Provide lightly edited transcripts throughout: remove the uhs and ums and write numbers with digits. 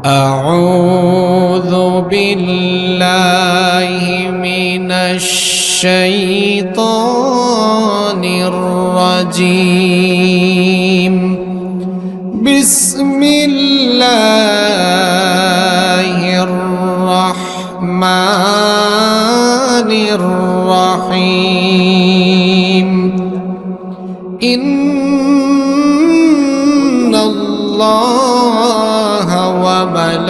أعوذ بالله من الشيطان الرجيم. بسم الله الرحمن الرحيم. إن الله وملائكته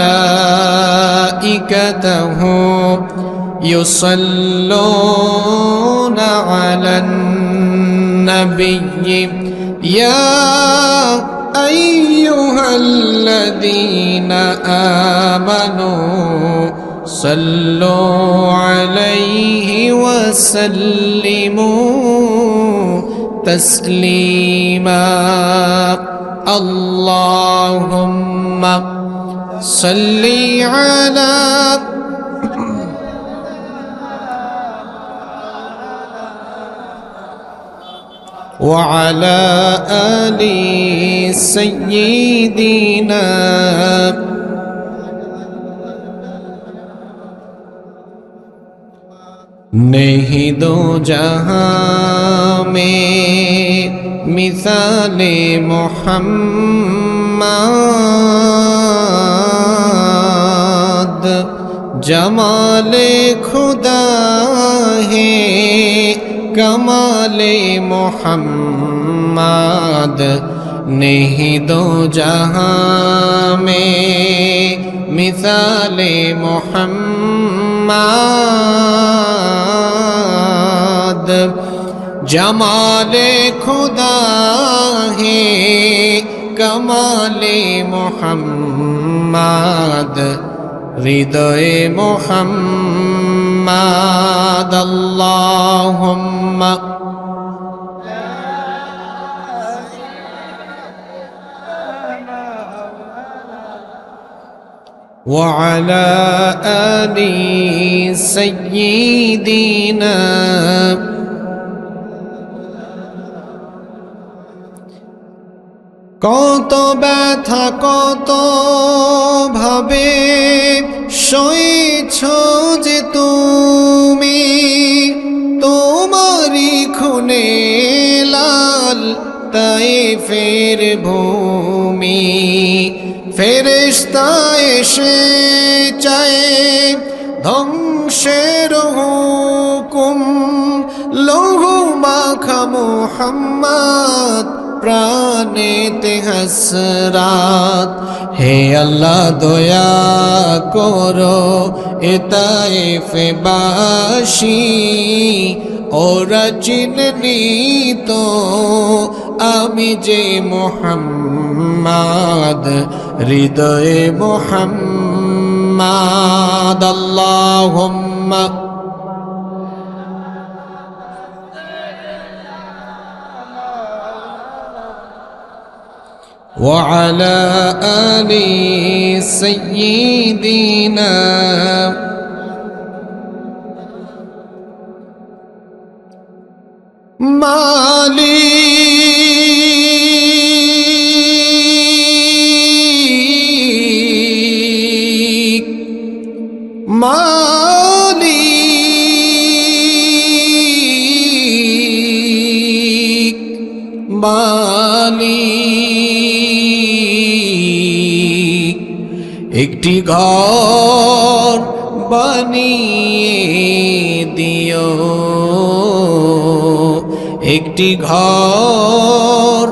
يصلون على النبي يا أيها الذين آمنوا صلوا عليه وسلموا تسليما. اللهم صل على وعلى آل سيدنا नहीं दो जहां में मिसाले मोहम्मद जमाले खुदा है कमाले मोहम्मद नहीं दो जहां में मिसाले मोहम्मद जमाले खुदा है कमाले मोहम्मद हृदय मोहम्मद. अल्लाहुम्मा وعلى آل سيدنا কত ব্যথা কত ভাবে সইছ যে তুমি তোমারি খুনে লাল তায়েফের ভূমি. ফেরেশতা এসে চায় ধ্বংসের হুকুম লৌহ মাখা মুহাম্মদ প্রাণেতে হাসরাত. হে আল্লাহ দয়া করো এ তায়েফবাসী ওরা চিননি তো আমি যে মুহাম্মদ হৃদয়ে মুহাম্মদ. আল্লাহুম্মা وعلى آل سيدنا মালিক মালিক মালিক একটি ঘর বানিয়ে দিও একটি ঘর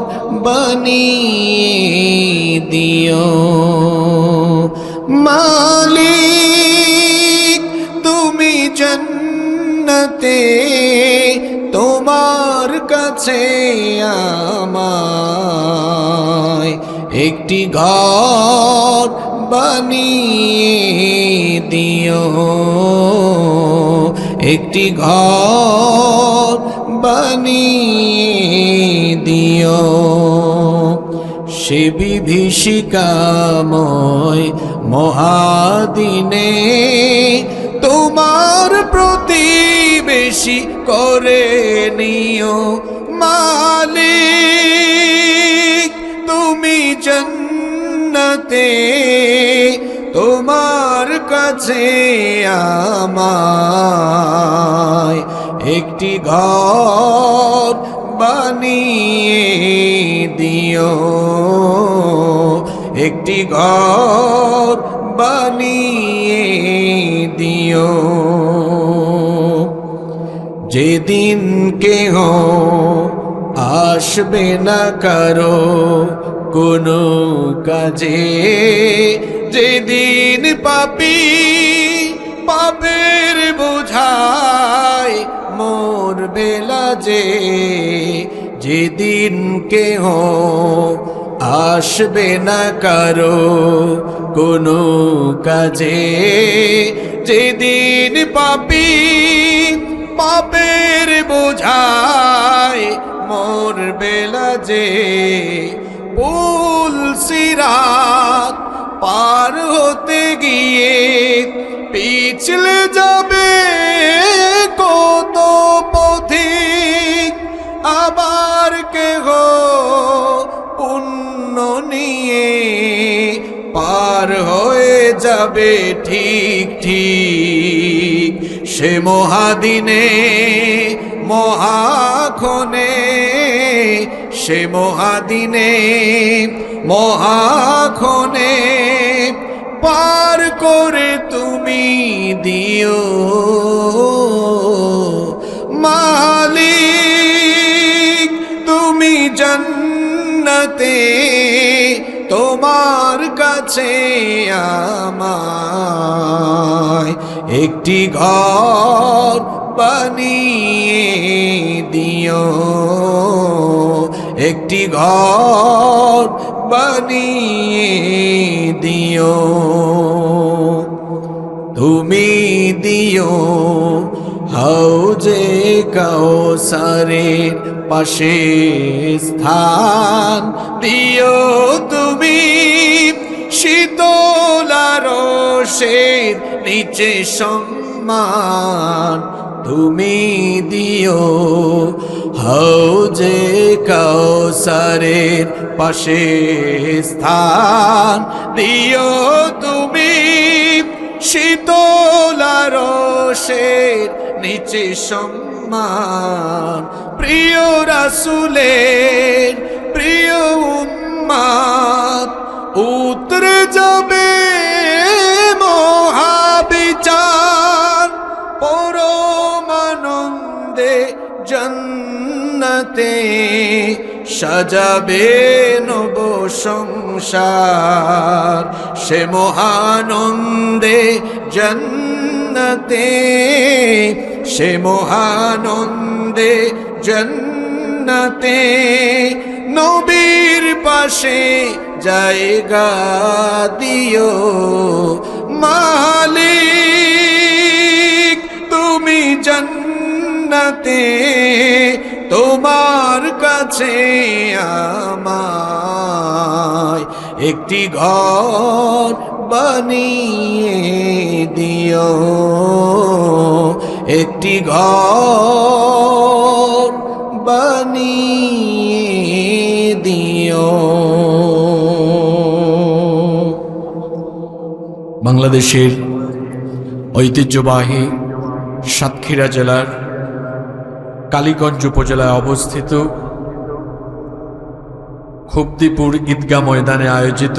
বানিয়ে দিও. মালিক তুমি জান্নাতে তোমার কাছে আমায় একটি ঘর বানিয়ে দিও একটি ঘর বানিয়ে দিও. সে বিভীষিকাময় মহাদিনে তোমার প্রতিবেশী করে নিও. মালিক তুমি জান্নাতে কাছে আমায় একটি ঘর বানিয়ে দিও, একটি ঘর বানিয়ে দিও। যেদিন কেহ আসবে না কারো কোনো কাজে, যেদিন পাপী পাপের বোঝায় মরবে লাজে, যেদিন কেহ আসবে না কারো কোনো কাজে, যেদিন পাপী পাপের বোঝায় মরবে লাজে, পুল সিরাত পার হতে গিয়ে পিছলে যাবে কত পথিক, আবার কেহ পুণ্য নিয়ে পার হয়ে যাবে ঠিক ঠিক। সে মহাদিনে মহাক্ষণে, সে মহাদিনে মহাক্ষণে পার করে তুমি দিও মালিক। তুমি জান্নাতে তোমার কাছে আমায় একটি ঘর বানিয়ে দিও, একটি ঘর বানিয়ে দিও। তুমি দিও হাউজে কাউসারের পাশে স্থান, দিও তুমি শীতলার রোষের নিচে সম্মান, তুমি দিও হাউজে কাউসারের পাশে স্থান, দিও তুমি শীতলার রোষের নিচে সম্মান। প্রিয় রাসূলের প্রিয় উম্মত উতরে যাবে মহাবিচার, পরমানন্দে জান্নাতে সাজাবে নব সংসার। সে মহানন্দে জান্নাতে, সে মহানন্দে জান্নাতে নবীর পাশে জায়গা দিও মালিক। তুমি জান্নাতে তোমার কাছে আমায় একটি ঘর বানিয়ে দিও, একটি ঘর বানিয়ে দিও। বাংলাদেশের ঐতিহ্যবাহী সাতক্ষীরা জেলার কালীগঞ্জ উপজেলায় অবস্থিত খুবদিপুর ঈদগাহ ময়দানে আয়োজিত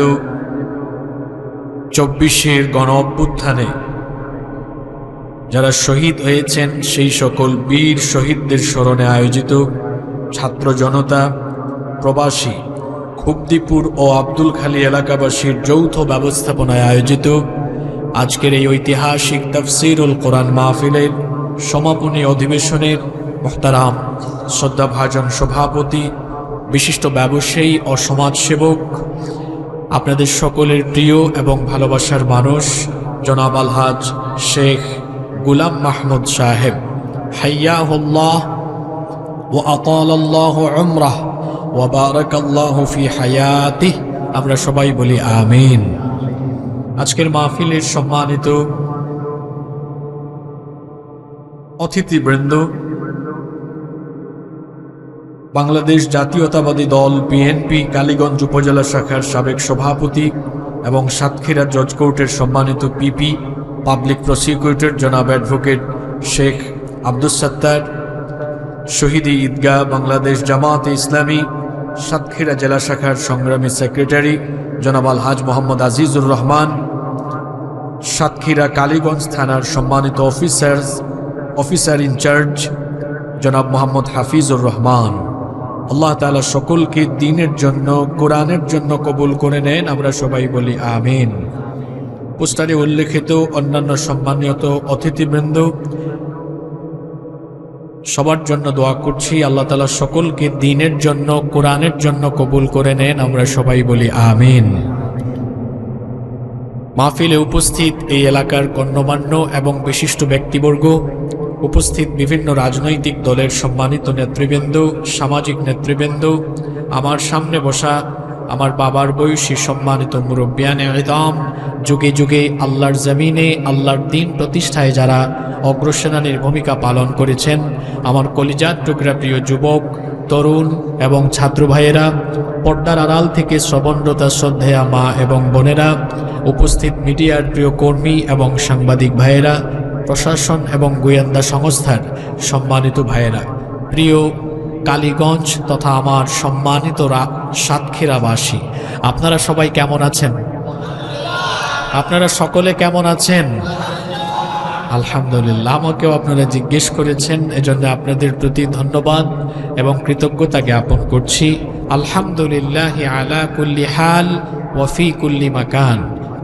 24-এর গণ অভ্যুত্থানে যারা শহীদ হয়েছেন সেই সকল বীর শহীদদের স্মরণে আয়োজিত ছাত্র জনতা, প্রবাসী, খুবদিপুর ও আব্দুলখালী এলাকাবাসীর যৌথ ব্যবস্থাপনায় আয়োজিত আজকের এই ঐতিহাসিক তাফসীরুল কোরআন মাহফিলের সমাপনী অধিবেশনের মুহতারাম শ্রদ্ধাভাজন সভাপতি, বিশিষ্ট ব্যবসায়ী ও সমাজসেবক, আপনাদের সকলের প্রিয় এবং ভালোবাসার মানুষ জনাব আলহাজ শেখ গুলাম মাহমুদ সাহেব, হাইয়াহুল্লাহ ওয়া আতালাল্লাহু উমরাহ ওয়া বারাকাল্লাহু ফি হায়াতিহি। আমরা সবাই বলি আমিন। আজকের মাহফিলের সম্মানিত অতিথিবৃন্দ, বাংলাদেশ জাতীয়তাবাদী দল বিএনপি কালীগঞ্জ উপজেলা শাখার সাবেক সভাপতি এবং সাতক্ষীরা জজ কোর্টের সম্মানিত পিপি পাবলিক প্রসিকিউটর জনাব অ্যাডভোকেট শেখ আব্দুস সাত্তার, শহীদি ঈদগাহ বাংলাদেশ জামায়াতে ইসলামী সাতক্ষীরা জেলা শাখার সংগ্রামী সেক্রেটারি জনাব আলহাজ মোহাম্মদ আজিজুর রহমান, সাতক্ষীরা কালীগঞ্জ থানার সম্মানিত অফিসার ইনচার্জ জনাব মোহাম্মদ হাফিজুর রহমান। আল্লাহ তাআলা সকলকে দ্বীনের জন্য, কোরআনের জন্য কবুল করে নেন, আমরা সবাই বলি আমিন। পোস্টারে উল্লেখিত অন্যান্য সম্মানিত অতিথিবৃন্দ, সবার জন্য দোয়া করছি আল্লাহ তাআলা সকলকে দ্বীনের জন্য, কোরআনের জন্য কবুল করে নেন, আমরা সবাই বলি আমিন। মাহফিলে উপস্থিত এই এলাকার গণ্যমান্য এবং বিশিষ্ট ব্যক্তিবর্গ, উপস্থিত বিভিন্ন রাজনৈতিক দলের সম্মানিত নেতৃবৃন্দ, সামাজিক নেতৃবৃন্দ, আমার সামনে বসা আমার বাবার বয়সী সম্মানিত মুরব্বিয়ানে ইদাম, যুগে যুগে আল্লাহর জমিনে আল্লাহর দ্বীন প্রতিষ্ঠায় যারা অগ্রসেনানীর ভূমিকা পালন করেছেন, আমার কলিজার টুকরা প্রিয় যুবক, তরুণ এবং ছাত্র ভাইয়েরা, পর্দার আড়াল থেকে শ্রবণরতা শ্রদ্ধেয়া মা এবং বোনেরা, উপস্থিত মিডিয়ার প্রিয় কর্মী এবং সাংবাদিক ভাইয়েরা, প্রশাসন এবং গোয়েন্দা সংস্থার সম্মানিত ভাইয়েরা, প্রিয় কালীগঞ্জ তথা আমার সম্মানিত সাতক্ষীরাবাসী, আপনারা সবাই কেমন আছেন? আপনারা সকলে কেমন আছেন? আলহামদুলিল্লাহ। আমাকেও আপনারা জিজ্ঞেস করেছেন, এজন্য আপনাদের প্রতি ধন্যবাদ এবং কৃতজ্ঞতা জ্ঞাপন করছি। আলহামদুলিল্লাহ আলা কুল্লি হাল ওয়া ফি কুল্লি মাকান।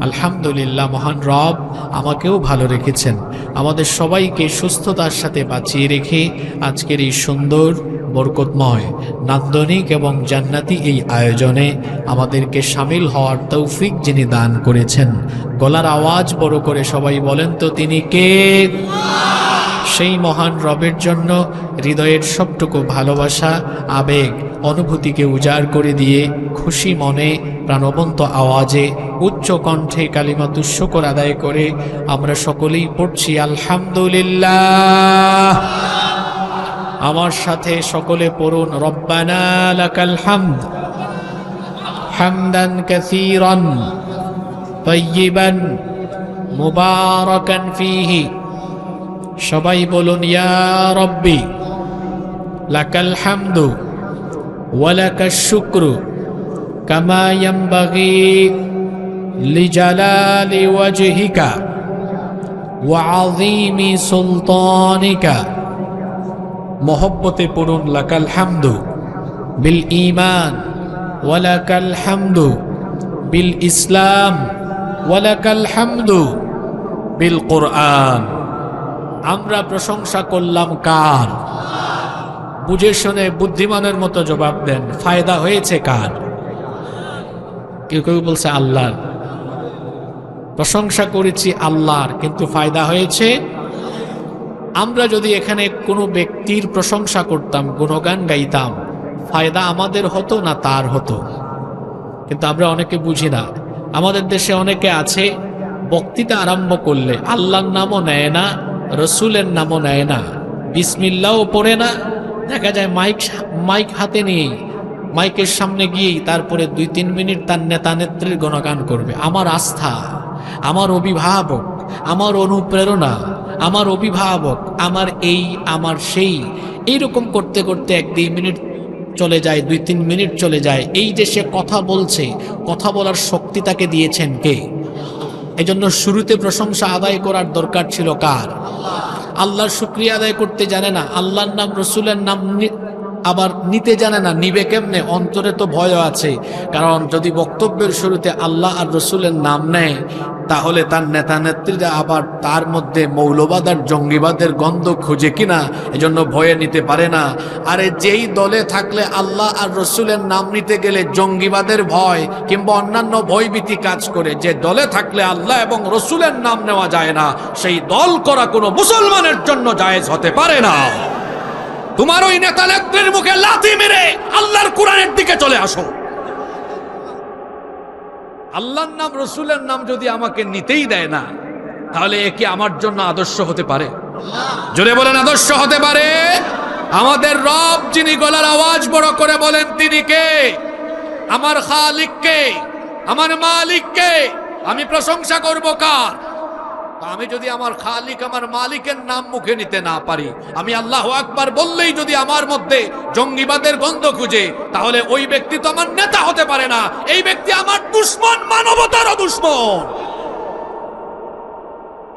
আলহামদুলিল্লাহ, মহান রব আমাকেও ভালো রেখেছেন, আমাদের সবাইকে সুস্থতার সাথে বাঁচিয়ে রেখে আজকের এই সুন্দর, বরকতময়, নান্দনিক এবং জান্নাতি এই আয়োজনে আমাদেরকে শামিল হওয়ার তৌফিক যিনি দান করেছেন, গলার আওয়াজ বড় করে সবাই বলেন তো তিনি কে? সেই মহান রবের জন্য হৃদয়ের সবটুকু ভালোবাসা, আবেগ, অনুভূতিকে উজাড় করে দিয়ে খুশি মনে প্রাণবন্ত আওয়াজে উচ্চ কণ্ঠে কালিমাতুশ শুকর আদায় করে আমরা সকলেই পড়ছি আলহামদুলিল্লাহ। আমার সাথে সকলে পড়ুন রব্বানা লাকাল হামদ হামদান কাসীরান তাইয়িবান মুবারাকান ফীহি। সবাই বলুন ইয়া রব্বি লাকাল হামদু ওয়া লাকাশ শুকরু কামা ইয়ানবাগি লিজালালি ওয়াজহিকা ওয়া আযীমি সুলতানিকা। মোহব্বতে পড়ুন লাকাল হামদু বিল ঈমান ওয়া লাকাল হামদু বিল ইসলাম ওয়া লাকাল হামদু বিল কুরআন। আমরা প্রশংসা করলাম কার? বুঝে শুনে বুদ্ধিমানের মতো জবাব দেন, ফায়দা হয়েছে কার? কেউ কেউ বলছে আল্লাহর। প্রশংসা করেছি আল্লাহর, কিন্তু ফায়দা হয়েছে। আমরা যদি এখানে কোনো ব্যক্তির প্রশংসা করতাম, গুণগান গাইতাম, ফায়দা আমাদের হতো না তার হতো? কিন্তু আমরা অনেকে বুঝি না। আমাদের দেশে অনেকে আছে, বক্তৃতা আরম্ভ করলে আল্লাহর নামও নেয় না, রসুলের নামও নেয় না, বিসমিল্লাহও পড়ে না। দেখা যায় মাইক হাতে নিয়েই, মাইকের সামনে গিয়েই তারপরে 2-3 মিনিট তার নেতা নেত্রীর গুণগান করবে। আমার আস্থা, আমার অভিভাবক, আমার অনুপ্রেরণা, আমার অভিভাবক, আমার এই, আমার সেই, এইরকম করতে করতে 1-2 মিনিট চলে যায়, 2-3 মিনিট চলে যায়। এই যে সে কথা বলছে, কথা বলার শক্তি তাকে দিয়েছেন কে? এজন্য শুরুতে প্রশংসা আদায় করার দরকার ছিল কার? আল্লাহর শুকরিয়া আদায় করতে জানে না, আল্লাহর নাম রসুলের নাম আবার নিতে জানে না, নিবে কেমনে? অন্তরে তো ভয় আছে, কারণ যদি বক্তব্যের শুরুতে আল্লাহ আর রসুলের নাম নেয় তাহলে তার নেতা নেত্রীরা আবার তার মধ্যে মৌলবাদ আর জঙ্গিবাদের গন্ধ খুঁজে কিনা, এজন্য ভয়ে নিতে পারে না। আরে যেই দলে থাকলে আল্লাহ আর রসুলের নাম নিতে গেলে জঙ্গিবাদের ভয় কিংবা অন্যান্য ভয়ভীতি কাজ করে, যে দলে থাকলে আল্লাহ এবং রসুলের নাম নেওয়া যায় না, সেই দল করা কোনো মুসলমানের জন্য জায়েজ হতে পারে না। তোমার ওই নেতা নেত্রীর মুখে লাথি মেরে আল্লাহর কোরআনের দিকে চলে আসো। আল্লাহর নাম রসুলের নাম যদি আমাকে নিতেই দেয় না, তাহলে এ কি আমার জন্য আদর্শ হতে পারে? জোরে বলেন, আদর্শ হতে পারে? আমাদের রব যিনি গলার আওয়াজ বড় করে বলেন তিনি কে? আমার খালিক কে? আমার মালিক কে? আমি প্রশংসা করব কার? তো আমি যদি আমার খালিক আমার মালিকের নাম মুখে নিতে না পারি, আমি আল্লাহু আকবার বললেই যদি আমার মধ্যে জঙ্গিবাদের গন্ধ খুঁজে, তাহলে ওই ব্যক্তি তো আমার নেতা হতে পারে না। এই ব্যক্তি আমার দুশমন, মানবতারও দুশমন।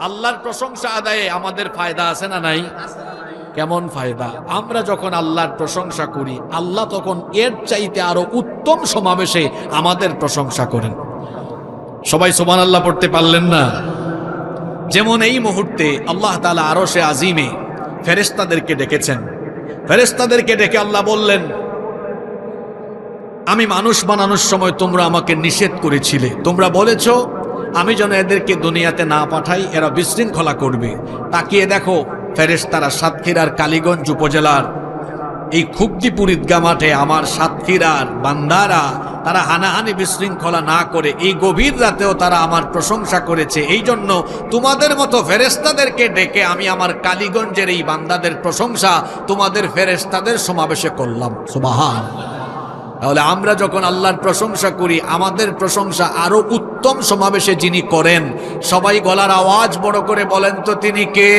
আল্লাহর প্রশংসা আদায়ে আমাদের ফায়দা আছে না নাই? কেমন ফায়দা? আমরা যখন আল্লাহর প্রশংসা করি, আল্লাহ তখন এর চাইতে আরো উত্তম সমাবেশে আমাদের প্রশংসা করেন। সবাই সুবহানাল্লাহ পড়তে পারলেন না? যেমন এই মুহূর্তে আল্লাহ তাআলা আরশে আজিমে ফেরেশতাদেরকে ডেকেছেন। ফেরেশতাদেরকে ডেকে আল্লাহ বললেন, আমি মানুষ বানানোর সময় তোমরা আমাকে নিষেধ করেছিলে, তোমরা বলেছো আমি যেন এদেরকে দুনিয়াতে না পাঠাই, এরা বিশৃঙ্খলা করবে। তাকিয়ে দেখো ফেরেশতারা সাতক্ষীরার কালীগঞ্জ উপজেলার এই খুবদিপুর ঈদগাহ মাঠে আমার সাতক্ষীরার বান্দারা তারা হানাহানি বিশৃঙ্খলা না করে এই গভীর রাতেও তারা আমার প্রশংসা করেছে। এই জন্য তোমাদের মতো ফেরেশতাদেরকে ডেকে আমি আমার কালীগঞ্জের এই বান্দাদের প্রশংসা তোমাদের ফেরেশতাদের সমাবেশে করলাম। সুবহানাল্লাহ। তাহলে আমরা যখন আল্লাহর প্রশংসা করি, আমাদের প্রশংসা আরো উত্তম সমাবেশে যিনি করেন, সবাই গলার আওয়াজ বড় করে বলেন তো তিনি কে?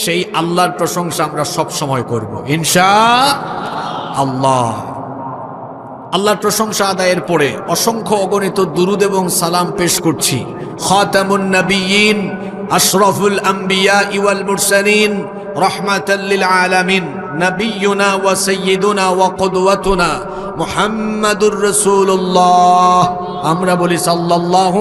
সেই আল্লাহর প্রশংসা আমরা সব সময় করব ইনশাআল্লাহ। আল্লাহর প্রশংসা আদায়ের পরে অসংখ্য অগণিত দুরুদ এবং সালাম পেশ করছি খাতামুন নবিয়্যিন আশরাফুল আম্বিয়া ওয়াল মুরসালিন রাহমাতাল লিল আলামিন নবিয়ুনা ওয়া সাইয়্যিদুনা ওয়া কুদওয়াতুনা মুহাম্মাদুর রাসূলুল্লাহ। আমরা বলি সাল্লাল্লাহু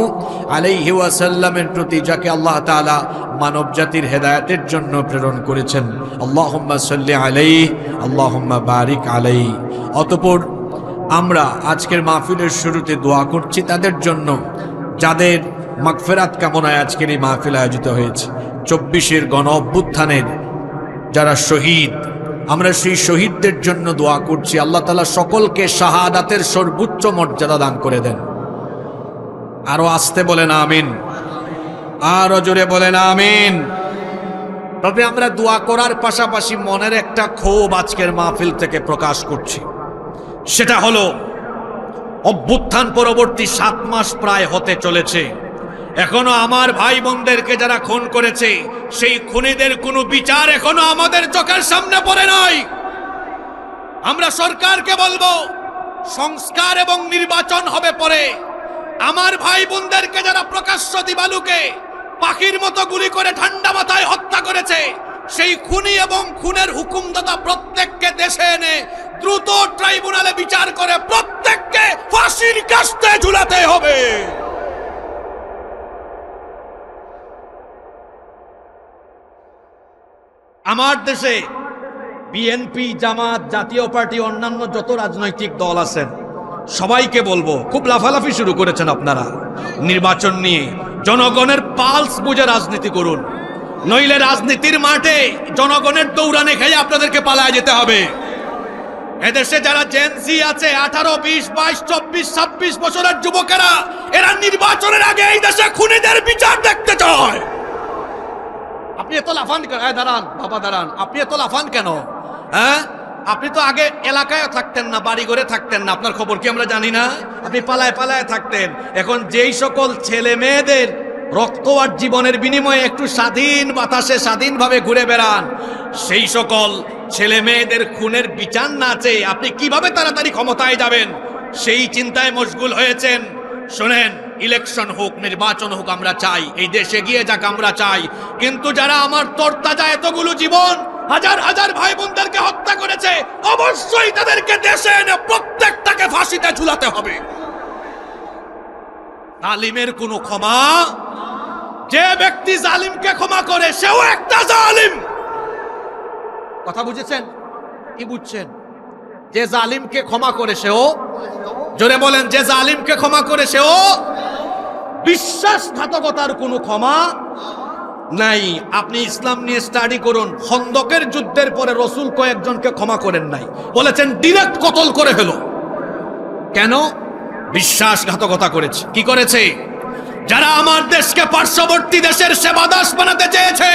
আলাইহি ওয়াসাল্লামের প্রতি, যাকে আল্লাহ তাআলা মানব জাতির হেদায়েতের জন্য প্রেরণ করেছেন। আল্লাহুম্মা সাল্লি আলাইহি আল্লাহুম্মা বারিক আলাইহি। অতঃপর আমরা আজকের মাহফিলের শুরুতে দোয়া করছি তাদের জন্য যাদের মাগফিরাত কামনায় আজকের এই মাহফিল আয়োজিত হয়েছে। 24-এর গণ অভ্যুত্থানের যারা শহীদ, আমরা সেই শহীদদের জন্য দোয়া করছি। আল্লাহ তাআলা সকলকে শাহাদাতের সর্বোচ্চ মর্যাদা দান করে দেন। আরো আস্তে বলেন আমিন, আরো জোরে বলেন আমিন। তবে আমরা দোয়া করার পাশাপাশি মনের একটা ক্ষোভ আজকের মাহফিল থেকে প্রকাশ করছি। সেটা হলো অভ্যুত্থান পরবর্তী 7 মাস প্রায় হতে চলেছে, এখনো আমার ভাই বোনদেরকে যারা খুন করেছে সেই খুনিদের কোনো বিচার এখনো আমাদের চোখের সামনে পড়ে নাই। আমরা সরকারকে বলবো সংস্কার এবং নির্বাচন হবে পরে। আমার ভাই বোনদেরকে যারা প্রকাশ্য দিবালুকে পাখির মতো গুলি করে ঠান্ডা মাথায় হত্যা করেছে, সেই খুনি এবং খুনের হুকুমদাতা প্রত্যেককে দেশে এনে দ্রুত ট্রাইব্যুনালে বিচার করে প্রত্যেককে ফাঁসির কাস্তে ঝুলাতে হবে। আমার দেশে বিএনপি, জামাত, জাতীয় পার্টি, অন্যান্য যত রাজনৈতিক দল আছেন সবাইকে বলবো, খুব লাফালাফি শুরু করেছেন আপনারা নির্বাচন নিয়ে। জনগণের পালস বুঝে রাজনীতি করুন, নইলে রাজনীতির মাঠে জনগণের দৌড়ানে খেয়ে আপনাদেরকে পালায় যেতে হবে। এদেশে যারা জেনজি আছে 18, 20, 22, 24, 26 বছরের যুবকেরা, এরা নির্বাচনের আগে এই দেশে খুনিদের বিচার দেখতে চায়। আপনি এত লাফান কেন? দাঁড়ান বাবা দাঁড়ান, আপনি এত লাফান কেন? হ্যাঁ, আপনি তো আগে এলাকায় থাকতেন না, বাড়ি ঘরে থাকতেন না, আপনার খবর কি আমরা জানি না? আপনি পালায় পালায় থাকতেন। এখন যেই সকল ছেলে মেয়েদের রক্ত আর জীবনের বিনিময়ে একটু স্বাধীন বাতাসে স্বাধীনভাবে ঘুরে বেড়ান, সেই সকল ছেলে মেয়েদের খুনের বিচার না চেয়ে আপনি কিভাবে তাড়াতাড়ি ক্ষমতায় যাবেন সেই চিন্তায় মশগুল হয়েছেন। শোনেন, ইলেকশন হোক, নির্বাচন হোক, আমরা চাই এই দেশে গিয়ে যাক, আমরা চাই। কিন্তু যারা আমার তরতাজা এতগুলো জীবন, হাজার হাজার ভাই বোনদেরকে হত্যা করেছে, অবশ্যই তাদেরকে দেশে এনে প্রত্যেকটাকে ফাঁসিতে ঝুলাতে হবে। জালিমের কোনো ক্ষমা, যে ব্যক্তি জালিমকে ক্ষমা করে সেও একটা জালিম। কথা বুঝেছেন কি? বুঝছেন? যে জালিমকে ক্ষমা করে সেও, জোরে বলেন, যে জালিমকে ক্ষমা করে সেও। বিশ্বাসঘাতকতার কোনো ক্ষমা নাই। আপনি ইসলাম নিয়ে স্টাডি করুন। খন্দকের যুদ্ধের পরে রসুল কয়েকজনকে ক্ষমা করেন নাই, বলেছেন ডিরেক্ট কতল করে ফেলো। কেন? বিশ্বাসঘাতকতা করেছে। কি করেছে? যারা আমার দেশকে পার্শ্ববর্তী দেশের সেবাদাস বানাতে চেয়েছে,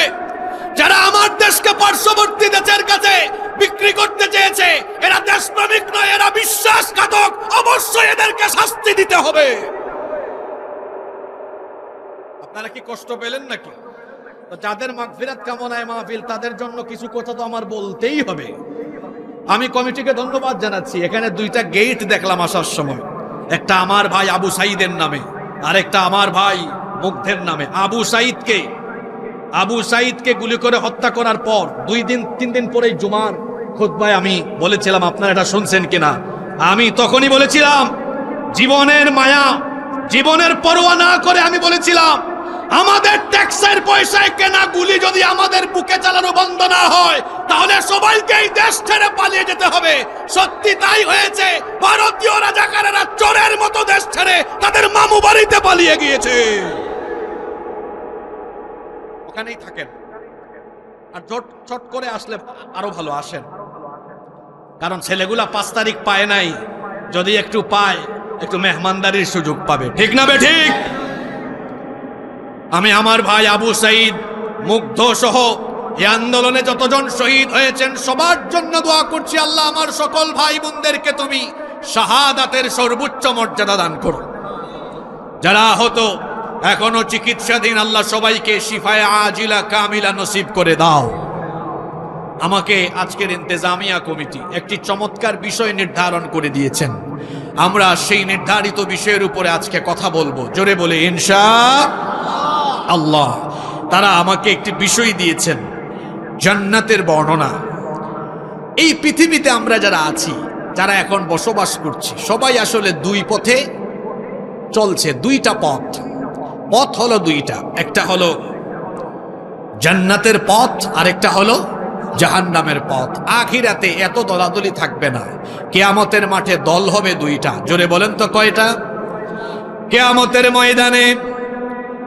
যারা আমার দেশকে পার্শ্ববর্তী দেশের কাছে বিক্রি করতে চেয়েছে, এরা দেশপ্রেমিক নয়, এরা বিশ্বাসঘাতক। অবশ্যই এদেরকে শাস্তি দিতে হবে। আপনারা কি কষ্ট পেলেন নাকি? তো যাদের মাগফিরাত কামনায় মাহফিল, তাদের জন্য কিছু কথা তো আমার বলতেই হবে। আমি কমিটিকে ধন্যবাদ জানাচ্ছি। এখানে দুইটা গেট দেখলাম আসার সময়, একটা আমার ভাই আবু সাইদের নামে, আর একটা আমার ভাই মুগ্ধের নামে। আবু সাইদকে গুলি করে হত্যা করার পর 2-3 দিন পরে জুমার খুতবায় আমি বলেছিলাম, আপনারা এটা শুনছেন কিনা, আমি তখনই বলেছিলাম, জীবনের মায়া, জীবনের পরোয়া না করে আমি বলেছিলাম, আমাদের ট্যাক্সের পয়সায় কেনা গুলি যদি আমাদের বুকে চালানো বন্ধ না হয়, তাহলে সবাইকে এই দেশ ছেড়ে পালিয়ে যেতে হবে। সত্যি তাই হয়েছে। ভারতীয় রাজাকারেরা চোরের মতো দেশ ছেড়ে তাদের মামু বাড়িতে পালিয়ে গিয়েছে। ওখানেই থাকেন, আর চট করে আসলে আরো ভালো আসেন, কারণ ছেলেগুলা 5 তারিখ পায় নাই, যদি একটু পায় একটু মেহমানদারির সুযোগ পাবে। ঠিক না বে ঠিক? আমি আমার ভাই আবু সাইদ, মুগ্ধ সহ এই আন্দোলনে যতজন শহীদ হয়েছেন সবার জন্য দোয়া করছি, আল্লাহ আমার সকল ভাই বোনদেরকে তুমি শাহাদাতের সর্বোচ্চ মর্যাদা দান করো। যারা আহত এখনো চিকিৎসাধীন, আল্লাহ সবাইকে শিফায়ে আজিলা কামিলা নসিব করে দাও। আমাকে আজকের ইন্তেজামিয়া কমিটি একটি চমৎকার বিষয় নির্ধারণ করে দিয়েছেন। আমরা সেই নির্ধারিত বিষয়ের উপরে আজকে কথা বলবো। জোরে বলে ইনশাআল্লাহ। তারা আমাকে একটি বিষয় দিয়েছেন, জান্নাতের বর্ণনা। এই পৃথিবীতে আমরা যারা আছি, যারা এখন বসবাস করছি, সবাই আসলে দুই পথে চলছে। দুইটা পথ হলো দুইটা, একটা হলো জান্নাতের পথ, আর একটা হলো জাহান্নামের পথ। আখিরাতে এত দলাদলি থাকবে না, কিয়ামতের মাঠে দল হবে দুইটা। জোরে বলেন তো কয়টা? কিয়ামতের ময়দানে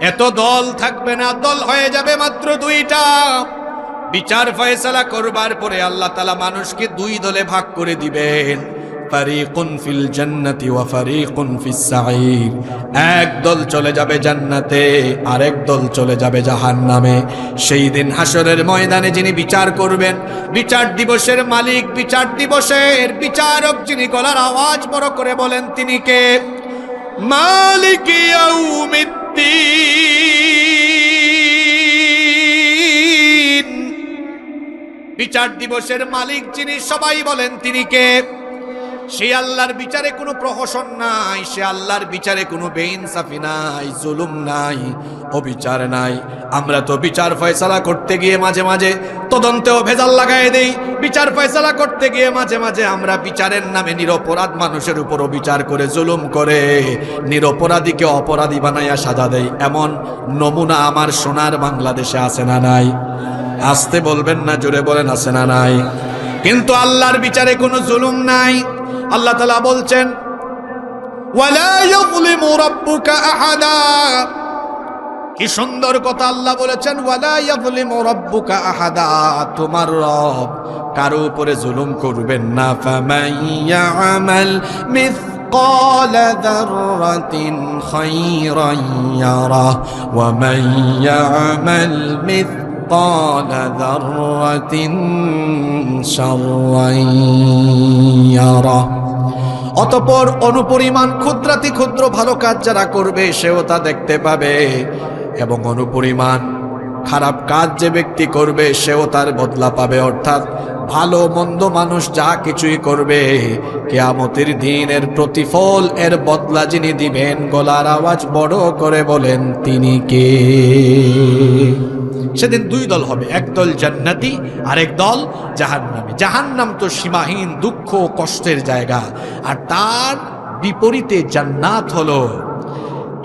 এত দল থাকবে না, দল হয়ে যাবে মাত্র দুইটা। বিচার ফয়সালা করবার পরে আল্লাহ তাআলা মানুষকে দুই দলে ভাগ করে দিবেন, ফারিকুন ফিল জান্নাতি ওয়া ফারিকুন ফিস সাঈর। এক দল চলে যাবে জান্নাতে, আরেক দল চলে যাবে জাহান্নামে। সেই দিন হাসরের ময়দানে যিনি বিচার করবেন, বিচার দিবসের মালিক, বিচার দিবসের বিচারক, যিনি গলার আওয়াজ বড় করে বলেন, তিনি কে? মালিক ইয়াউমিদ্দিন। বিচার দিবসের মালিক যিনি, সবাই বলেন তিনি কে? সে আল্লাহর বিচারে কোনো প্রহসন নাই, সে আল্লাহর বিচারে কোনো বেইনসাফি নাই, জুলুম নাই, অবিচার নাই। আমরা তো বিচার ফয়সালা করতে গিয়ে মাঝে মাঝে তদন্তেও ভেজাল লাগাই দেই। বিচার ফয়সালা করতে গিয়ে মাঝে মাঝে আমরা বিচারের নামে নিরপরাধ মানুষের উপর বিচার করে জুলুম করে নিরপরাধীকে অপরাধী বানাইয়া সাজা দেই। এমন নমুনা আমার সোনার বাংলাদেশে আছে না নাই? আসতে বলবেন না, জোরে বলেন আছে না নাই? কিন্তু আল্লাহর বিচারে কোনো জুলুম নাই। আল্লাহ তাআলা বলছেন, ওয়ালা ইয়াযলিমু রাব্বুকা আহাদা। কি সুন্দর কথা আল্লাহ বলেছেন, ওয়ালা ইয়াযলিমু রাব্বুকা আহাদা। তোমার রব কারো উপরে জুলুম করবেন না। ফামান ইয়ামাল মিসকালা যাররাতিন খায়রান ইয়ারা ওয়া মান ইয়ামাল قال ذرة شرا يره। অতঃপর অনুপরিমাণ ক্ষুদ্রাতি ক্ষুদ্র ভালো কাজ যারা করবে সেও তা দেখতে পাবে, এবং অনুপরিমাণ খারাপ কাজ যে ব্যক্তি করবে সেও তার বদলা পাবে। অর্থাৎ ভালো মন্দ মানুষ যা কিছুই করবে, কিয়ামতের দিন এর প্রতিফল, এর বদলা যিনি দিবেন, গলার আওয়াজ বড় করে বলেন তিনি কে? সেদিন দুই দল হবে, এক দল জান্নাতি, আরেক দল জাহান্নামী। জাহান্নাম তো সীমাহীন দুঃখ কষ্টের জায়গা, আর তার বিপরীতে জান্নাত হলো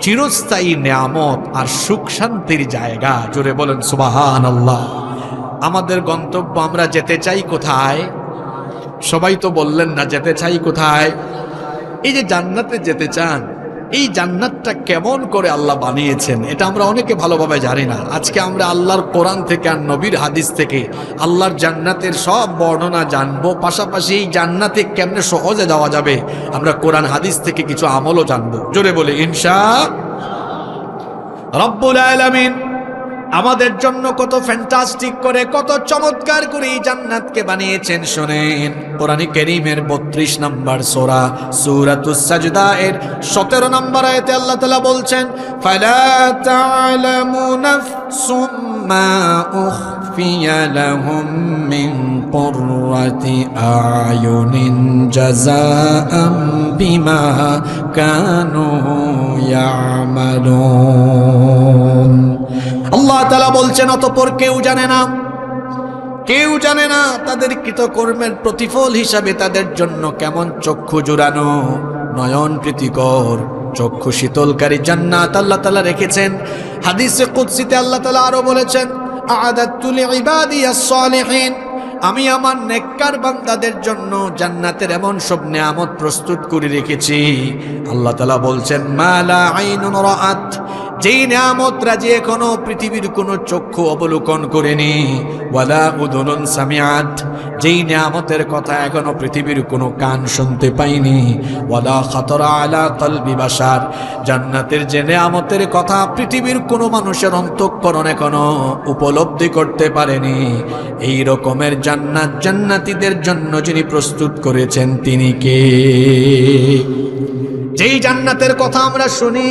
চিরস্থায়ী নেয়ামত আর সুখ শান্তির জায়গা। জোরে বলেন সুবহানাল্লাহ। আমাদের গন্তব্য, আমরা যেতে চাই কোথায়? সবাই তো বললেন না, যেতে চাই কোথায়? এই যে জান্নাতে যেতে চান, এই জান্নাতটা কেমন করে আল্লাহ বানিয়েছেন এটা আমরা অনেকে ভালোভাবে জানি না। আজকে আমরা আল্লাহর কোরআন থেকে আর নবীর হাদিস থেকে আল্লাহর জান্নাতের সব বর্ণনা জানবো, পাশাপাশি এই জান্নাতে কেমনে সহজে যাওয়া যাবে আমরা কোরআন হাদিস থেকে কিছু আমলও জানবো। জোরে বলে ইনশাআল্লাহ। রব্বুল আলামিন আমাদের জন্য কত ফ্যান্টাস্টিক করে, কত চমৎকার করে এই জান্নাতকে বানিয়েছেন শোনেন। কোরআনে কারীমের 32 নম্বর সূরা সূরাতুস সাজদা এর 17 নম্বর আয়াতে আল্লাহ তাআলা বলছেন, ফালা তা'লামু নাফসুম মা উখফিয়া লাহুম মিন কুররাতি আয়ুনিন জাযাআম বিমা কানু ইয়ামালুন। আল্লাহ তাআলা বলছেন, অতঃপর কেউ জানে না তাদের কৃতকর্মের প্রতিফল হিসাবে তাদের জন্য কেমন চক্ষু জুড়ানো, নয়ন প্রীতিকর, চক্ষু শীতলকারী জান্নাত আল্লাহ তাআলা রেখেছেন। হাদিসে কুদসিতে আল্লাহ তাআলা আরো বলেছেন, আ'আদাতু লিইবাদিয়াস সালিহিন, আমি আমার নেককার বান্দাদের জন্য জান্নাতের এমন সব নিয়ামত প্রস্তুত করে রেখেছি। আল্লাহ তাআলা বলছেন, মা লা আইনুন রাআত, যেই নিয়ামতরা যে এখনো পৃথিবীর কোনো চক্ষু অবলোকন করেনি, ওয়ালা উযুনুন সামিআত, যেই নিয়ামতের কথা এখনো পৃথিবীর কোনো কান শুনতে পায়নি, ওয়ালা খাতারা আলা কলবি বাশার, জান্নাতের যে নিয়ামতের কথা পৃথিবীর কোনো মানুষের অন্তঃকরণ এখনো উপলব্ধি করতে পারেনি, এই রকমের জান্নাত জান্নাতীদের জন্য যিনি প্রস্তুত করেছেন তিনি কে? যেই জান্নাতের কথা আমরা শুনি,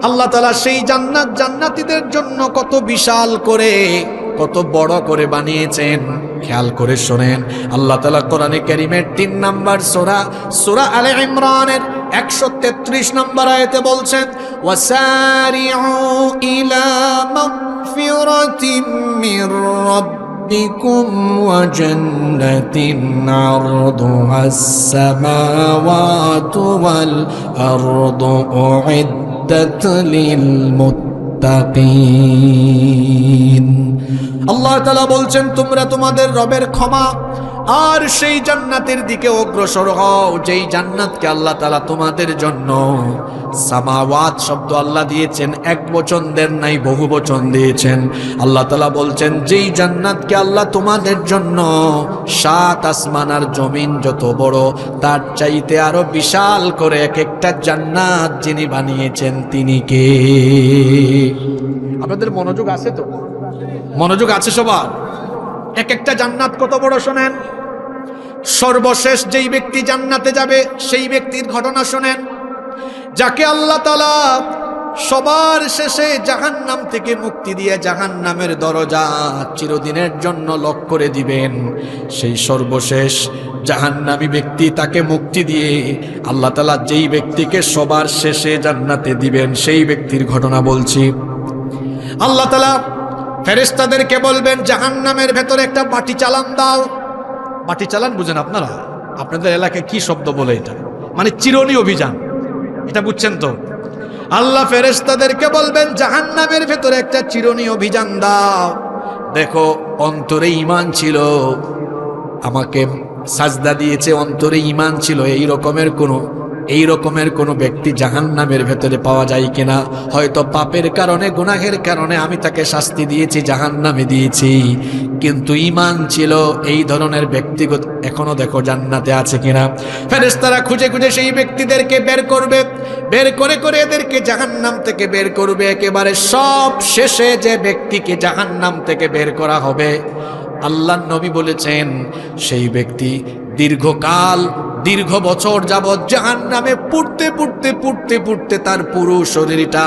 আল্লাহ তাআলা সেই জান্নাত জান্নাতীদের জন্য কত বিশাল করে, কত বড় করে বানিয়েছেন। খেয়াল করে শোনেন, আল্লাহ তাআলা কোরআনে কারীমের 3 নম্বর সূরা আলে ইমরানের 133 নম্বর আয়াতে বলছেন, ওয়াসারিউ ইলা মাগফিরাতিম মির রাব্বিকুম ওয়া জান্নাতিন আরদুহাস সামাওয়াতু ওয়াল আরদু উইদ্দাত লিল মুত্তাকিন। আল্লাহ তাআলা বলছেন, তোমরা তোমাদের রবের ক্ষমা আর সেই জান্নাতের দিকে অগ্রসর হও, যেই জান্নাতকে আল্লাহ তাআলা তোমাদের জন্য, সামাওয়াত শব্দ আল্লাহ দিয়েছেন, এক বচন দেন নাই, বহু বচন দিয়েছেন। আল্লাহ তাআলা বলছেন, যেই জান্নাতকে আল্লাহ তোমাদের জন্য 7 আসমান আর জমিন যত বড়, তার চাইতে আরো বিশাল করে এক একটা জান্নাত যিনি বানিয়েছেন তিনি কে? আপনাদের মনোযোগ আছে তো? মনোযোগ আছে সবার? এক একটা জান্নাত কত বড় শোনেন। সর্বশেষ যেই ব্যক্তি জান্নাতে যাবে সেই ব্যক্তির ঘটনা শোনেন, যাকে আল্লাহ তাআলা সবার শেষে জাহান্নাম থেকে মুক্তি দিয়ে জাহান্নামের দরজা চিরদিনের জন্য লক করে দিবেন। সেই সর্বশেষ জাহান্নামী ব্যক্তি, তাকে মুক্তি দিয়ে আল্লাহ তাআলা যেই ব্যক্তিকে সবার শেষে জান্নাতে দিবেন সেই ব্যক্তির ঘটনা বলছি। আল্লাহ তাআলা ফেরেশতাদেরকে বলবেন, জাহান্নামের ভেতরে একটা বাটি চালান দাও। বাটি চালান বুঝেন আপনারা? আপনাদের এলাকায় কি শব্দ বলে এটা? মানে চিরুনি অভিযান, এটা বুঝছেন তো? আল্লাহ ফেরেশতাদেরকে বলবেন, জাহান্নামের ভেতরে একটা চিরুনি অভিযান দাও। দেখো, অন্তরে ঈমান ছিল, আমাকে সাজদা দিয়েছে, অন্তরে ঈমান ছিল, এই রকমের কোনো ব্যক্তি জাহান্নামের ভেতরে পাওয়া যায় কিনা? হয়তো পাপের কারণে, গুনাহের কারণে আমি তাকে শাস্তি দিয়েছি, জাহান্নামে দিয়েছি, কিন্তু ঈমান ছিল, এই ধরনের ব্যক্তিগত এখনো দেখো জান্নাতে আছে কিনা। ফেরেশতারা খুঁজে খুঁজে সেই ব্যক্তিদেরকে বের করবে, বের করে করে এদেরকে জাহান্নাম থেকে বের করবে। একেবারে সব শেষে যে ব্যক্তিকে জাহান্নাম থেকে বের করা হবে, আল্লাহর নবী বলেছেন, সেই ব্যক্তি দীর্ঘ বছর যাবৎ জাহান্নামে পুড়তে পুড়তে পুড়তে পুড়তে তার পুরো শরীরটা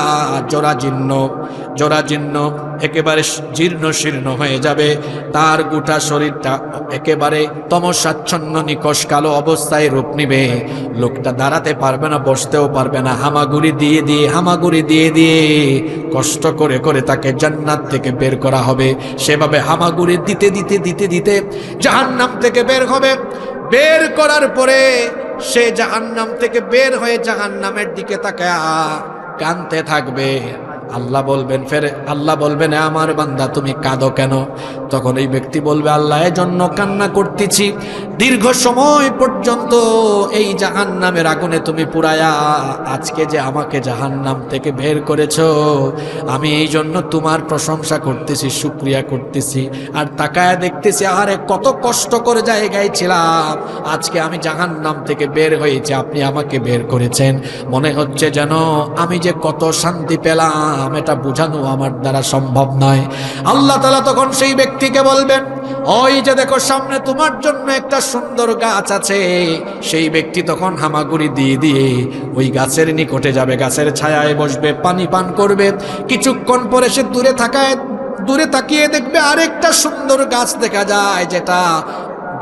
জরাজীর্ণ একেবারে জীর্ণ শীর্ণ হয়ে যাবে। তার গোটা শরীরটা একেবারে তমসাচ্ছন্ন নিকষ কালো অবস্থায় রূপ নিবে। লোকটা দাঁড়াতে পারবে না, বসতেও পারবে না, হামাগুড়ি দিয়ে দিয়ে কষ্ট করে করে তাকে জান্নাত থেকে বের করা হবে। সেভাবে হামাগুড়ি দিতে দিতে দিতে দিতে জাহান্নাম থেকে বের হবে। বের করার পরে সে জাহান্নাম থেকে বের হয়ে জাহান্নামের দিকে তাকায়া কাঁদতে থাকবে। আল্লাহ বলবেন, আমার বান্দা তুমি কাঁদো কেন? তখন এই ব্যক্তি বলবে, আল্লাহ এজন্য কান্না করতেছি, দীর্ঘ সময় পর্যন্ত এই জাহান্নামের আগুনে তুমি পুরায়া আজকে যে আমাকে জাহান্নাম থেকে বের করেছো, আমি এই জন্য তোমার প্রশংসা করতেছি, শুকরিয়া করতেছি। আর তাকায়া দেখতেছি, আরে কত কষ্ট করে জায়গায় ছিলাম, আজকে আমি জাহান্নাম থেকে বের হয়েছি, আপনি আমাকে বের করেছেন। মনে হচ্ছে যেন আমি যে কত শান্তি পেলাম, করলাম, এটা বোঝানো আমার দ্বারা সম্ভব নয়। আল্লাহ তাআলা তখন সেই ব্যক্তিকে বলবেন, ওই যে দেখো সামনে তোমার জন্য একটা সুন্দর গাছ আছে। সেই ব্যক্তি তখন হামাগুড়ি দিয়ে দিয়ে ওই গাছের নিকটে যাবে, গাছের ছায়ায় বসবে, পানি পান করবে। কিছুক্ষণ পরে সে দূরে তাকিয়ে দেখবে আরেকটা সুন্দর গাছ দেখা যায়, যেটা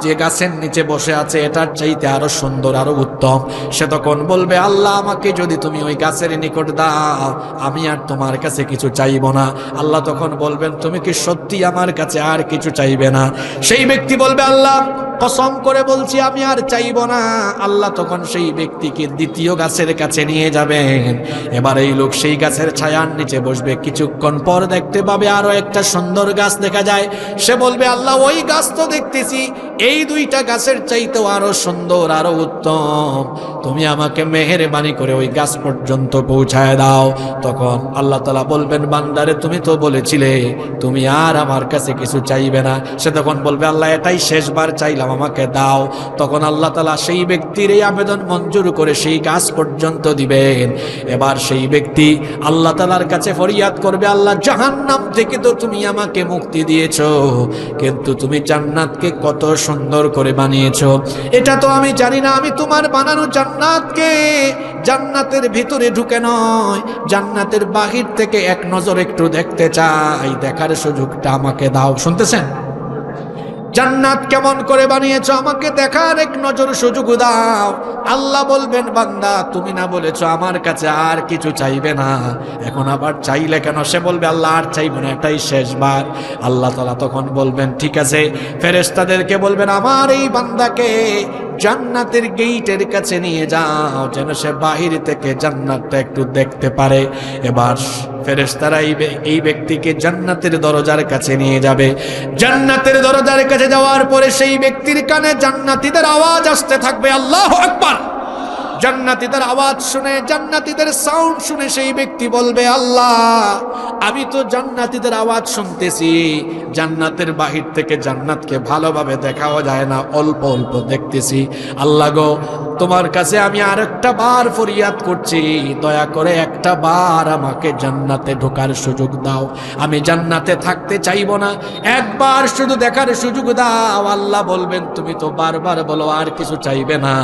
যে গাছের নিচে বসে আছে এটার চাইতে আরো সুন্দর, আরো উত্তম। সে তখন বলবে, আল্লাহ আমাকে যদি তুমি ওই গাছের নিকট দাও, আমি আর তোমার কাছে কিছু চাইব না। আল্লাহ তখন বলবেন, তুমি কি সত্যি আমার কাছে আর কিছু চাইবে না? সেই ব্যক্তি বলবে, আল্লাহ কসম করে বলছি আমি আর চাইব না। আল্লাহ তখন সেই ব্যক্তিকে দ্বিতীয় গাছের কাছে নিয়ে যাবেন। এবার এই লোক সেই গাছের ছায়ার নিচে বসবে। কিছুক্ষণ পর দেখতে পাবে আরো একটা সুন্দর গাছ দেখা যায়। সে বলবে, আল্লাহ ওই গাছ তো দেখতেছি এই দুইটা গাছের চাইতেও আরো সুন্দর, আরো উত্তম, তুমি আমাকে মেহেরবানি করে ওই গাছ পর্যন্ত পৌঁছায় দাও। তখন আল্লাহ তাআলা বলবেন, বান্দারে তুমি তো বলেছিলে তুমি আর আমার কাছে কিছু চাইবে না। সে তখন বলবে, আল্লাহ এটাই শেষবার চাইলাম, আমাকে দাও। তখন আল্লাহ তাআলা সেই ব্যক্তির এই আবেদন মঞ্জুর করে সেই গাছ পর্যন্ত দিবেন। এবার সেই ব্যক্তি আল্লাহ তাআলার কাছে ফরিয়াদ করবে, আল্লাহ জাহান্নাম থেকে তো তুমি আমাকে মুক্তি দিয়েছো, কিন্তু তুমি জান্নাতকে কত সুন্দর করে বানিয়েছো এটা তো আমি জানি না। আমি তোমার বানানো জান্নাতকে জান্নাতের ভিতরে ঢুকে নয়, জান্নাতের বাহির থেকে এক নজর একটু দেখতে চাই, দেখার সুযোগটা আমাকে দাও। শুনতেছেন? জান্নাত কেমন করে বানিয়েছো আমাকে দেখার এক নজর সুযোগ দাও। আল্লাহ বলবেন, বান্দা তুমি না বলেছো আমার কাছে আর কিছু চাইবে না, এখন আবার চাইলে কেন? সে বলবে, আল্লাহ আর চাইবো না, এটাই শেষবার। আল্লাহ তাআলা তখন বলবেন, ঠিক আছে। ফেরেশতাদেরকে বলবেন, আমার এই বান্দাকে জান্নাতের গেইটের কাছে নিয়ে যাও, যেন সে বাহির থেকে জান্নাতটা একটু দেখতে পারে। এবার ফেরেশতারা এই ব্যক্তিকে জান্নাতের দরজার কাছে নিয়ে যাবে। জান্নাতের দরজার কাছে যাওয়ার পরে সেই ব্যক্তির কানে জান্নাতীদের আওয়াজ আসতে থাকবে, আল্লাহু আকবার। জান্নাতীদের আওয়াজ শুনে, জান্নাতীদের সাউন্ড শুনে সেই ব্যক্তি বলবে, আল্লাহ আমি তো জান্নাতীদের আওয়াজ শুনতেছি, জান্নাতের বাহির থেকে জান্নাতকে ভালোভাবে দেখাও যায় না, অল্প অল্প দেখতেছি। আল্লাহ গো, তোমার কাছে আমি আরেকটা বার ফরিয়াদ করছি, দয়া করে একটা বার আমাকে জান্নাতে ঢোকার সুযোগ দাও। আমি জান্নাতে থাকতে চাইব না, একবার শুধু দেখার সুযোগ দাও। আল্লাহ বলবেন, তুমি তো বারবার বলো আর কিছু চাইবে না,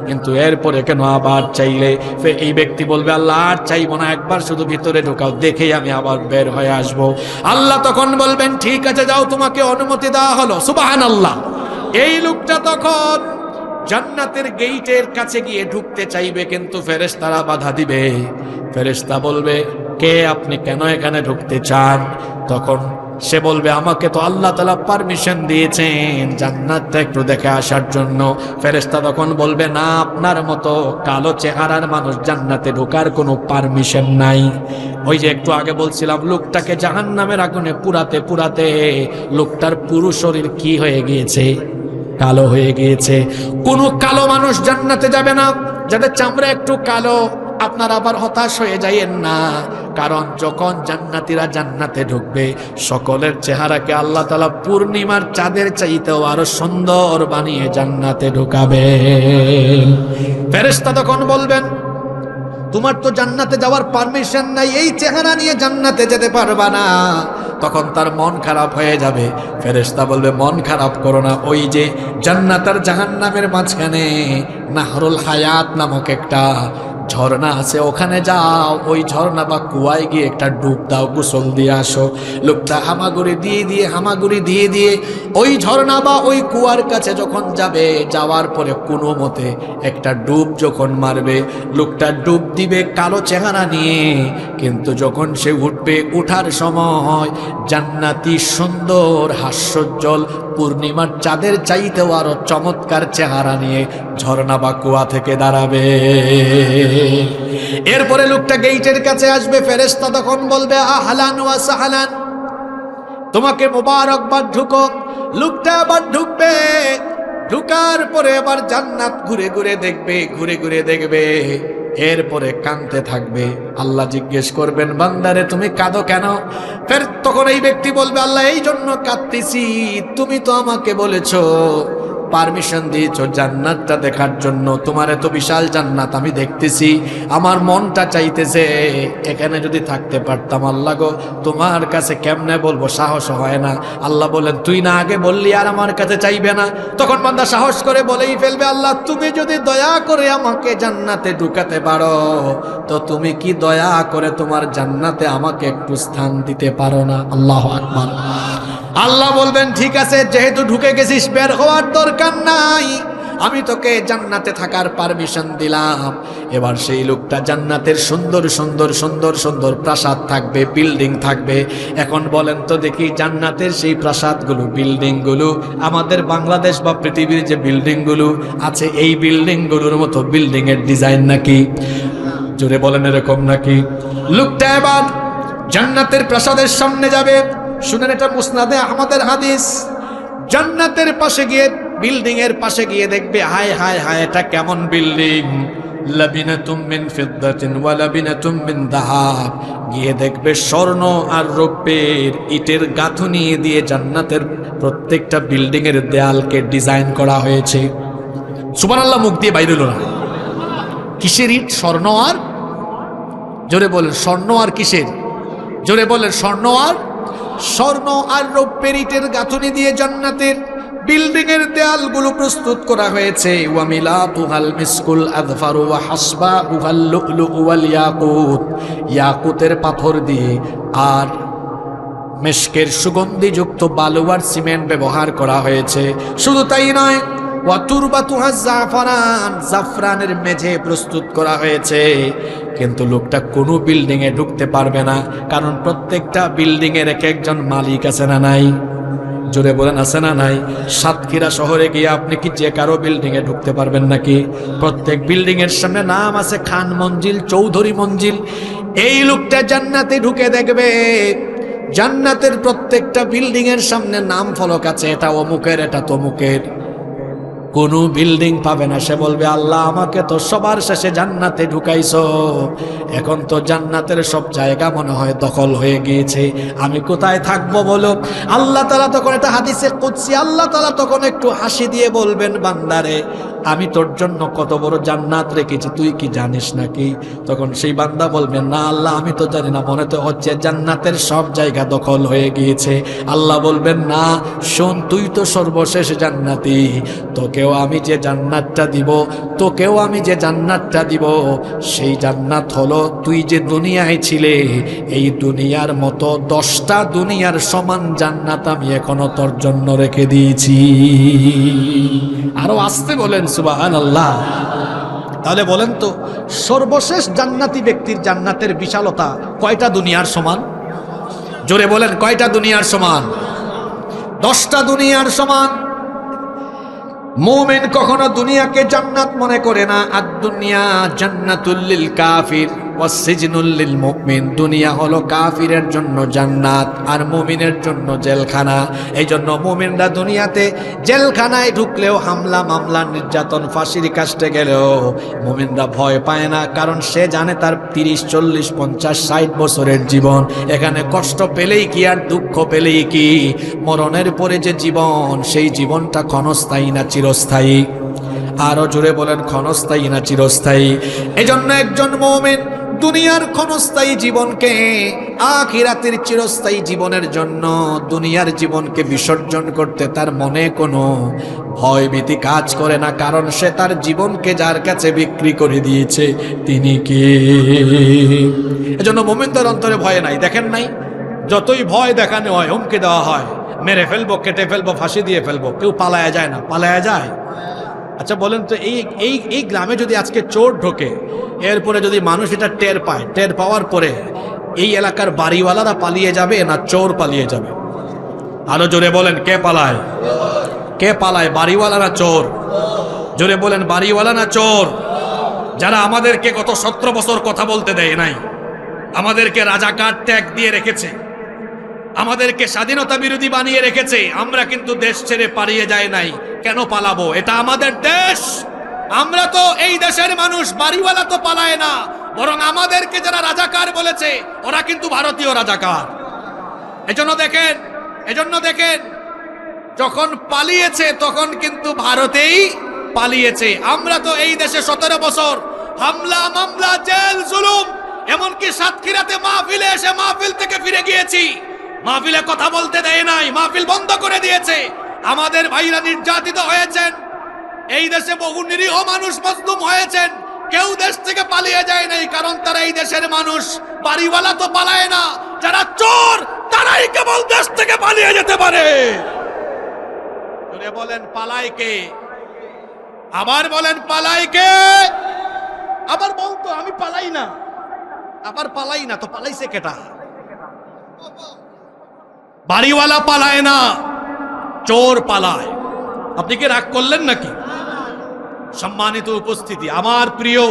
কিন্তু এরপরে কেন আবার চাইলে? এই ব্যক্তি বলবে, আল্লাহ আর চাইব না, একবার শুধু ভিতরে ঢোকাও, দেখেই আমি আবার বের হয়ে আসব। আল্লাহ তখন বলবেন, ঠিক আছে যাও, তোমাকে অনুমতি দেওয়া হলো। সুবহানাল্লাহ। এই লোকটা তখন জান্নাতের গেইটের কাছে গিয়ে ঢুকতে চাইবে, কিন্তু ফেরেশতারা বাধা দিবে। ফেরেশতা বলবে, কে আপনি, কেন এখানে ঢুকতে চান? তখন সে বলবে, আমাকে তো আল্লাহ তাআলা পারমিশন দিয়েছেন জান্নাতটা একটু দেখে আসার জন্য। ফেরেশতা তখন বলবে, না, আপনার মতো কালো চেহারার মানুষ জান্নাতে ঢোকার কোনো পারমিশন নাই। ওই যে একটু আগে বলছিলাম, লোকটাকে জাহান্নামের আগুনে পুরাতে পুরাতে লোকটার পুরো শরীর কি হয়ে গিয়েছে? কালো হয়ে গিয়েছে। কোন কালো মানুষ জান্নাতে যাবে না, যাদের চামড়া একটু কালো। আপনারা আবার হতাশ হয়ে যাইয়েন না, কারণ যখন জান্নাতীরা জান্নাতে ঢুকবে, সকলের চেহারাকে আল্লাহ তাআলা পূর্ণিমার চাঁদের চাইতেও আরো সুন্দর বানিয়ে জান্নাতে ঢুকাবেন। ফেরেশতা তখন বলবেন, তোমার তো জান্নাতে যাওয়ার পারমিশন নাই, এই চেহারা নিয়ে জান্নাতে যেতে পারবা না। তখন তার মন খারাপ হয়ে যাবে। ফেরেশতা বলবে, মন খারাপ করো না, ওই যে জান্নাত আর জাহান্নামের মাঝখানে নাহরুল হায়াত নামক একটা ঝর্ণা আছে, ওখানে যাও, ওই ঝর্ণা বা কুয়ায় গিয়ে একটা ডুব দাও, গোসল দিয়ে আসো। লোকটা হামাগুড়ি দিয়ে দিয়ে ওই ঝর্ণা বা ওই কুয়ার কাছে যখন যাবে, যাওয়ার পরে কোনো মতে একটা ডুব যখন মারবে, লোকটা ডুব দিবে কালো চেহারা নিয়ে, কিন্তু যখন সে উঠবে, উঠার সময় জান্নাতি সুন্দর হাস্যোজ্জ্বল পূর্ণিমার চাঁদের চাইতেও আরো চমৎকার চেহারা নিয়ে ঝর্ণা বা কুয়া থেকে দাঁড়াবে। এরপরে লোকটা গেইটের কাছে আসবে। ফেরেশতা তখন বলবে, আহলান ওয়া সাহলান, তোমাকে মোবারকবাদ, ঢুকো। লোকটা আবার ঢুকবে। ঢুকার পরে আবার জান্নাত ঘুরে ঘুরে দেখবে। এরপরে কাঁদতে থাকবে। আল্লাহ জিজ্ঞেস করবেন, বান্দারে তুমি কাঁদো কেন? ফের তখন এই ব্যক্তি বলবে, আল্লাহ এই জন্য কাঁদতেছি, তুমি তো আমাকে বলেছো পারমিশন দিয়েছো জান্নাতটা দেখার জন্য, তোমার এত বিশাল জান্নাত আমি দেখতেছি, আমার মনটা চাইতেছে এখানে যদি থাকতে পারতাম। আল্লাহ গো, তোমার কাছে কেমনে বলবো, সাহস হয় না। আল্লাহ বলেন, তুই না আগে বললি আর আমার কাছে চাইবে না? তখন বান্দা সাহস করে বলেই ফেলবে, আল্লাহ তুমি যদি দয়া করে আমাকে জান্নাতে ঢুকাতে পারো, তো তুমি কি দয়া করে তোমার জান্নাতে আমাকে একটু স্থান দিতে পারো না? আল্লাহু আকবার। আল্লাহ বলবেন, ঠিক আছে, যেহেতু ঢুকে গেছিস বের হওয়ার দরকার নাই, আমি তোকে জান্নাতে থাকার পারমিশন দিলাম। এবার সেই লোকটা জান্নাতের সুন্দর সুন্দর সুন্দর সুন্দর প্রাসাদ থাকবে, বিল্ডিং থাকবে। এখন বলেন তো দেখি, জান্নাতের সেই প্রাসাদগুলো, বিল্ডিংগুলো আমাদের বাংলাদেশ বা পৃথিবীর যে বিল্ডিংগুলো আছে, এই বিল্ডিংগুলোর মতো বিল্ডিংয়ের ডিজাইন নাকি? জোরে বলেন, এরকম নাকি? লোকটা এবার জান্নাতের প্রাসাদের সামনে যাবে। শুনেন, এটা মুসনাদে আহমদের হাদিস। জান্নাতের পাশে গিয়ে, বিল্ডিং এর পাশে গিয়ে দেখবে, হায় হায় হায়, এটা কেমন বিল্ডিং! লাবিনাতুম মিন ফিদ্দাতিন ওয়া লাবিনাতুম মিন যাহাব। গিয়ে দেখবে স্বর্ণ আর রৌপ্যের ইটের গাঁথুনি দিয়ে জান্নাতের প্রত্যেকটা বিল্ডিং এর দেয়ালকে ডিজাইন করা হয়েছে। সুবহানাল্লাহ, মুখ দিয়ে বাইরে এলো না। কিসের ইট? স্বর্ণ আর, জোরে বলেন, স্বর্ণ আর কিসের? জোরে বলেন, স্বর্ণ আর রৌপ্যের ইটের গাঁথুনি দিয়ে জান্নাতের বিল্ডিং এর দেয়ালগুলো প্রস্তুত করা হয়েছে। ওয়া মিলাতুহাল মিসকুল আযফারু ওয়া হাসবাউহাল লুলু ওয়াল ইয়াকুত। ইয়াকুতের পাথর দিয়ে আর মেশকের সুগন্ধিযুক্ত বালু আর সিমেন্ট ব্যবহার করা হয়েছে। শুধু তাই নয়, ওয়া তুরবাতুহা জাফরান, জাফরানের মেঝে প্রস্তুত করা হয়েছে। কিন্তু লোকটা কোনো বিল্ডিং এ ঢুকতে পারবে না, কারণ প্রত্যেকটা বিল্ডিং এর এক একজন মালিক আছে না নাই? জোরে বলেন, আছে না নাই? সাতক্ষীরা শহরে গিয়ে আপনি কি যে কারো বিল্ডিং এ ঢুকতে পারবেন নাকি? প্রত্যেক বিল্ডিং এর সামনে নাম আছে, খান মঞ্জিল, চৌধুরী মঞ্জিল। এই লোকটা জান্নাতে ঢুকে দেখবে জান্নাতের প্রত্যেকটা বিল্ডিং এর সামনে নাম ফলক আছে, এটা অমুকের, এটা তমুকের। কোনো বিল্ডিং পাবে না। সে বলবে, আল্লাহ আমাকে তো সবার শেষে জান্নাতে ঢুকাইছো, এখন তো জান্নাতের সব জায়গা মনে হয় দখল হয়ে গিয়েছে, আমি কোথায় থাকবো বলো? আল্লাহ তাআলা তখন, এটা হাদিসে কুদসি, আল্লাহ তাআলা তখন একটু হাসি দিয়ে বলবেন, বান্দারে আমি তোর জন্য কত বড় জান্নাত রেখেছি, তুই কি জানিস নাকি? তখন সেই বান্দা বলবেন, না আল্লাহ আমি তো জানি না, মনে তো হচ্ছে জান্নাতের সব জায়গা দখল হয়ে গিয়েছে। আল্লাহ বলবেন, না শোন, তুই তো সর্বশেষ জান্নাতি, তোকেও আমি যে জান্নাতটা দিব, সেই জান্নাত হলো তুই যে দুনিয়ায় ছিলে, এই দুনিয়ার মতো 10টা দুনিয়ার সমান জান্নাত আমি এখনো তোর জন্য রেখে দিয়েছি। আরো আসতে বলেন সুবহানাল্লাহ। তাহলে বলেন তো, সর্বশেষ জান্নাতি ব্যক্তির জান্নাতের বিশালতা কয়টা দুনিয়ার সমান? জোরে বলেন, কয়টা দুনিয়ার সমান? 10টা দুনিয়ার সমান। মুমিন কখনো দুনিয়াকে জান্নাত মনে করে না। আর দুনিয়া জান্নাতুল লিল কাফির ওয়া সিজনুল লিল মুমিন। দুনিয়া হলো কাফিরের জন্য জান্নাত আর মুমিনের জন্য জেলখানা। এই জন্য মুমিনরা দুনিয়াতে জেলখানায় ঢুকলেও, হামলা মামলা নির্যাতন ফাঁসির কাস্টে গেলেও মুমিনরা ভয় পায় না, কারণ সে জানে তার 30, 40, 50, 60 বছরের জীবন, এখানে কষ্ট পেলেই কি আর দুঃখ পেলেই কি, মরণের পরে যে জীবন, সেই জীবনটা ক্ষণস্থায়ী না চিরস্থায়ী? আরো জোরে বলেন, ক্ষণস্থায়ী না চিরস্থায়ী? এজন্য একজন মুমিন দুনিয়ার ক্ষণস্থায়ী জীবনকে আখিরাতের চিরস্থায়ী জীবনের জন্য দুনিয়ার জীবনকে বিসর্জন করতে তার মনে কোনো ভয় ভীতি কাজ করে না, কারণ সে তার জীবনকে যার কাছে বিক্রি করে দিয়েছে তিনি কে? এজন্য মুমিনদের অন্তরে ভয় নাই। দেখেন নাই, যতই ভয় দেখানো হয়, হুমকি দেওয়া হয়, মেরে ফেলবো, কেটে ফেলবো, ফাঁসি দিয়ে ফেলবো, কেউ পালায়া যায় না। পালায়া যায়? আচ্ছা বলেন তো, এই গ্রামে যদি আজকে চোর ঢোকে, এরপরে যদি মানুষ এটা টের পায়, টের পাওয়ার পরে এই এলাকার বাড়িওয়ালারা পালিয়ে যাবে না চোর পালিয়ে যাবে? আরো জোরে বলেন, কে পালায়? কে পালায়, বাড়িওয়ালা না চোর? জোরে বলেন, বাড়িওয়ালা না চোর? যারা আমাদেরকে গত 17 বছর কথা বলতে দেয় নাই, আমাদেরকে রাজাকার ট্যাগ দিয়ে রেখেছে, আমাদেরকে স্বাধীনতা বিরোধী বানিয়ে রেখেছে, আমরা কিন্তু দেশ ছেড়ে পালিয়ে যায় নাই। কেন পালাবো? এটা আমাদের দেশ। আমরা তো এই দেশের মানুষ। বাড়িওয়ালা তো পালায় না, বরং আমাদেরকে যারা রাজাকার বলেছে ওরা কিন্তু ভারতীয় রাজাকার। এজন্য দেখেন যখন পালিয়েছে তখন কিন্তু ভারতেই পালিয়েছে। আমরা তো এই দেশে 17 বছর হামলা মামলা জেল জুলুম, এমনকি সাতক্ষীরাতে মাহফিলে এসে মাহফিল থেকে ফিরে গিয়েছি, মাহফিলে কথা বলতে দেয় নাই, মাহফিল বন্ধ করে দিয়েছে। আমাদের ভাইরা নির্যাতিত হয়েছেন, এই দেশে বহু নিরীহ মানুষ মজলুম হয়েছেন, কেউ দেশ থেকে পালিয়ে যায় নাই, কারণ তারা এই দেশের মানুষ। বাড়িওয়ালা তো পালায় না, যারা চোর তারাই কেবল দেশ থেকে পালিয়ে যেতে পারে। বলেন পালায় কে? আবার বলেন পালায় কে? আবার বলতো আমি পালাই না, আবার পালাই না, তো পালাইছে কেটা? বাড়িওয়ালা পালায় না, চোর পালায়। আপনি কি রাগ করলেন নাকি? সম্মানিত উপস্থিতি, আমার প্রিয়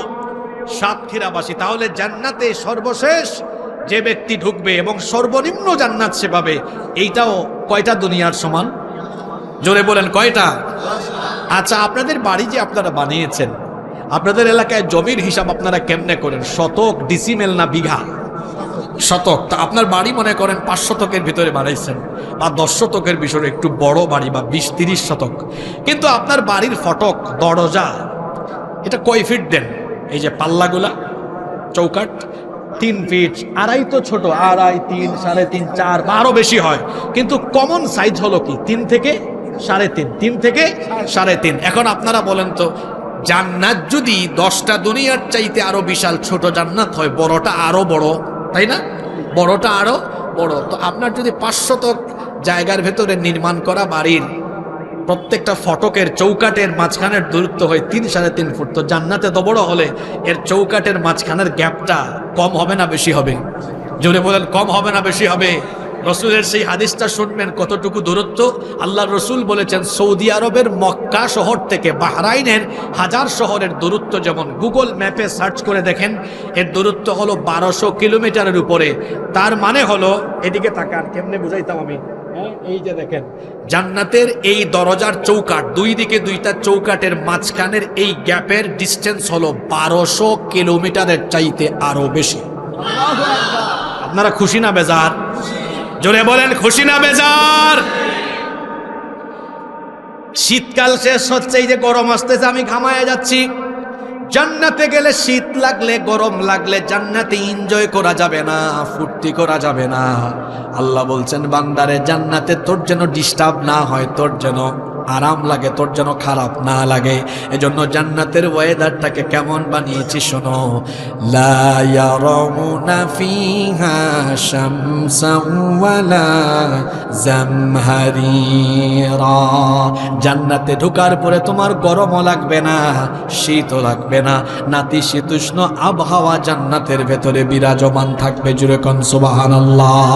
সাতক্ষীরাবাসী, তাহলে জান্নাতে সর্বশেষ যে ব্যক্তি ঢুকবে এবং সর্বনিম্ন জান্নাত সে পাবে, এইটাও কয়টা দুনিয়ার সমান? জোরে বলেন কয়টা? আচ্ছা, আপনাদের বাড়ি যে আপনারা বানিয়েছেন, আপনাদের এলাকায় জমির হিসাব আপনারা কেমনে করেন? শতক, ডিসিমেল না বিঘা? শতক। তা আপনার বাড়ি মনে করেন 5 শতকের ভিতরে বানাইছেন, বা 10 শতকের বিষয়ে একটু বড় বাড়ি, বা 20-30 শতক, কিন্তু আপনার বাড়ির ফটক, দরজা, এটা কয় ফিট দেন? এই যে পাল্লাগুলা, চৌকাট 3 ফিট, আড়াই তো ছোট, আড়াই, 3, 3.5, 4 বা আরো বেশি হয়, কিন্তু কমন সাইজ হলো কি 3 থেকে 3.5, 3 থেকে 3.5। এখন আপনারা বলেন তো, জান্নাত যদি 10টা দুনিয়ার চাইতে আরো বিশাল ছোট জান্নাত হয়, বড়টা আরো বড়, তাই না? বড়টা আরো বড়। তো আপনার যদি 5 শতক জায়গার ভেতরে নির্মাণ করা বাড়ির প্রত্যেকটা ফটকের চৌকাটের মাঝখানের দূরত্ব হয় 3-3.5 ফুট, তো জান্নাতে তো বড় হলে এর চৌকাটের মাঝখানের গ্যাপটা কম হবে না বেশি হবে? জোরে বলেন, কম হবে না বেশি হবে? রসুলের সেই হাদিসটা শুনবেন, কতটুকু দূরত্ব। আল্লাহ রসুল বলেছেন, সৌদি আরবের মক্কা শহর থেকে বাহরাইনের হাজার শহরের দূরত্ব যেমন গুগল ম্যাপে সার্চ করে দেখেন, এর দূরত্ব হলো 1200 কিলোমিটারের উপরে। তার মানে হলো, এদিকে তাকান, কেমনে বুঝাইতাম আমি, এই যে দেখেন জান্নাতের এই দরজার চৌকাট, দুই দিকে 2টা চৌকাটের মাঝখানের এই গ্যাপের ডিস্টেন্স হলো 1200 কিলোমিটারের চাইতে আরো বেশি। আপনারা খুশি না বেজার? জোরে বলেন, খুশি না বেজার? শীতকাল শেষ হচ্ছে, এই যে গরম আসতেছে, আমি ঘামায় যাচ্ছি। জান্নাতে গেলে শীত লাগলে, গরম লাগলে জান্নাতে এনজয় করা যাবে না, ফুর্তি করা যাবে না। আল্লাহ বলছেন, বান্দারে জান্নাতে তোর যেন ডিস্টার্ব না হয়, তোর যেন আরাম লাগে, তোর যেন খারাপ না লাগে। এজন্য জান্নাতের ওয়েদারটাকে কেমন বানিয়েছি শোনো। লা ইয়ারাউনা ফিহা শামসান ওয়ালা জামহারিরা। জান্নাতে ঢোকার পরে তোমার গরমও লাগবে না, শীতও লাগবে না, নাতিশীতোষ্ণ আবহাওয়া জান্নাতের ভেতরে বিরাজমান থাকবে। জুড়ে কোন সুবহানাল্লাহ।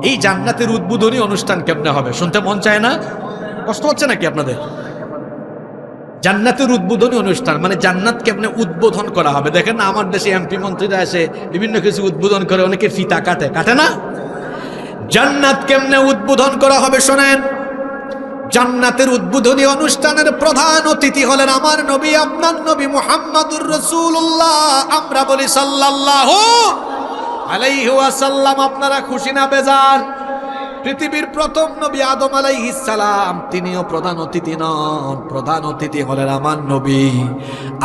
এই জান্নাতের উদ্বোধনী অনুষ্ঠান কেমনে হবে শুনতে মন চায় না? কষ্ট হচ্ছে নাকি আপনাদের? জান্নাতের উদ্বোধনী অনুষ্ঠান মানে জান্নাত কেমনে উদ্বোধন করা হবে? দেখেন না, আমার দেশে এমপি মন্ত্রীরা এসে বিভিন্ন কিছু উদ্বোধন করে, অনেকে ফিতা কাটে, কাটে না? জান্নাত কেমনে উদ্বোধন করা হবে শোনেন। জান্নাতের উদ্বোধনী অনুষ্ঠানের প্রধান অতিথি হলেন আমার নবী, আপনার নবী মুহাম্মাদুর রাসূলুল্লাহ। আমরা বলি সাল্লাল্লাহু আলাইহি ওয়াসাল্লাম। আপনারা খুশি না বেজার? পৃথিবীর প্রথম নবী আদম আলাইহিস সালাম, তিনিও প্রধান অতিথি নন, প্রধান অতিথি হলেন আমার নবী।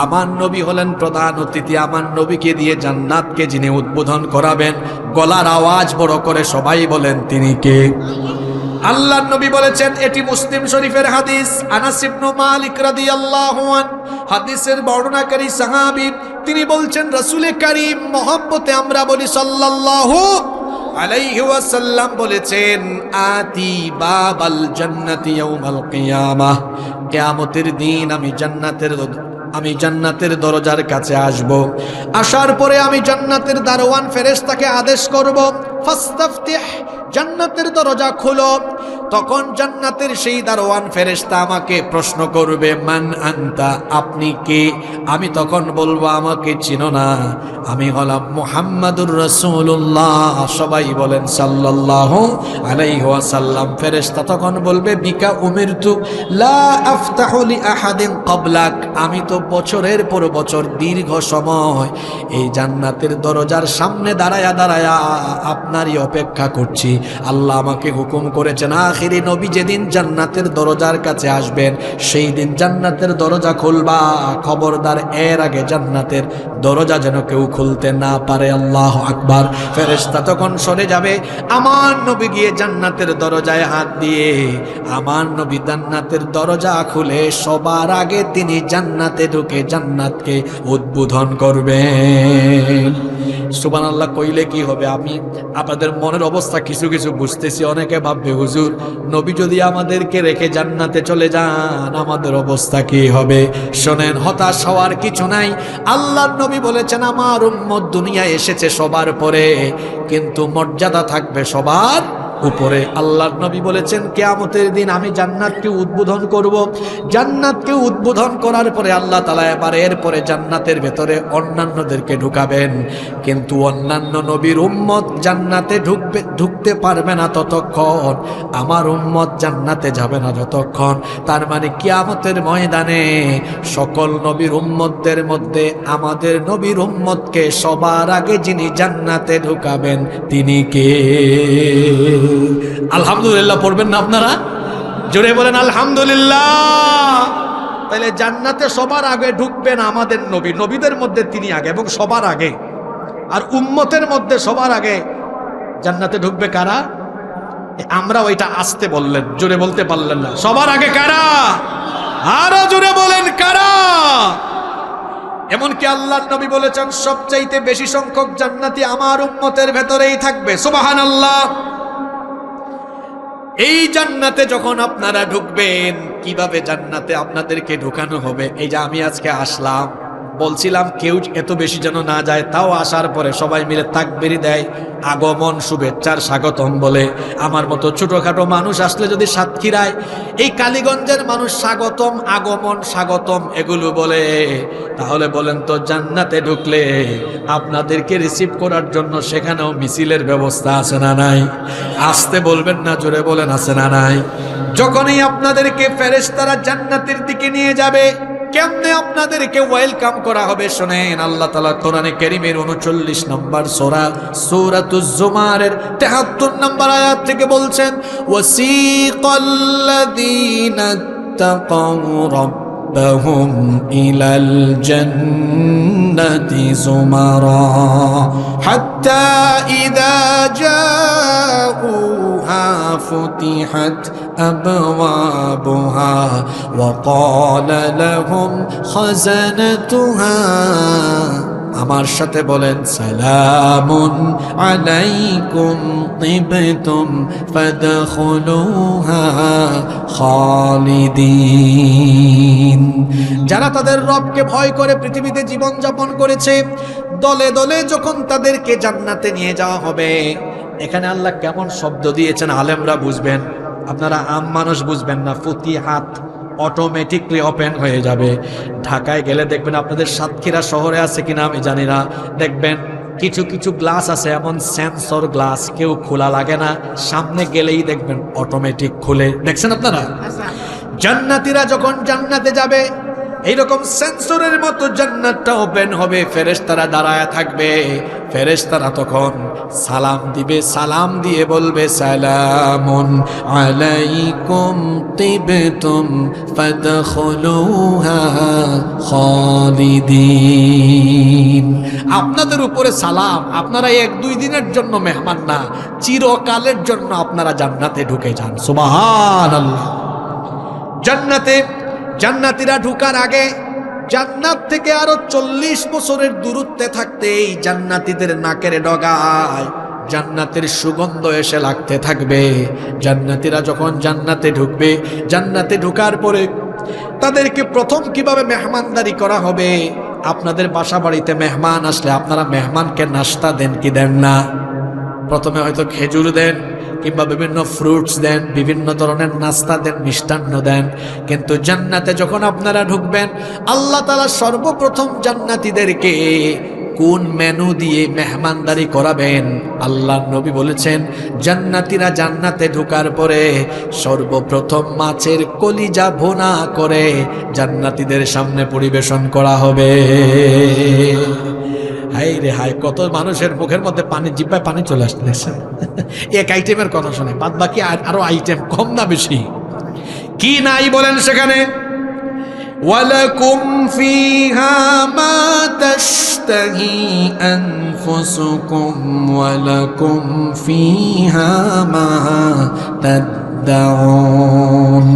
আমার নবী হলেন প্রধান অতিথি। আমার নবীকে দিয়ে জান্নাতকে যিনি উদ্বোধন করাবেন, গলার আওয়াজ বড় করে সবাই বলেন তিনি কে? আল্লাহর নবী বলেছেন, এটি মুসলিম শরীফের হাদিস। আনাস ইবনে মালিক রাদিয়াল্লাহু আনহু হাদিসের বর্ণনাকারী সাহাবী, তিনি বলছেন, রাসূল কারীম মহব্বতে আমরা বলি সাল্লাল্লাহু আলাইহি ওয়াসাল্লাম বলেছেন, আতি বাবাল জান্নাতি ইয়াউমাল কিয়ামাহ। কিয়ামতের দিন আমি জান্নাতের দরজার কাছে আসব। আসার পরে আমি জান্নাতের দারওয়ান ফেরেশতাকে আদেশ করব, ফাস্তাফতিহ, জান্নাতের দরজা খুলো। তখন জান্নাতের সেই দারওয়ান ফেরেশতা আমাকে প্রশ্ন করবে, মান আনতা, আপনি কে? আমি তখন বলবো, আমাকে চিনো না, আমি হলাম মুহাম্মাদুর রাসূলুল্লাহ। সবাই বলেন সাল্লাল্লাহু আলাইহি ওয়াসাল্লাম। ফেরেশতা তখন বলবে, বিকা উমিরতু লা আফতাহু লি আহাদিন ক্বাবলাক। আমি তো বছরের পর বছর দীর্ঘ সময় এই জান্নাতের দরজার সামনে দাঁড়ায়া দাঁড়ায়া আপনারই অপেক্ষা করছি। আল্লাহ আমাকে হুকুম করেছেন, আখিরি নবী যেদিন জান্নাতের দরজার কাছে আসবেন, সেই দিন জান্নাতের দরজা খুলবা, খবরদার এর আগে জান্নাতের দরজা যেন কেউ খুলতে না পারে। আল্লাহু আকবার। ফেরেশতা তখন সরে যাবে, আমার নবী গিয়ে জান্নাতের দরজায় হাত দিয়ে আমার নবী জান্নাতের দরজা খুলে সবার আগে তিনি জান্নাতে ঢুকে জান্নাতকে উদ্বোধন করবেন। সুবহানাল্লাহ কইলে কি হবে? আমি আপনাদের মনের অবস্থা কিছু কিছু বুঝতেছি। অনেকে ভাববে হুজুর, নবী যদি আমাদেরকে রেখে জান্নাতে চলে যান আমাদের অবস্থা কি হবে? শোনেন, হতাশ হওয়ার কিছু নাই। আল্লাহর নবী বলেছেন আমার উম্মত দুনিয়ায় এসেছে সবার পরে, কিন্তু মর্যাদা থাকবে সবার উপরে। আল্লাহর নবী বলেছেন কিয়ামতের দিন আমি জান্নাতকে উদ্বোধন করব। জান্নাতকে উদ্বোধন করার পরে আল্লাহ তাআলা এবার এরপরে জান্নাতের ভেতরে অন্যান্যদেরকে ঢুকাবেন, কিন্তু অন্যান্য নবীর উম্মত জান্নাতে ঢুকতে পারবে না ততক্ষণ, আমার উম্মত জান্নাতে যাবে না যতক্ষণ। তার মানে কিয়ামতের ময়দানে সকল নবীর উম্মতদের মধ্যে আমাদের নবীর উম্মতকে সবার আগে যিনি জান্নাতে ঢুকাবেন তিনি কে? আলহামদুলিল্লাহ পড়বেন না আপনারা? জোরে বলেন আলহামদুলিল্লাহ। তাহলে জান্নাতে সবার আগে ঢুকবেন আমাদের নবী, নবীদের মধ্যে তিনি আগে এবং সবার আগে। আর উম্মতের মধ্যে সবার আগে জান্নাতে ঢুকবে কারা? আমরা ওইটা আসতে বললেন, জোরে বলতে পারলেন না। সবার আগে কারা? আরো জোরে বলেন কারা? এমনকি আল্লাহর নবী বলেছেন সবচাইতে বেশি সংখ্যক জান্নাতি আমার উম্মতের ভেতরেই থাকবে। সুবহানাল্লাহ। এই জান্নাতে যখন আপনারা ঢুকবেন, কিভাবে জান্নাতে আপনাদেরকে ঢুকানো হবে? এই যে আমি আজকে আসলাম, বলছিলাম কেউ এত বেশি যেন না যায়, তাও আসার পরে সবাই মিলে তাকবীর দেয়, আগমন শুভেচ্ছার স্বাগতম বলে। আমার মতো ছোটখাটো মানুষ আসলে যদি সাতক্ষীরায় এই কালীগঞ্জের মানুষ স্বাগতম, আগমন, স্বাগতম এগুলো বলে, তাহলে বলেন তো জান্নাতে ঢুকলে আপনাদেরকে রিসিভ করার জন্য সেখানেও মিছিলের ব্যবস্থা আছে না নাই? আসতে বলবেন না, জোরে বলেন আছে না নাই? যখনই আপনাদেরকে ফেরেশতারা জান্নাতের দিকে নিয়ে যাবে, কেমনে আপনাদেরকে ওয়েলকাম করা হবে শোনেন। আল্লাহ তাআলা কোরআনে কারীমের 39 নম্বর সূরা সূরাতুজ জুমারের 73 নম্বর আয়াত থেকে বলছেন, ওয়াসিকাল্লাযীনা তাকাউ রাব্বাহুম ইলাল জান্নাতি যুমারা হাত্তা ইযা জাউহা ফুতিহাত أبوابها وقال لهم خزنتها আমার সাথে বলেন সালামুন আলাইকুম তিবতুম ফাদখুলুহা খালিদিন। যারা তাদের রবকে ভয় করে পৃথিবীতে জীবন যাপন করেছে, দলে দলে যখন তাদেরকে জান্নাতে নিয়ে যাওয়া হবে, এখানে আল্লাহ কেমন শব্দ দিয়েছেন আলেমরা বুঝবেন, আপনারা আম মানুষ বুঝবেন না। ফুতিহাত অটোমেটিকলি ওপেন হয়ে যাবে। ঢাকায় গেলে দেখবেন, আপনাদের সাতক্ষীরা শহরে আছে কিনা আমি জানি না, দেখবেন কিছু কিছু গ্লাস আছে এমন সেন্সর গ্লাস, কেউ খোলা লাগে না, সামনে গেলেই দেখবেন অটোমেটিক খুলে। দেখছেন আপনারা? জান্নাতীরা যখন জান্নাতে যাবে এইরকম সেন্সরের মতো জান্নাতটা ওপেন হবে, ফেরেশতারা দাঁড়ায় থাকবে। ফেরেশতারা তখন সালাম দিবে, সালাম দিয়ে বলবে সালামুন আলাইকুম তিবতুম ফাদখুলুহা খালিদিন। আপনাদের উপরে সালাম, আপনারা 1-2 দিনের জন্য মেহমান না, চিরকালের জন্য আপনারা জান্নাতে ঢুকে যান। সুবহানাল্লাহ। জান্নাতীরা ঢুকার আগে জান্নাত থেকে আরো 40 বছরের দূরত্বে থাকতে এই জান্নাতীদের নাকের ডগায় জান্নাতের সুগন্ধ এসে লাগতে থাকবে। জান্নাতীরা যখন জান্নাতে ঢুকবে, জান্নাতে ঢুকার পরে তাদেরকে প্রথম কিভাবে মেহমানদারি করা হবে? আপনাদের বাসা বাড়িতে মেহমান আসলে আপনারা মেহমানকে নাস্তা দেন কি দেন না? প্রথমে হয়তো খেজুর দেন কিংবা বিভিন্ন ফ্রুটস দেন, বিভিন্ন ধরনের নাস্তা দেন, মিষ্টান্ন দেন। কিন্তু জান্নাতে যখন আপনারা ঢুকবেন, আল্লাহ তাআলা সর্বপ্রথম জান্নাতীদেরকে কোন মেনু দিয়ে মেহমানদারি করাবেন? আল্লাহর নবী বলেছেন জান্নাতীরা জান্নাতে ঢোকার পরে সর্বপ্রথম মাছের কলিজা ভুনা করে জান্নাতীদের সামনে পরিবেশন করা হবে। হাই রে হাই, কত মানুষের মুখের মধ্যে পানি, জিব্বায় পানি চলে আসতেছে। এক আইটেমের কথা শুনে, বাদ বাকি আরো আইটেম কম না বেশি? কি নাই বলেন সেখানে? ওয়ালাকুম ফিহা মা তাশতাহি আনফুসুকুম ওয়ালাকুম ফিহা মা তাদদাউন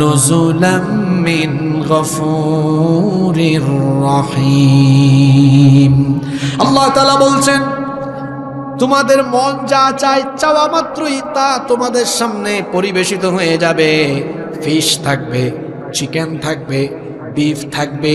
নুজুলাম মিন গফুরির রহিম। আল্লাহ তাআলা বলছেন, তোমাদের মন যা চায় চাওয়া মাত্রই তা তোমাদের সামনে পরিবেশিত হয়ে যাবে। ফিশ থাকবে, চিকেন থাকবে, বিফ থাকবে,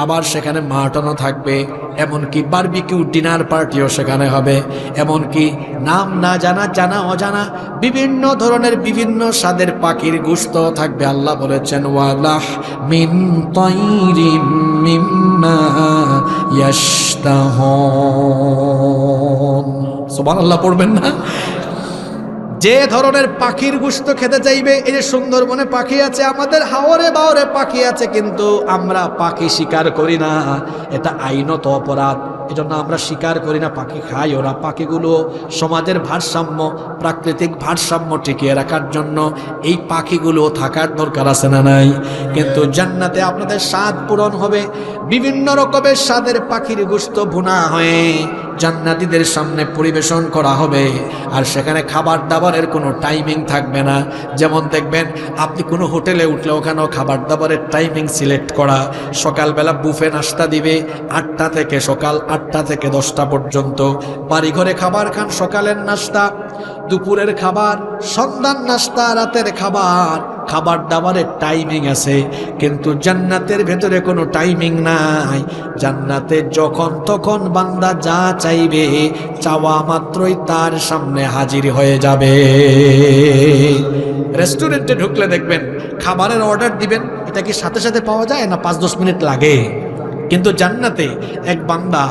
আবার সেখানে মাটনও থাকবে, এমনকি বারবিকিউ ডিনার পার্টিও সেখানে হবে, এমনকি নাম না জানা, জানা অজানা বিভিন্ন ধরনের বিভিন্ন স্বাদের পাখির গোশত থাকবে। আল্লাহ বলেছেন ওয়ালাহ মিন তাইরিম মিম্মা ইয়াশতাহুন। সুবহানাল্লাহ পড়বেন না? যে ধরনের পাখির গোশত খেতে চাইবে, এই যে সুন্দরবনে পাখি আছে, আমাদের হাওরে বাওরে পাখি আছে, কিন্তু আমরা পাখি শিকার করি না, এটা আইনত অপরাধ। এজন্য আমরা শিকার করি না, পাখি খাই ওরা। পাখিগুলো সমাজের ভারসাম্য, প্রাকৃতিক ভারসাম্য টিকিয়ে রাখার জন্য এই পাখিগুলো থাকার দরকার আছে না নাই? কিন্তু জান্নাতে আপনাদের স্বাদ পূরণ হবে, বিভিন্ন রকমের স্বাদের পাখির গোশত ভুনা হয়ে জান্নাতীদের সামনে পরিবেশন করা হবে। আর সেখানে খাবার দাবারের কোনো টাইমিং থাকবে না। যেমন দেখবেন আপনি কোনো হোটেলে উঠলে ওখানেও খাবার দাবারের টাইমিং সিলেক্ট করা। সকালবেলা বুফে নাস্তা দিবে 8টা থেকে, সকাল 8টা থেকে 10টা পর্যন্ত। বাড়িঘরে খাবার খান, সকালের নাস্তা, দুপুরের খাবার, সন্ধ্যার নাস্তা, রাতের খাবার। খাবার দাবারের টাইমিং আছে, কিন্তু জান্নাতের ভেতরে কোনো টাইমিং নাই। জান্নাতে যখন তখন বান্দা যা চাইবে, চাওয়া মাত্রই তার সামনে হাজির হয়ে যাবে। রেস্টুরেন্টে ঢুকলে দেখবেন খাবারের অর্ডার দিবেন, এটা কি সাথে সাথে পাওয়া যায় না 5-10 মিনিট লাগে? কিন্তু জান্নাতে এক বান্দা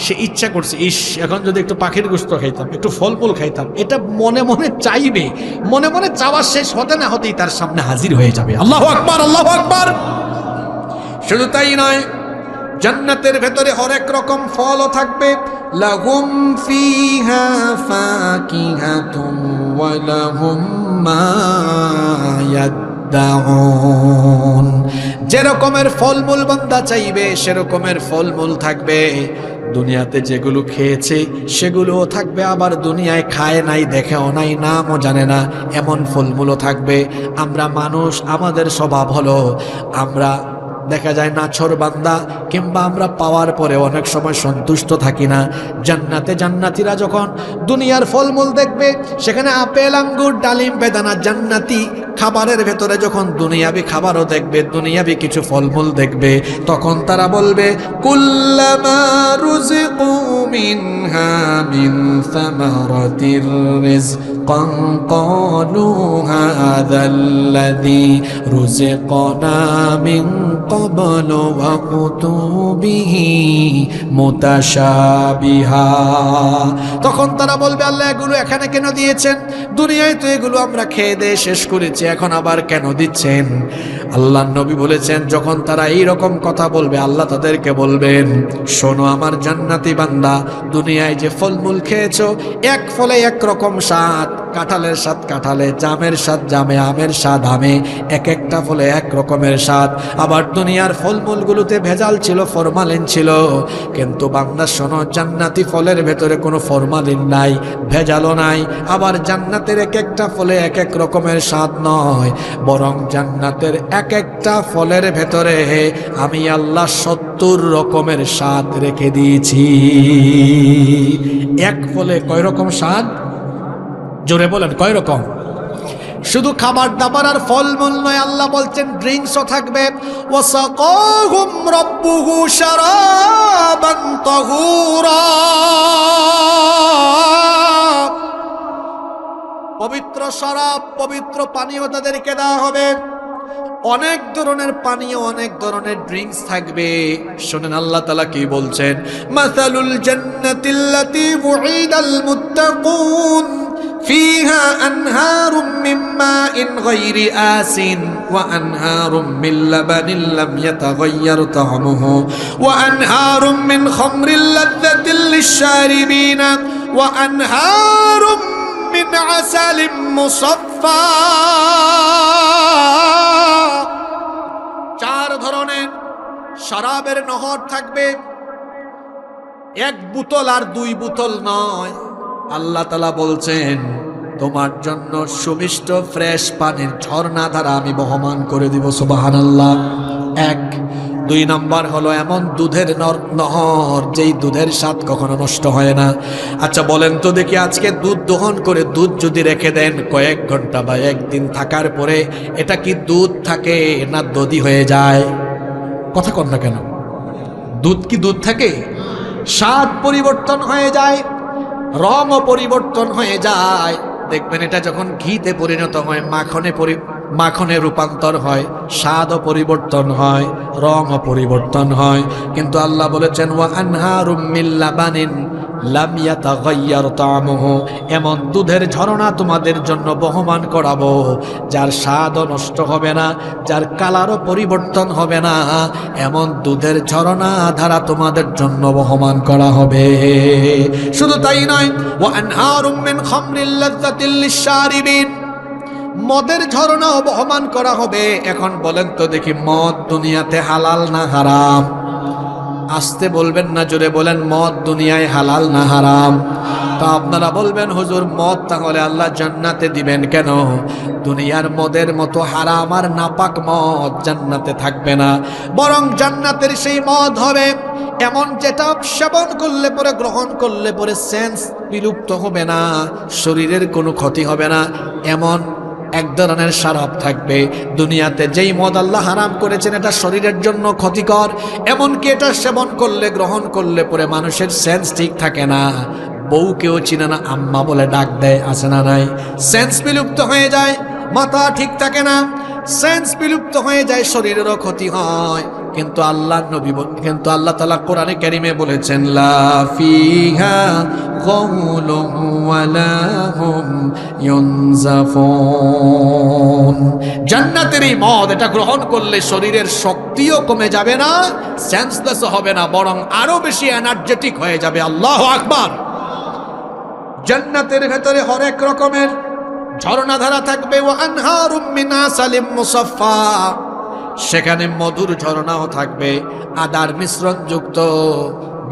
সে ইচ্ছা করছে, ইস এখন যদি একটু পাখির গোশত খাইতাম, একটু ফলমূল খাইতাম, এটা মনে মনে চাইবে, মনে মনে চাওয়া শেষ হতে না হতেই তার সামনে হাজির হয়ে যাবে। আল্লাহু আকবার, আল্লাহু আকবার। শুধু তাই নয়, জান্নাতের ভেতরে হরেক রকম ফলও থাকবে। লাহুম ফিহা ফাকিহাতুন ওয়া লাহুম মা ইয়াদদাউন। যে রকমের ফলমূল বান্দা চাইবে সেরকমের ফলমূল থাকবে। দুনিয়াতে যেগুলো খেয়েছে সেগুলোও থাকবে, আবার দুনিয়ায় খায় নাই, দেখেও নাই, নামও জানে না এমন ফলমূলও থাকবে। আমরা মানুষ, আমাদের স্বভাব হলো আমরা দেখা যায় নাছর বান্দা, কিংবা আমরা পাওয়ার পরে অনেক সময় সন্তুষ্ট থাকি না। জান্নাতে জান্নাতীরা যখন দুনিয়ার ফলমূল দেখবে, সেখানে আপেল, আঙ্গুর, ডালিম, বেদানা, জান্নাতি খাবারের ভেতরে যখন দুনিয়াবি খাবারও দেখবে, দুনিয়াবি কিছু ফলমূল দেখবে, তখন তারা বলবে কুল্লামা রুজিকু মিনহা মিন সামারাতির রিজকান ক্বালু হাযাল্লাযী রুজিকনা মিন ক্বাবলু ওয়া কুতুবিহি মুতাশাবিহা। তখন তারা বলবে আল্লাহ এগুলো এখানে কেন দিয়েছেন? দুনিয়ায় তো এগুলো আমরা খেয়ে দিয়ে শেষ করেছি, এখন আবার কেন দিচ্ছেন? আল্লাহ নবী বলেছেন, যখন তারা এই রকম কথা বলবে, আল্লাহ তাদেরকে বলবেন, শোনো আমার জান্নাতি বান্দা, দুনিয়ায় যে ফলমূল খেয়েছো, এক ফলে এক রকম স্বাদ, কাঁঠালের স্বাদ কাঁঠালে, জামের স্বাদ জামে, আমের স্বাদ আমে, এক একটা ফলে এক রকমের স্বাদ। আবার দুনিয়ার ফলমূলগুলোতে ভেজাল ছিল, ফরমালিন ছিল, কিন্তু বান্দা শোনো, জান্নাতি ফলের ভেতরে কোনো ফরমালিন নাই, ভেজালও নাই। আবার জান্নাতের এক একটা ফলে এক এক রকমের স্বাদ নয়, বরং জান্নাতের এক একটা ফলের ভেতরে আমি আল্লাহ 70 রকমের স্বাদ রেখে দিয়েছি। এক ফলে কয় রকম স্বাদ? জোরে বলেন, কয় রকম? শুধু খাবার দাবার আর ফলমূল নয়, আল্লাহ বলছেন ড্রিঙ্কসও থাকবে। ওয়াসাকাহুম রাব্বুহু শারাবান তাহুরা। পবিত্র শরাব, পবিত্র পানীয় তাদেরকে দেওয়া হবে। অনেক ধরনের পানীয়, অনেক ধরনের ড্রিঙ্কস থাকবে। শুনেন আল্লাহ তাআলা কি বলছেন, মাসালুল জান্নাতিল্লাতী উঈদাল মুত্তাকুন ফিহা আনহারুম মিন মাইন গায়রি আসিন ওয়া আনহারুম মিন লাবানিন লাম ইয়াতাগায়্যার তা'আমুহু ওয়া আনহারুম মিন খামরিল লাযযাতিল লিশ-শারিবিনা ওয়া আনহারুম মিন আসালিম মুসাফফা। চার ধরনের শরাবের নহর থাকবে, এক বোতল আর দুই বোতল নয়। আল্লাহ তাআলা বলছেন তোমার জন্য সুমিষ্ট ফ্রেশ পানির ঝর্ণা ধারা আমি বহমান করে দিব। সুবহানাল্লাহ। এক। দুই নাম্বার হলো এমন দুধের নহর যেই দুধের স্বাদ কখনো নষ্ট হয় না। আচ্ছা বলেন তো দেখি, আজকে দুধ দহন করে দুধ যদি রেখে দেন কয়েক ঘন্টা বা একদিন থাকার পরে এটা কি দুধ থাকে না দধি হয়ে যায়? কথা কন না কেন? দুধ কি দুধ থাকে? স্বাদ পরিবর্তন হয়ে যায়, রঙও পরিবর্তন হয়ে যায়। দেখবেন এটা যখন ঘিতে পরিণত হয়, মাখনে রূপান্তর হয়, স্বাদও পরিবর্তন হয়, রঙও পরিবর্তন হয়। কিন্তু আল্লাহ বলেছেন ওয়া আনহারুম মিন লাবানিন লাম ইয়াতাগায়্যার তা'আমুহু, এমন দুধের ঝরনা তোমাদের জন্য বহমান করাবো যার স্বাদও নষ্ট হবে না, যার কালারও পরিবর্তন হবে না, এমন দুধের ঝরনা ধারা তোমাদের জন্য বহমান করা হবে। শুধু তাই নয়, ওয়া আনহারুম মিন খামরিল লাযযাতিল লিশ-শারিবিন, মদের ঝরনাও বহমান করা হবে। এখন বলেন তো দেখি, মদ দুনিয়াতে হালাল না হারাম? আসতে বলবেন না, জোরে বলেন, মদ দুনিয়ায় হালাল না হারাম? তা আপনারা বলবেন হুজুর মদ তাহলে আল্লাহ জান্নাতে দিবেন কেন? দুনিয়ার মদের মতো হারাম আর নাপাক মদ জান্নাতে থাকবে না, বরং জান্নাতের সেই মদ হবে এমন যেটা সেবন করলে পরে, গ্রহণ করলে পরে সেন্স বিলুপ্ত হবে না, শরীরের কোনো ক্ষতি হবে না, এমন এক ধরনের শরাব থাকবে। দুনিয়াতে যেই মদ আল্লাহ হারাম করেছেন এটা শরীরের জন্য ক্ষতিকর, এমনকি এটা সেবন করলে, গ্রহণ করলে পরে মানুষের সেন্স ঠিক থাকে না, বউ কেউ চিনে না, আম্মা বলে ডাক দেয়, আছে না নাই? সেন্স বিলুপ্ত হয়ে যায়, মাথা ঠিক থাকে না, সেন্স বিলুপ্ত হয়ে যায়, শরীরেরও ক্ষতি হয়। কিন্তু আল্লাহ তাআলা কোরআনে কারীমে বলেছেন লা ফিহা গাউলুন ওয়ালা হুম ইউনজাফুন, জান্নাতের এই মদ এটা গ্রহণ করলে শরীরের শক্তিও কমে যাবে না, সেন্সলেস হবে না, বরং আরো বেশি এনার্জেটিক হয়ে যাবে। আল্লাহু আকবার। জান্নাতের ভেতরে হরেক রকমের ঝর্ণাধারা থাকবে, ওয়া আনহারুম মিন আসালিম মুসাফফা, সেখানে মধুর ঝর্ণাও থাকবে, আদার মিশ্রণ যুক্ত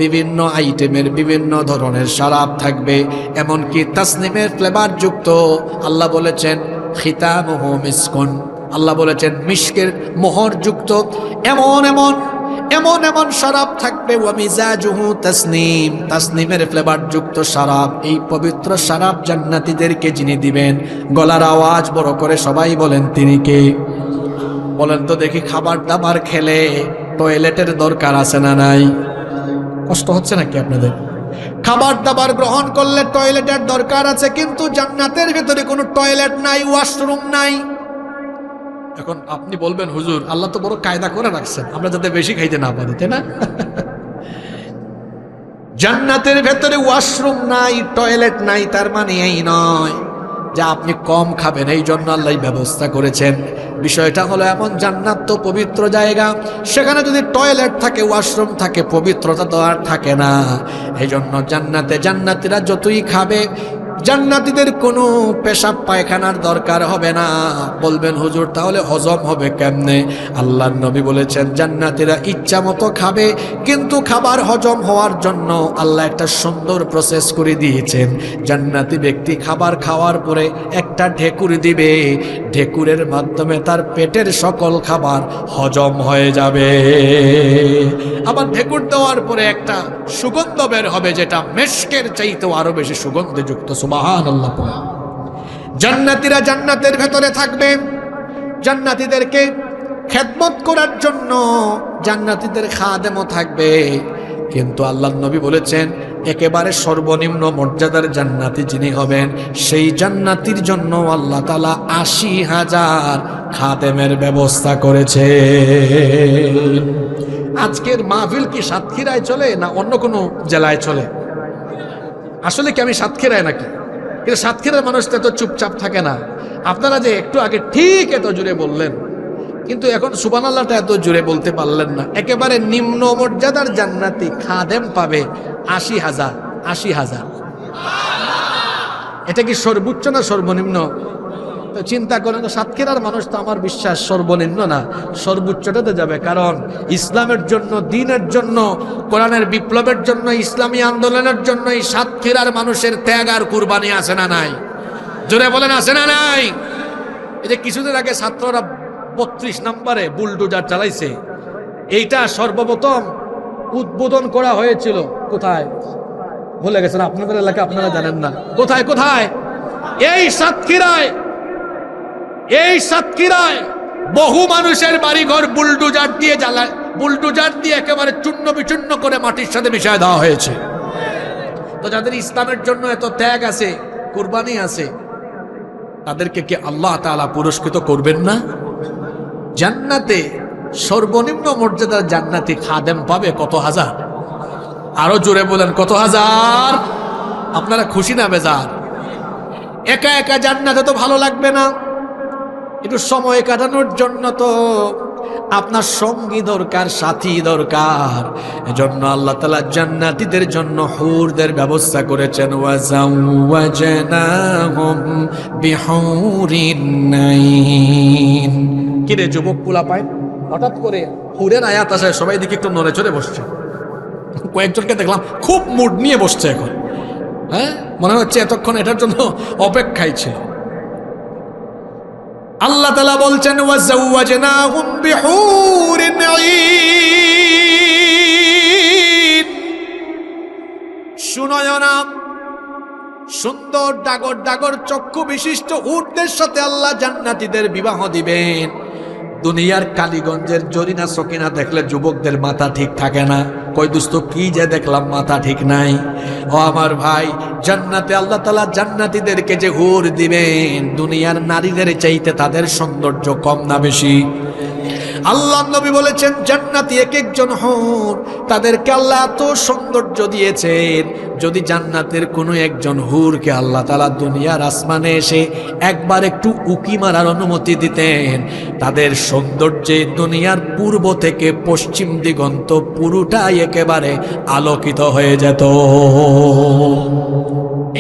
বিভিন্ন আইটেমের বিভিন্ন ধরনের শরাব থাকবে, এমনকি তাসনিমের ফ্লেভার যুক্ত। আল্লাহ বলেছেন খিতামুহু মিসকুন, আল্লাহ বলেছেন মিশকের মোহর যুক্ত এমন এমন এমন এমন শরাব থাকবে। ওয়া মিজাজুহু তাসনিম, তাসনিমের ফ্লেভার যুক্ত শরাব। এই পবিত্র শরাব জান্নাতীদেরকে যিনি দিবেন, গলার আওয়াজ বড় করে সবাই বলেন তিনি কে? বলেন তো দেখি, খাবার দাবার খেলে টয়লেটের দরকার আছে না নাই? কষ্ট হচ্ছে নাকি আপনাদের? খাবার দাবার গ্রহণ করলে টয়লেটের দরকার আছে, কিন্তু জান্নাতের ভিতরে কোনো টয়লেট নাই, ওয়াশরুম নাই। এখন আপনি বলবেন হুজুর আল্লাহ তো বড় কায়দা করে রাখছেন আমরা যাতে বেশি খাইতে না পারি, তাই না? জান্নাতের ভেতরে ওয়াশরুম নাই, টয়লেট নাই, তার মানে এই নয় যে আপনি কম খাবেন, এই জন্য আল্লাহ ব্যবস্থা করেছেন। বিষয়টা হলো এমন, জান্নাত তো পবিত্র জায়গা, সেখানে যদি টয়লেট থাকে, ওয়াশরুম থাকে, পবিত্রতা তো আর থাকে না। এই জন্য জান্নাতে জান্নাতীরা যতই খাবে, জান্নাতীদের কোনো পেশাব পায়খানার দরকার হবে না। বলবেন হুজুর তাহলে হজম হবে কেমনে? আল্লাহর নবী বলেছেন জান্নাতীরা ইচ্ছা মতো খাবে, কিন্তু খাবার হজম হওয়ার জন্য আল্লাহ একটা সুন্দর প্রসেস করে দিয়েছেন। জান্নাতি ব্যক্তি খাবার খাওয়ার পরে একটা ঢেকুর দিবে, ঢেকুরের মাধ্যমে তার পেটের সকল খাবার হজম হয়ে যাবে। আবার ঢেকুর দেওয়ার পরে একটা সুগন্ধ বের হবে, যেটা মেশকের চাইতেও আরো বেশি সুগন্ধযুক্ত। সুবহানাল্লাহ। জান্নাতীরা জান্নাতের ভেতরে থাকবে, জান্নাতীদেরকে খেদমত করার জন্য জান্নাতীদের খাদেমও থাকবে। কিন্তু আল্লাহর নবী বলেছেন একেবারে সর্বনিম্ন মর্যাদার জান্নাতি যিনি হবেন, সেই জান্নাতির জন্য আল্লাহ তাআলা ৮০,০০০ খাদেমের ব্যবস্থা করেছে। আজকের মাহফিল কি সাতক্ষীরায় চলে না অন্য কোনো জেলায় চলে? আসলে কি আমি সাতক্ষীরায় নাকি? কিন্তু সাতক্ষীরার মানুষ তো এত চুপচাপ থাকে না। আপনারা যে একটু আগে ঠিক এত জোরে বললেন, কিন্তু এখন সুবহানাল্লাহটা এত জোরে বলতে পারলেন না। একেবারে নিম্ন মর্যাদার জান্নাতি খাদেম পাবে ৮০,০০০। ৮০,০০০ এটা কি সর্বোচ্চ না সর্বনিম্ন? তো চিন্তা করেন, সাতক্ষীরার মানুষ তো আমার বিশ্বাস সর্বনিম্ন না, সর্বোচ্চটাতে যাবে। কারণ ইসলামের জন্য, দ্বীনের জন্য, কোরআনের বিপ্লবের জন্য, ইসলামী আন্দোলনের জন্য এই সাতক্ষীরার মানুষের ত্যাগ আর কুরবানি আছে না নাই? জোরে বলেন আছে না নাই? এই যে কিছুদিন আগে ছাত্ররা ৩২ নম্বরে বুলডোজার চালাইছে, এইটা সর্বপ্রথম উদ্বোধন করা হয়েছিল কোথায় ভুলে গেছেন, আপনাদের এলাকা আপনারা জানেন না। কোথায় কোথায়? এই সাতক্ষীরায়। এই সাতক্ষীরায় বহু মানুষের বাড়িঘর বুলডোজার দিয়ে জ্বালায়, বুলডোজার দিয়ে একেবারে চূর্ণ বিচূর্ণ করে মাটির সাথে মিশিয়ে দেওয়া হয়েছে। তো যাদের ইসলামের জন্য এত ত্যাগ আছে, কুরবানি আছে, তাদেরকে কি আল্লাহ তাআলা পুরস্কৃত করবেন না? জান্নাতে সর্বনিম্ন মর্যাদার জান্নাতি খাদেম পাবে কত হাজার? আরো জোরে বলেন কত হাজার? আপনারা খুশি না বেজার? একা একা জান্নাতে তো ভালো লাগবে না, একটু সময় কাটানোর জন্য তো আপনার সঙ্গী দরকার, সাথী দরকার। এজন্য আল্লাহ তাআলা জান্নাতীদের জন্য হুরদের ব্যবস্থা করেছেন। ওয়াজাওয়াজনাহুম বিহুরিন নাইন। কিরে যুবক পোলা পায়, হঠাৎ করে হুরের আয়াত আসে, সবাই দিকে একটু নড়ে চড়ে বসছে। কয়েকজনকে দেখলাম খুব মুড নিয়ে বসছে এখন। হ্যাঁ, মনে হচ্ছে এতক্ষণ এটার জন্য অপেক্ষায় ছিল। আল্লাহ তাআলা বলছেন ওয়াজাওয়াজনাহুম বিহুরিন আইন। সুনয়না সুন্দর ডাগর ডাগর চক্ষু বিশিষ্ট উটদের সাথে আল্লাহ জান্নাতীদের বিবাহ দিবেন। দুনিয়ার কালীগঞ্জের জরিনা সকিনা দেখলে যুবকদের মাথা ঠিক থাকে না, কই দোস্ত কি যে দেখলাম, মাথা ঠিক নাই। ও আমার ভাই, জান্নাতে আল্লাহ তাআলা জান্নাতীদেরকে যে হুর দিবেন, দুনিয়ার নারীদের চাইতে তাদের সৌন্দর্য কম না বেশি? আল্লাহ নবী বলেছেন জান্নাতি এক একজন হুর, তাদেরকে আল্লাহ এত সৌন্দর্য দিয়েছেন, যদি জান্নাতের কোনো একজন হুরকে আল্লাহ তাআলা দুনিয়ার আসমানে এসে একবার একটু উকি মারার অনুমতি দিতেন, তাদের সৌন্দর্যে দুনিয়ার পূর্ব থেকে পশ্চিম দিগন্ত পুরোটাই একেবারে আলোকিত হয়ে যেত।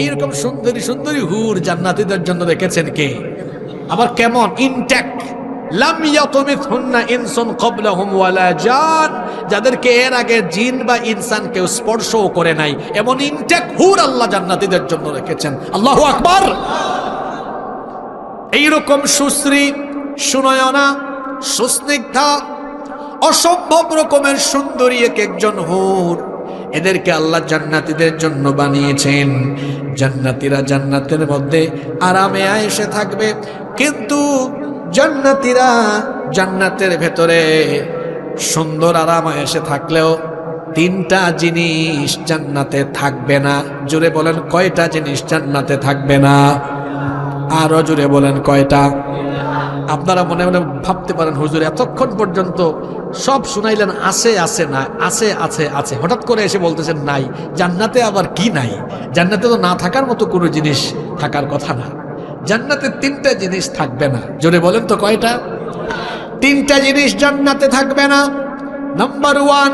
এইরকম সুন্দরী সুন্দরী হুর জান্নাতীদের জন্য রেখেছেন কে? আবার কেমন? ইনট্যাক্ট। লাম ইয়াতমিথুন্না ইনসুন ক্বাবলাহুম ওয়ালা জান, যাদেরকে এর আগে জিন বা ইনসান কেউ স্পর্শও করে নাই, এমন ইনট্যাক্ট হুর আল্লাহ জান্নাতীদের জন্য রেখেছেন। আল্লাহু আকবার। এইরকম সুশ্রী, সুনয়না, সুস্নিগ্ধা, অসম্ভব রকমের সুন্দরী এক একজন হুর, এদেরকে আল্লাহ জান্নাতীদের জন্য বানিয়েছেন। জান্নাতীরা জান্নাতের মধ্যে আরামে আয়েশে থাকবে, কিন্তু জান্নাতীরা জান্নাতের ভেতরে সুন্দর আরাম আয়েশে থাকলেও তিনটা জিনিস জান্নাতে থাকবে না। জোরে বলেন কয়টা জিনিস জান্নাতে থাকবে না? আরো জোরে বলেন কয়টা? আপনারা মনে মনে ভাবতে পারেন, হুজুর এতক্ষণ পর্যন্ত সব শুনাইলেন আছে আছে না আছে আছে আছে, হঠাৎ করে এসে বলতেছেন নাই। জান্নাতে আবার কি নাই? জান্নাতে তো না থাকার মতো কোনো জিনিস থাকার কথা না। জান্নাতে তিনটা জিনিস থাকবে না। জোরে বলেন তো কয়টা? তিনটা জিনিস জান্নাতে থাকবে না। নাম্বার ওয়ান,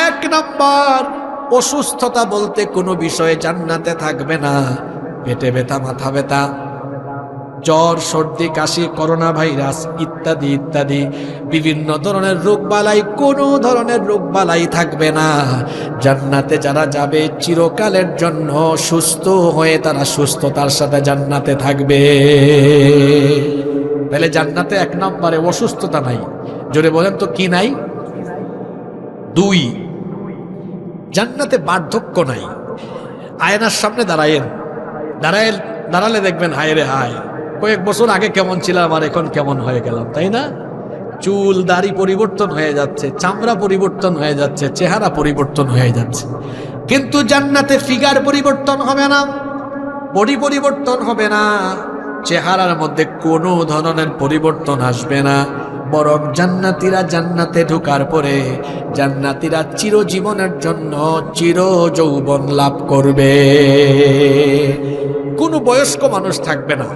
এক নাম্বার, অসুস্থতা বলতে কোনো বিষয়ে জান্নাতে থাকবে না। পেটে ব্যথা, মাথা ব্যথা, জ্বর, সর্দি, কাশি, করোনা ভাইরাস ইত্যাদি ইত্যাদি বিভিন্ন ধরনের রোগবালাই, কোনো ধরনের রোগবালাই থাকবে না। জান্নাতে যারা যাবে চিরকালের জন্য সুস্থ হয়ে তারা সুস্থতার সাথে জান্নাতে থাকবে। তাহলে জান্নাতে এক নম্বরে অসুস্থতা নাই। জোরে বলেন তো কি নাই? দুই, জান্নাতে বার্ধক্য নাই। আয়নার সামনে দাঁড়ালে দেখবেন হায় রে হায়, কয়েক বছর আগে কেমন ছিলাম আর এখন কেমন হয়ে গেলাম, তাই না? চুল দাড়ি পরিবর্তন হয়ে যাচ্ছে, চামড়া পরিবর্তন হয়ে যাচ্ছে, চেহারা পরিবর্তন হয়ে যাচ্ছে। কিন্তু জান্নাতে ফিগার পরিবর্তন হবে না, বডি পরিবর্তন হবে না, চেহারার মধ্যে কোনো ধরনের পরিবর্তন আসবে না। বরং জান্নাতীরা জান্নাতে ঢোকার পরে জান্নাতীরা চিরজীবনের জন্য চির যৌবন লাভ করবে। কোন কোনো বয়স্ক মানুষ থাকবে না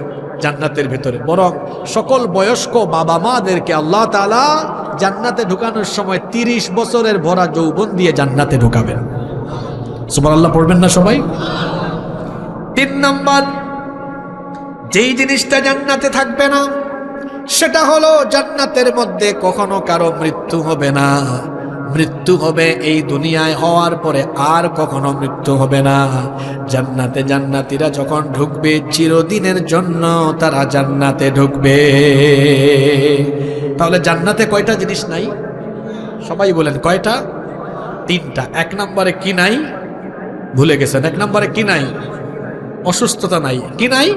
জান্নাতের ভেতরে, বরং সকল বয়স্ক বাবা মাদেরকে আল্লাহ তাআলা জান্নাতে ঢুকানোর সময় 30 বছরের ভরা যৌবন দিয়ে জান্নাতে ঢুকাবেন। সুবহানাল্লাহ পড়বেন না সবাই? 3 নাম্বার যেই জিনিসটা জান্নাতে থাকবে না সেটা হলো জান্নাতের মধ্যে কখনো কারো মৃত্যু হবে না। মৃত্যু হবে এই দুনিয়ায় হওয়ার পরে, আর কখনো মৃত্যু হবে না। জান্নাতে জান্নাতীরা যখন ঢুকবে চিরদিনের জন্য তারা জান্নাতে ঢুকবে। তাহলে জান্নাতে কয়টা জিনিস নাই? সবাই বলেন কয়টা? 3টা। 1 নম্বরে কি নাই? ভুলে গেছেন। 1 নম্বরে কি নাই? অসুস্থতা নাই। কি নাই?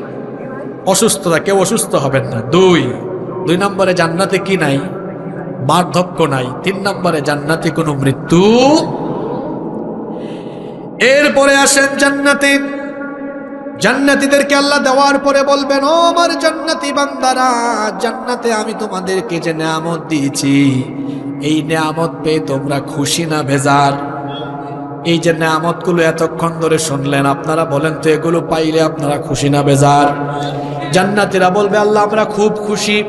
অসুস্থতা, কেউ অসুস্থ হবেন না। 2 নম্বরে জান্নাতে কি নাই? বার্ধক্য নাই। 3 নম্বরে জান্নাতে কোনো মৃত্যু। এরপরে আসেন জান্নাতে, জান্নাতীদেরকে আল্লাহ দেওয়ার পরে বলবেন, ও আমার জান্নাতি বান্দারা, জান্নাতে আমি তোমাদেরকে যে নিয়ামত দিয়েছি, এই নিয়ামত পেয়ে তোমরা খুশি না বেজার? এই যে নিয়ামতগুলো এতক্ষণ ধরে শুনলেন, আপনারা বলেন তো এগুলো পাইলে আপনারা খুশি না বেজার? জান্নাতীরা বলবে, আল্লাহ আমরা খুব খুশি।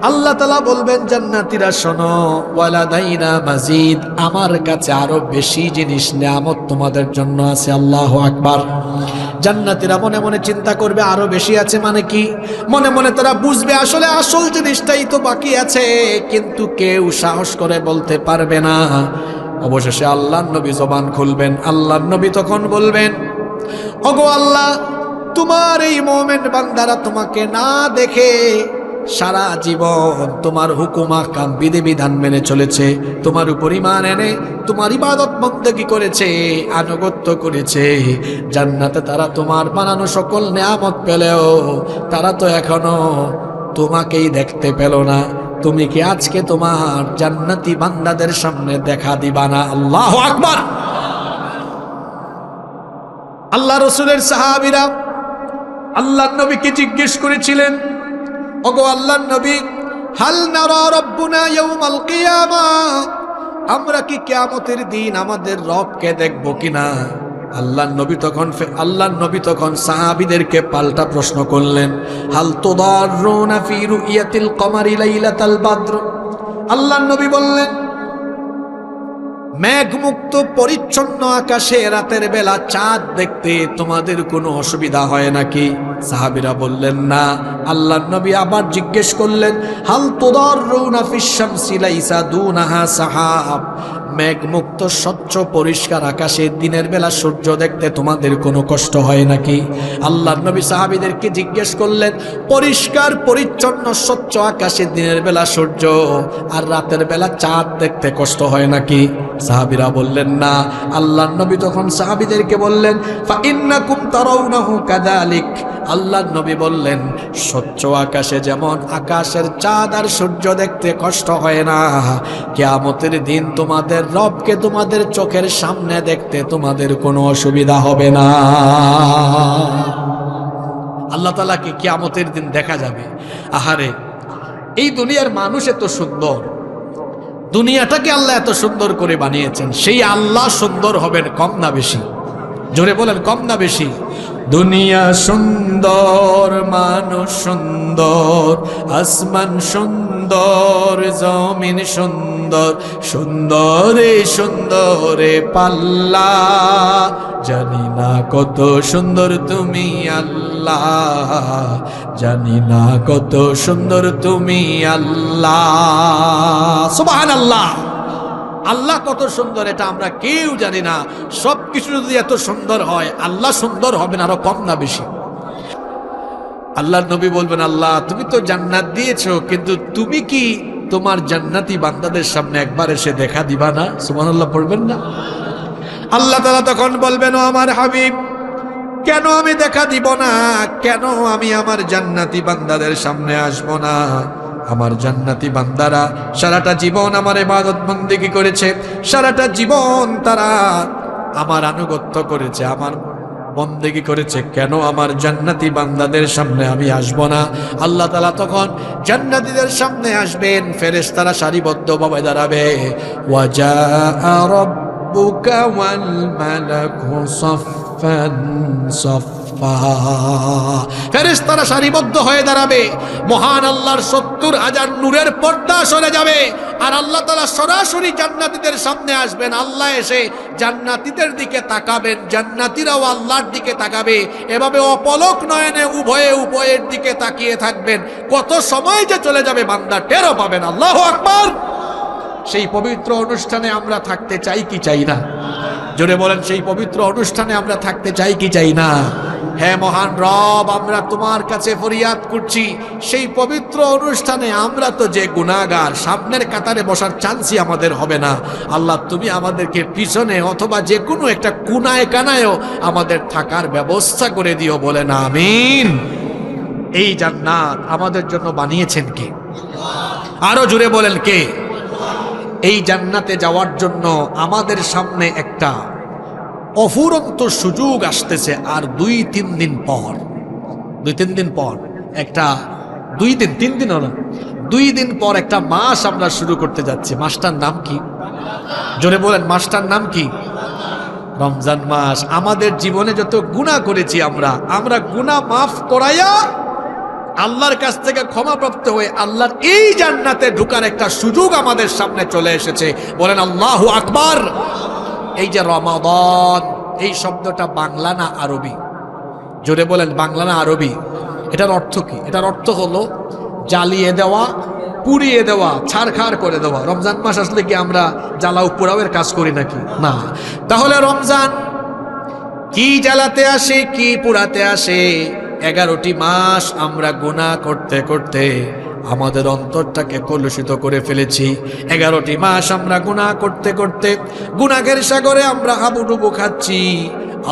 আল্লাহ তাআলা বলবেন, জান্নাতীরা শোনো, ওয়ালাদাইনা মাজিদ, আমার কাছে আরো বেশি জিনিস নিয়ামত তোমাদের জন্য আছে। আল্লাহু আকবার। জান্নাতীরা মনে মনে চিন্তা করবে আরো বেশি আছে মানে কি? মনে মনে তারা বুঝবে আসলে আসল জিনিসটাই তো বাকি আছে, কিন্তু কেউ সাহস করে বলতে পারবে না। অবশেষে আল্লাহর নবী জবান খুলবেন। আল্লাহর নবী তখন বলবেন, ওগো আল্লাহ, তোমার এই মুমিন বান্দারা তোমাকে না দেখে সারা জীবন তোমার হুকুম আহকাম বিধিবিধান মেনে চলেছে, তোমার উপর ঈমান এনে তোমার ইবাদত বন্দেগী করেছে, আনুগত্য করেছে। জান্নাতে তারা তোমার বানানো সকল নিয়ামত পেলেও তারা তো এখনো তোমাকেই দেখতে পেল না। তুমি কি আজকে তোমার জান্নাতি বান্দাদের সামনে দেখা দিবা না? আল্লাহু আকবার। আল্লাহ রাসূলের সাহাবীরা আল্লাহর নবীকে জিজ্ঞেস করেছিলেন, ওগো আল্লাহর নবী, হাল নারা রাব্বুনা ইয়াউমাল কিয়ামা, আমরা কি কিয়ামতের দিন আমাদের রবকে দেখব কিনা? আল্লাহর নবী তখন সাহাবীদেরকে পাল্টা প্রশ্ন করলেন, হাল তুদাররুনা ফি রুইয়াতিল কমারি লাইলাতাল বদর। আল্লাহর নবী বললেন, মেঘমুক্ত পরিচ্ছন্ন আকাশে রাতের বেলা চাঁদ দেখতে তোমাদের কোনো অসুবিধা হয় নাকি? সাহাবীরা বললেন না। আল্লাহর নবী আবার জিজ্ঞেস করলেন, হাল তুদাররুনা ফিশ শামসি লাইসা দুনাহা সাহাব, মেঘমুক্ত স্বচ্ছ পরিষ্কার আকাশে দিনের বেলা সূর্য দেখতে তোমাদের কোনো কষ্ট হয় নাকি? আল্লাহর নবী সাহাবীদেরকে জিজ্ঞেস করলেন, পরিষ্কার পরিচ্ছন্ন স্বচ্ছ আকাশে দিনের বেলা সূর্য আর রাতের বেলা চাঁদ দেখতে কষ্ট হয় নাকি? সাহাবীরা বললেন না। আল্লাহর নবী তখন সাহাবীদেরকে বললেন, ফা ইন্নাকুম তারাউনাহু কাযালিক। আল্লাহর নবী বললেন, স্বচ্ছ আকাশে যেমন আকাশের চাঁদ আর সূর্য দেখতে কষ্ট হয় না, কিয়ামতের দিন তোমাদের রবকে তোমাদের চোখের সামনে দেখতে তোমাদের কোনো অসুবিধা হবে না। আল্লাহ তাআলাকে কিয়ামতের দিন দেখা যাবে। আহারে, এই দুনিয়ার মানুষ এত সুন্দর, দুনিয়াটাকে আল্লাহ এত সুন্দর করে বানিয়েছেন, সেই আল্লাহ সুন্দর হবেন কম না বেশি? জোরে বলেন, কম না বেশি? দুনিয়া সুন্দর, মানুষ সুন্দর, আসমান সুন্দর, জমিন সুন্দর, সুন্দরে সুন্দরে পাল্লা, জানি না কত সুন্দর তুমি আল্লাহ, জানি না কত সুন্দর তুমি আল্লাহ। সুবহানাল্লাহ। আল্লাহ কত সুন্দর এটা আমরা কেউ জানি না। সবকিছু যদি এত সুন্দর হয়, আল্লাহ সুন্দর হবেন আরো কম না বেশি? আল্লাহর নবী বলবেন, আল্লাহ তুমি তো জান্নাত দিয়েছো, কিন্তু তুমি কি তোমার জান্নাতি বান্দাদের সামনে একবার এসে দেখা দিবা না? সুবহানাল্লাহ পড়বেন না? আল্লাহ তাআলা তখন বলবেন, ও আমার হাবিব, কেন আমি দেখা দিব না? কেন আমি আমার জান্নাতি বান্দাদের সামনে আসব না? আমার জান্নাতি বান্দারা সারাটা জীবন আমার ইবাদত বন্দেগী করেছে, সারাটা জীবন তারা আমার আনুগত্য করেছে, আমার বন্দেগী করেছে, কেন আমার জান্নাতি বান্দাদের সামনে আমি আসব না? আল্লাহ তাআলা তখন জান্নাতীদের সামনে আসবেন, ফেরেশতারা সারিবদ্ধভাবে দাঁড়াবে। ওয়াজা রাব্বুকা ওয়াল মালাকু সাফফান সাফফা। সাফা। ফেরেশতারা সারিবদ্ধ হয়ে দাঁড়াবে, মহান আল্লাহর 70,000 নূরের পর্দা সরে যাবে, আর আল্লাহ তাআলা সরাসরি জান্নাতীদের সামনে আসবেন। আল্লাহ এসে জান্নাতীদের দিকে তাকাবেন, জান্নাতীরাও আল্লাহর দিকে তাকাবে। এভাবে অপলক নয়নে উভয়ে উভয়ের দিকে তাকিয়ে থাকবেন। কত সময় যে চলে যাবে বান্দা টেরও পাবেন। আল্লাহু আকবার। সেই পবিত্র অনুষ্ঠানে আমরা থাকতে চাই কি চাই না? জোরে বলেন, সেই পবিত্র অনুষ্ঠানে আমরা থাকতে চাই কি চাই না? হ্যাঁ মহান রব, আমরা তোমার কাছে ফরিয়াদ করছি, সেই পবিত্র অনুষ্ঠানে আমরা তো যে গুনাহগার, সামনের কাতারে বসার চান্সই আমাদের হবে না। আল্লাহ তুমি আমাদেরকে পিছনে অথবা যে কোনো একটা কুনায় কানায়ও আমাদের থাকার ব্যবস্থা করে দিও, বলেন আমিন। এই জান্নাত আমাদের জন্য বানিয়েছেন কে? আরো জুড়ে বলেন কে? এই জান্নাতে যাওয়ার জন্য আমাদের সামনে একটা অফুরন্ত সুযোগ আসতেছে। আর 2-3 দিন পর, 2-3 দিন পর একটা 3 দিন হলো, 2 দিন পর একটা মাস আমরা শুরু করতে যাচ্ছি। মাসটার নাম কি? জোরে বলেন, মাসটার নাম কি? রমজান মাস। আমাদের জীবনে যত গুনাহ করেছি আমরা গুনাহ মাফ করাইয়া আল্লাহর কাছ থেকে ক্ষমাপ্রাপ্ত হয়ে আল্লাহর এই জান্নাতে ঢোকার একটা সুযোগ আমাদের সামনে চলে এসেছে, বলেন আল্লাহু আকবার। এই যে রমাদান, এই শব্দটা বাংলা না আরবি? জোরে বলেন, বাংলা না আরবি? এটার অর্থ কি? এটার অর্থ হলো জ্বালিয়ে দেওয়া, পুড়িয়ে দেওয়া, ছারখার করে দেওয়া। রমজান মাস আসলে কি আমরা জ্বালাও পোড়াওয়ের কাজ করি নাকি? না। তাহলে রমজান কি জ্বালাতে আসে, কি পোড়াতে আসে? 11টি মাস আমরা গুনাহ করতে করতে আমাদের অন্তরটাকে কলুষিত করে ফেলেছি। 11টি মাস আমরা গুনাহ করতে করতে গুনাহের সাগরে আমরা হাবুডুবু খাচ্ছি।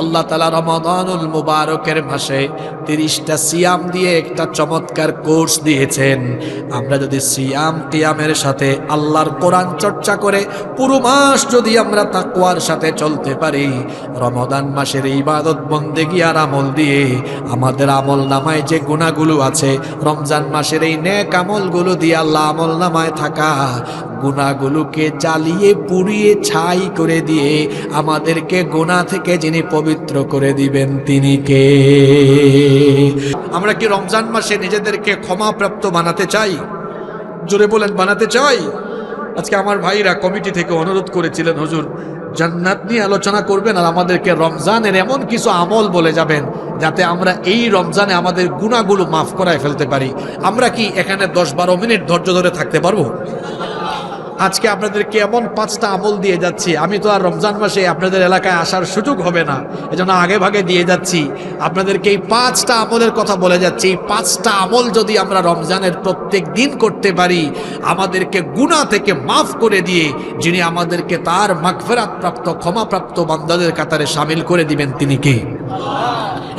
আল্লাহ তাআলা রমাদানুল মুবারকের মাসে 30টা সিয়াম দিয়ে একটা চমৎকার কোর্স দিয়েছেন। আমরা যদি সিয়াম কিয়ামের সাথে আল্লাহর কোরআন চর্চা করে পুরো মাস যদি আমরা তাকওয়ার সাথে চলতে পারি, রমাদান মাসের ইবাদত বন্দেগী আর আমল দিয়ে আমাদের আমল নামায় যে গুনাহগুলো আছে, রমজান মাসের এই নেক আমলগুলো দিয়ে আল্লাহ আমল নামায় থাকা গুনাহগুলোকে জ্বালিয়ে পুড়িয়ে ছাই করে দিয়ে আমাদেরকে গুনাহ থেকে যিনি পবিত্র করে দিবেন তিনি কে? আমরা কি রমজান মাসে নিজেদেরকে ক্ষমাপ্রাপ্ত বানাতে চাই? জোরে বলেন, বানাতে চাই। আজকে আমার ভাইরা কমিটি থেকে অনুরোধ করেছিলেন, হুজুর জান্নাত নিয়ে আলোচনা করবেন আর আমাদেরকে রমজানের এমন কিছু আমল বলে যাবেন যাতে আমরা এই রমজানে আমাদের গুনাহগুলো মাফ করায় ফেলতে পারি। আমরা কি এখানে 10-12 মিনিট ধৈর্য ধরে থাকতে পারবো? আজকে আপনাদেরকে এমন 5টা আমল দিয়ে যাচ্ছি, আমি তো আর রমজান মাসে আপনাদের এলাকায় আসার সুযোগ হবে না, এজন্য আগে ভাগে দিয়ে যাচ্ছি। আপনাদেরকে এই 5টা আমলের কথা বলে যাচ্ছি। এই 5টা আমল যদি আমরা রমজানের প্রত্যেক দিন করতে পারি, আমাদেরকে গুনাহ থেকে মাফ করে দিয়ে যিনি আমাদেরকে তার মাগফিরাত প্রাপ্ত ক্ষমাপ্রাপ্ত বান্দাদের কাতারে শামিল করে দিবেন তিনি কে?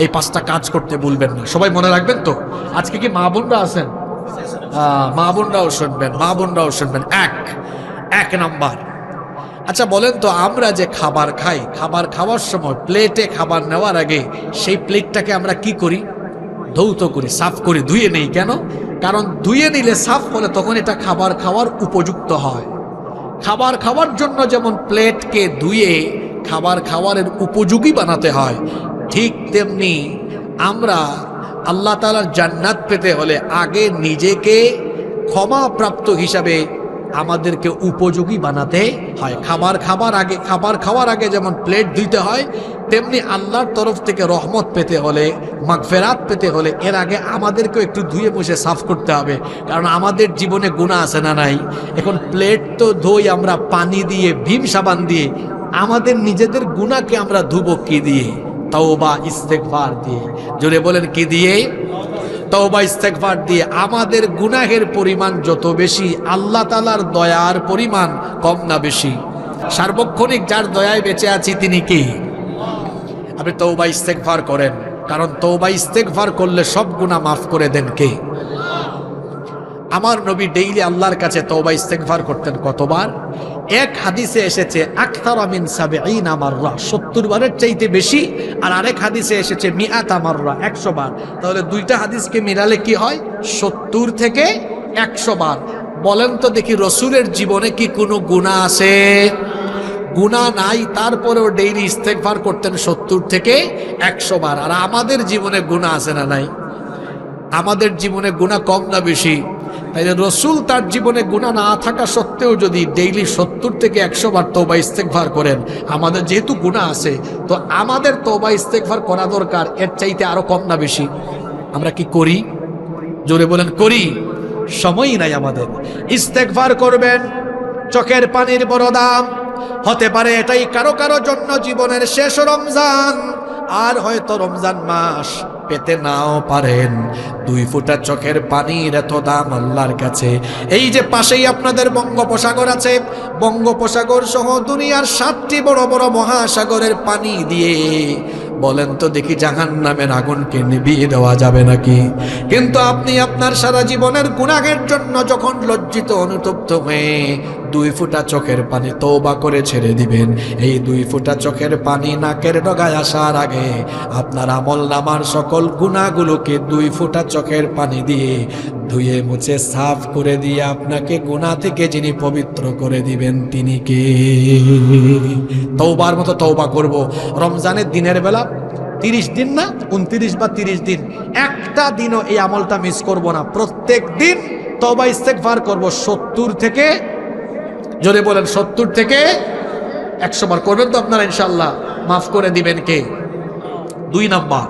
এই 5টা কাজ করতে ভুলবেন না। সবাই মনে রাখবেন তো? আজকে কি মা বোনরা আছেন? মা বোনরাও শুনবেন, মা বোনরাও শুনবেন। এক নাম্বার, আচ্ছা বলেন তো, আমরা যে খাবার খাই, খাবার খাওয়ার সময় প্লেটে খাবার নেওয়ার আগে সেই প্লেটটাকে আমরা কি করি? ধৌত করি, সাফ করি, ধুয়ে নেই। কেন? কারণ ধুয়ে নিলে, সাফ হলে তখন এটা খাবার খাওয়ার উপযুক্ত হয়। খাবার খাওয়ার জন্য যেমন প্লেটকে ধুয়ে খাবার খাওয়ারের উপযোগী বানাতে হয়, ঠিক তেমনি আমরা আল্লাহ তাআলার জান্নাত পেতে হলে আগে নিজেকে ক্ষমাপ্রাপ্ত হিসাবে আমাদেরকে উপযোগী বানাতে হয়। খাবার খাওয়ার আগে যেমন প্লেট ধুইতে হয়, তেমনি আল্লাহর তরফ থেকে রহমত পেতে হলে, মাগফিরাত পেতে হলে এর আগে আমাদেরকেও একটু ধুয়ে মুছে সাফ করতে হবে। কারণ আমাদের জীবনে গুনাহ আছে না নাই? এখন প্লেট তো ধুই আমরা পানি দিয়ে, ভীম সাবান দিয়ে। আমাদের নিজেদের গুনাহকে আমরা ধুবো কি দিয়ে? তওবা ইস্তেগফার দিয়ে। জোরে বলেন, কি দিয়ে? তওবা ইস্তেগফার দিয়ে। আমাদের গুনাহের পরিমাণ যত বেশি, আল্লাহ তাআলার দয়ার পরিমাণ কম না বেশি? সার্বক্ষণিক যার দয়ায় বেঁচে আছি তিনি কি? আপনি তওবা ইস্তেগফার করেন, কারণ তওবা ইস্তেগফার করলে সব গুনাহ মাফ করে দেন কে? আমার নবী ডেইলি আল্লাহর কাছে তওবা ইস্তেগফার করতেন কতবার? এক হাদিসে এসেছে আকতারা মিন 70 মাররা, 70 বারের চাইতে বেশি। আর আরেক হাদিসে এসেছে মিআতা মাররা, 100 বার। তাহলে দুইটা হাদিসকে মিলালে কি হয়? 70 থেকে 100 বার। বলেন তো দেখি, রসুলের জীবনে কি কোনো গুনাহ আছে? গুনাহ নাই, তারপরেও ডেইলি ইস্তেগফার করতেন 70 থেকে 100 বার। আর আমাদের জীবনে গুনাহ আছে না নাই? আমাদের জীবনে গুনাহ কম না বেশি? তাই রসুল তার জীবনে গুনাহ না থাকা সত্ত্বেও যদি ডেইলি 70 থেকে 100 বার তওবা ইস্তেগফার করেন, আমাদের যেহেতু গুনাহ আছে তো আমাদের তওবা ইস্তেগফার করা দরকার এর চাইতে আরো কম না বেশি? আমরা কি করি? জোরে বলেন, করি? সময়ই নাই আমাদের। ইস্তেগফার করবেন, চোখের পানির বড় দাম। হতে পারে এটাই কারো কারো জন্য জীবনের শেষ রমজান, আর হয়তো রমজান মাস পেতে নাও পারেন। 2 ফোঁটা চোখের পানির এত দাম আল্লাহর কাছে। এই যে পাশেই আপনাদের বঙ্গোপসাগর আছে, বঙ্গোপসাগর সহ দুনিয়ার 7টি বড় বড় মহাসাগরের পানি দিয়ে বলেন তো দেখি জাহান্নামের আগুনকে নিভিয়ে দেওয়া যাবে নাকি? কিন্তু আপনি আপনার সারা জীবনের গুনাহের জন্য যখন লজ্জিত অনুতপ্ত হয়ে 2 ফোঁটা চোখের পানি তওবা করে ছেড়ে দিবেন, এই 2 ফোঁটা চোখের পানি নাকের ডগায় আসার আগে আপনার আমলনামার সকল গুনাহগুলোকে 2 ফোঁটা চোখের পানি দিয়ে ধুয়ে মুছে সাফ করে দিয়ে আপনাকে গুনাহ থেকে যিনি পবিত্র করে দিবেন তিনি কে? তওবার মতো তওবা করব। রমজানের দিনের বেলা 30 দিন না 29 বা 30 দিন, একটা দিনও এই আমলটা মিস করব না। প্রত্যেক দিন তওবা ইস্তেগফার করব 70 থেকে, জোরে বলেন 70 থেকে 100 বার করবেন তো আপনারা ইনশাআল্লাহ? মাফ করে দিবেন কে? 2 নাম্বার,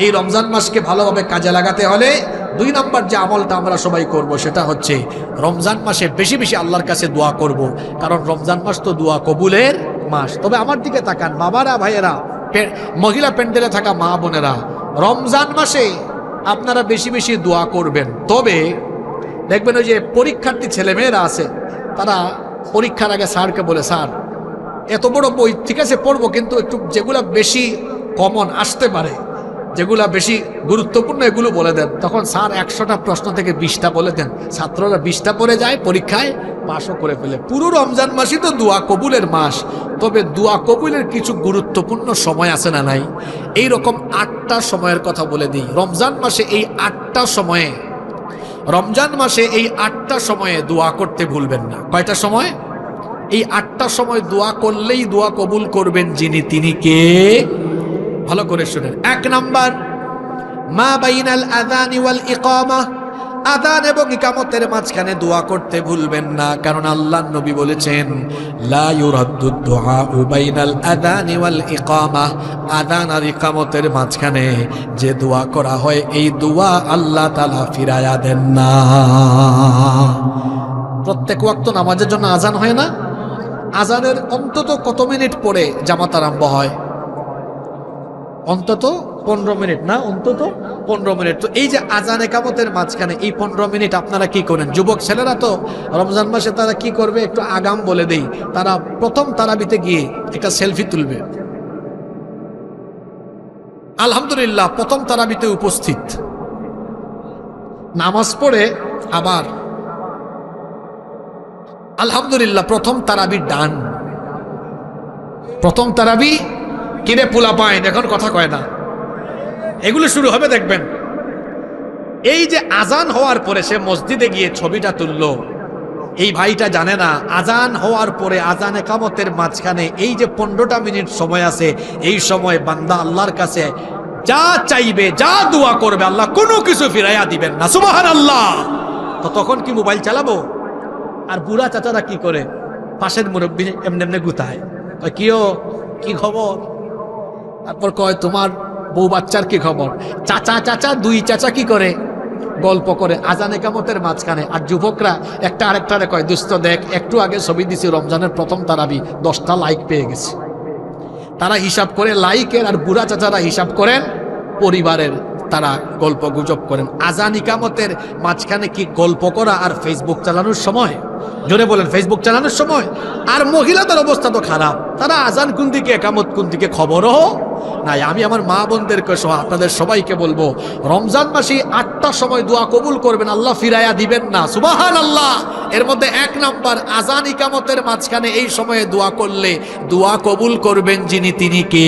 এই রমজান মাসকে ভালোভাবে কাজে লাগাতে হলে 2 নাম্বার যে আমলটা আমরা সবাই করব সেটা হচ্ছে রমজান মাসে বেশি বেশি আল্লাহর কাছে দোয়া করব, কারণ রমজান মাস তো দোয়া কবুলের মাস। তবে আমার দিকে তাকান বাবারা, ভাইয়েরা, মহিলা প্যান্ডেলে থাকা মা বোনেরা, রমজান মাসে আপনারা বেশি বেশি দোয়া করবেন। তবে দেখবেন ওই যে পরীক্ষার্থী ছেলেমেয়েরা আছে, তারা পরীক্ষার আগে স্যারকে বলে, স্যার এত বড় বই ঠিক আছে পড়বো, কিন্তু একটু যেগুলো বেশি কমন আসতে পারে, যেগুলা বেশি গুরুত্বপূর্ণ এগুলো বলে দেন। তখন স্যার 100টা প্রশ্ন থেকে 20টা বলে দেন, ছাত্ররা 20টা পড়ে যায়, পরীক্ষায় পাশও করে ফেলে। পুরো রমজান মাসই তো দোয়া কবুলের মাস, তবে দোয়া কবুলের কিছু গুরুত্বপূর্ণ সময় আছে না নাই? এই রকম 8টা সময়ের কথা বলে দিই। রমজান মাসে এই 8টা সময়ে, রমজান মাসে এই 8টা সময়ে দোয়া করতে ভুলবেন না। কয়টা সময়? এই 8টা সময় দোয়া করলেই দোয়া কবুল করবেন যিনি, তিনি কে? ভালো করে শুনেন। 1 নাম্বার, মা বাইনাল আযানি ওয়াল ইকামা, আযান এবং ইকামতের মাঝখানে দোয়া করতে ভুলবেন না, কারণ আল্লাহর নবী বলেছেন লা ইউরাদ্দুদ দুআউ বাইনাল আযানি ওয়াল ইকামা, আযান আর ইকামতের মাঝখানে যে দোয়া করা হয় এই দোয়া আল্লাহ তাআলা ফিরায়া দেন না। প্রত্যেক ওয়াক্ত নামাজের জন্য আযান হয় না? আযানের অন্তত কত মিনিট পরে জামাত আরম্ভ হয়? অন্তত 15 মিনিট না? অন্তত 15 মিনিট। তো এই যে আযান ইকামতের মাঝখানে এই 15 মিনিট আপনারা কি করেন? যুবক ছেলেরা তো রমজান মাসে তারা কি করবে একটু আগাম বলে দেই, তারা প্রথম তারাবিতে গিয়ে একটা সেলফি তুলবে। আলহামদুলিল্লাহ প্রথম তারাবিতে উপস্থিত, নামাজ পড়ে আবার আলহামদুলিল্লাহ প্রথম তারাবি ডান। প্রথম তারাবি কিনে পোলা পাইন এখন কথা কয় না, এগুলো শুরু হবে দেখবেন। এই যে আজান হওয়ার পরে সে মসজিদে গিয়ে ছবিটা তুললো, এই ভাইটা জানে না আজান হওয়ার পরে আজান ইকামতের মাঝখানে এই যে 15টা মিনিট সময় আছে, এই সময় বান্দা আল্লাহর কাছে যা চাইবে, যা দোয়া করবে আল্লাহ কোনো কিছু ফিরাইয়া দিবেন না। সুবহানাল্লাহ। তো তখন কি মোবাইল চালাবো? আর বুড়া চাচারা কি করে? পাশের মুরব্বী এমনি এমনি গুতায়, কিও কি খবর? তারপর কয় তোমার বউ বাচ্চার কি খবর? চাচা চাচা 2 চাচা কি করে? গল্প করে আজান ইকামতের মাঝখানে। আর যুবকরা একটা আরেকটারে কয়, দোস্ত দেখ একটু আগে ছবি দিছি রমজানের প্রথম তারাবি, 10টা লাইক পেয়ে গেছে। তারা হিসাব করে লাইকের, আর বুড়া চাচারা হিসাব করেন পরিবারের, তারা গল্প গুজব করেন। আজান ইকামতের মাঝখানে কি গল্প করা আর ফেসবুক চালানোর সময়? জোরে বলেন, ফেসবুক চালানোর সময়? আর মহিলাদের অবস্থা তো খারাপ, তারা আজান কোন দিকে একামত কোন দিকে খবরও নাই। আমি আমার মা বোনদেরকে সহ আপনাদের সবাইকে বলবো, রমজান মাসে 8টা সময় দোয়া কবুল করবেন, আল্লাহ ফিরাইয়া দিবেন না। সুবহানাল্লাহ। এর মধ্যে 1 নাম্বার আজান ইকামতের মাঝখানে এই সময়ে দোয়া করলে দোয়া কবুল করবেন যিনি, তিনি কে?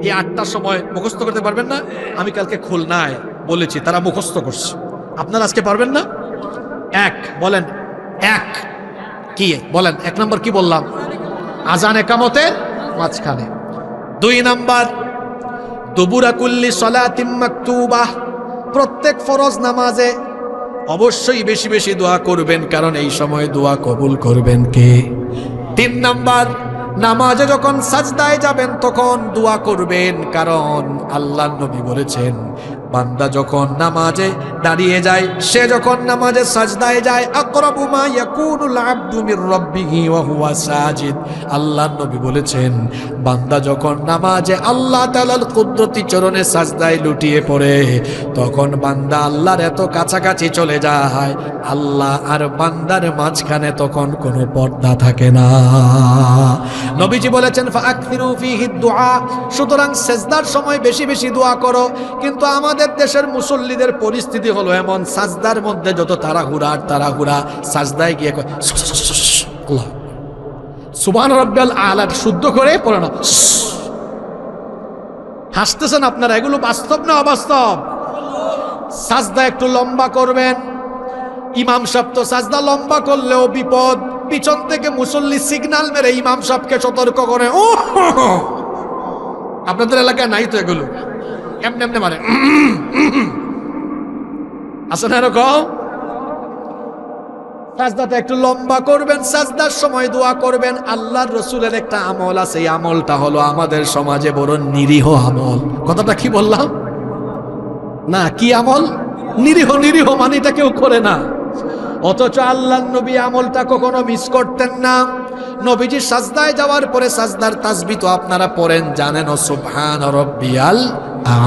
এই 8টার সময় মুখস্থ করতে পারবেন না? আমি কালকে খুলনায় বলেছি, তারা মুখস্থ করছে, আপনারা আজকে পারবেন না? 1 বলেন, 1 কি বলেন? 1 নম্বর কি বললাম? আজান একামতের মাঝখানে। 2 নাম্বার দুবুরা কুল্লি সলাতিম মাকতুবাহ, প্রত্যেক ফরজ নামাজে অবশ্যই বেশি বেশি দোয়া করবেন, কারণ এই সময় দোয়া কবুল করবেন কে? 3 নাম্বার নামাজে যখন সাজদায় যাবেন তখন দোয়া করবেন, কারণ আল্লাহর নবী বলেছেন বান্দা যখন নামাজে দাঁড়িয়ে যায়, সে যখন নামাজে সাজদায় যায়, আকরাবু মা ইয়াকুনুল আবদু মির রাব্বিহি ওয়া হুয়া সাজিদ, আল্লাহর নবী বলেছেন বান্দা যখন নামাজে আল্লাহ তাআলার কুদরতি চরণে সাজদায় লুটিয়ে পড়ে, তখন বান্দা আল্লাহর এত কাছাকাছি চলে যায়, আল্লাহ আর বান্দার মাঝখানে তখন কোনো পর্দা থাকে না। নবীজি বলেছেন ফাআকসিরু ফীহি দুআ, সুতরাং সিজদার সময় বেশি বেশি দোয়া করো। কিন্তু আমাদের দেশের মুসল্লিদের পরিস্থিতি হলো এমন, সাজদার মধ্যে যত তাড়াহুড়া আর তাড়াহুড়া, সাজদায় গিয়ে আল্লাহ সুবহান রাব্বিয়াল আলা শুদ্ধ করে পড়ে না। হাসতেছেন আপনারা, এগুলো বাস্তব না অবাস্তব? সাজদা একটু লম্বা করবেন। ইমাম সাহেব তো সাজদা লম্বা করলেও বিপদ, পিছন থেকে মুসল্লি সিগন্যাল মেরে ইমাম সাহেবকে সতর্ক করে। ও আপনাদের এলাকায় নাই তো এগুলো? এমনি এমনি মারে, আছে না এরকম? সাজদাটা একটু লম্বা করবেন, সাজদার সময় দোয়া করবেন। আল্লাহর রাসূলের একটা আমল আছে, এই আমলটা হলো আমাদের সমাজে বড় নিরীহ আমল। কথাটা কি বললাম? না, কি আমল? নিরীহ। নিরীহ মানে এটা কেউ করে না, অথচ আল্লাহর নবী আমলটা কখনো মিস করতেন না। নবীজি সাজদায় যাওয়ার পরে সাজদার তাসবিহ তো আপনারা পড়েন, জানেন, সুবহান রাব্বিয়াল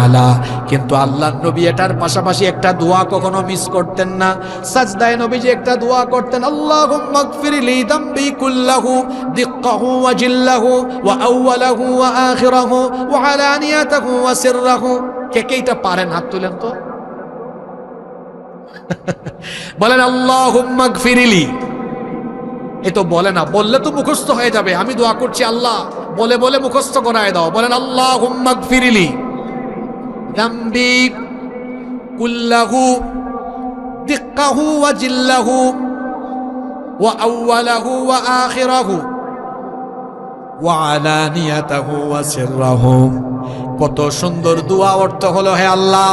আলা, কিন্তু আল্লাহর নবী এটার পাশাপাশি একটা দোয়া কখনো মিস করতেন না। সাজদায় নবীজি একটা দোয়া করতেন, আল্লাহুম্মা গফির লি যামবি কুল্লাহু দিক্কাহু ওয়া জিল্লাহু ওয়া আউওয়ালাহু ওয়া আখিরাহু ওয়া আলানিয়াতাহু ওয়া সিররাহু। কে কে এটা পারেন? হাত তুলেন তো। বলেন আল্লাহুম্মা গফিরলি। এই তো বলে না, বললে তো মুখস্থ হয়ে যাবে। আমি দোয়া করছি, আল্লাহ বলে বলে মুখস্থ করায় দাও। বলেন আল্লাহুম্মা গফিরলি যামবি কুল্লাহু দিক্কাহু ওয়া জিল্লাহু ওয়া আউওয়ালাহু ওয়া আখিরাহু ওয়া আলানিয়াতাহু ওয়া সিররাহু। কত সুন্দর দোয়া। অর্থ হলো, হে আল্লাহ,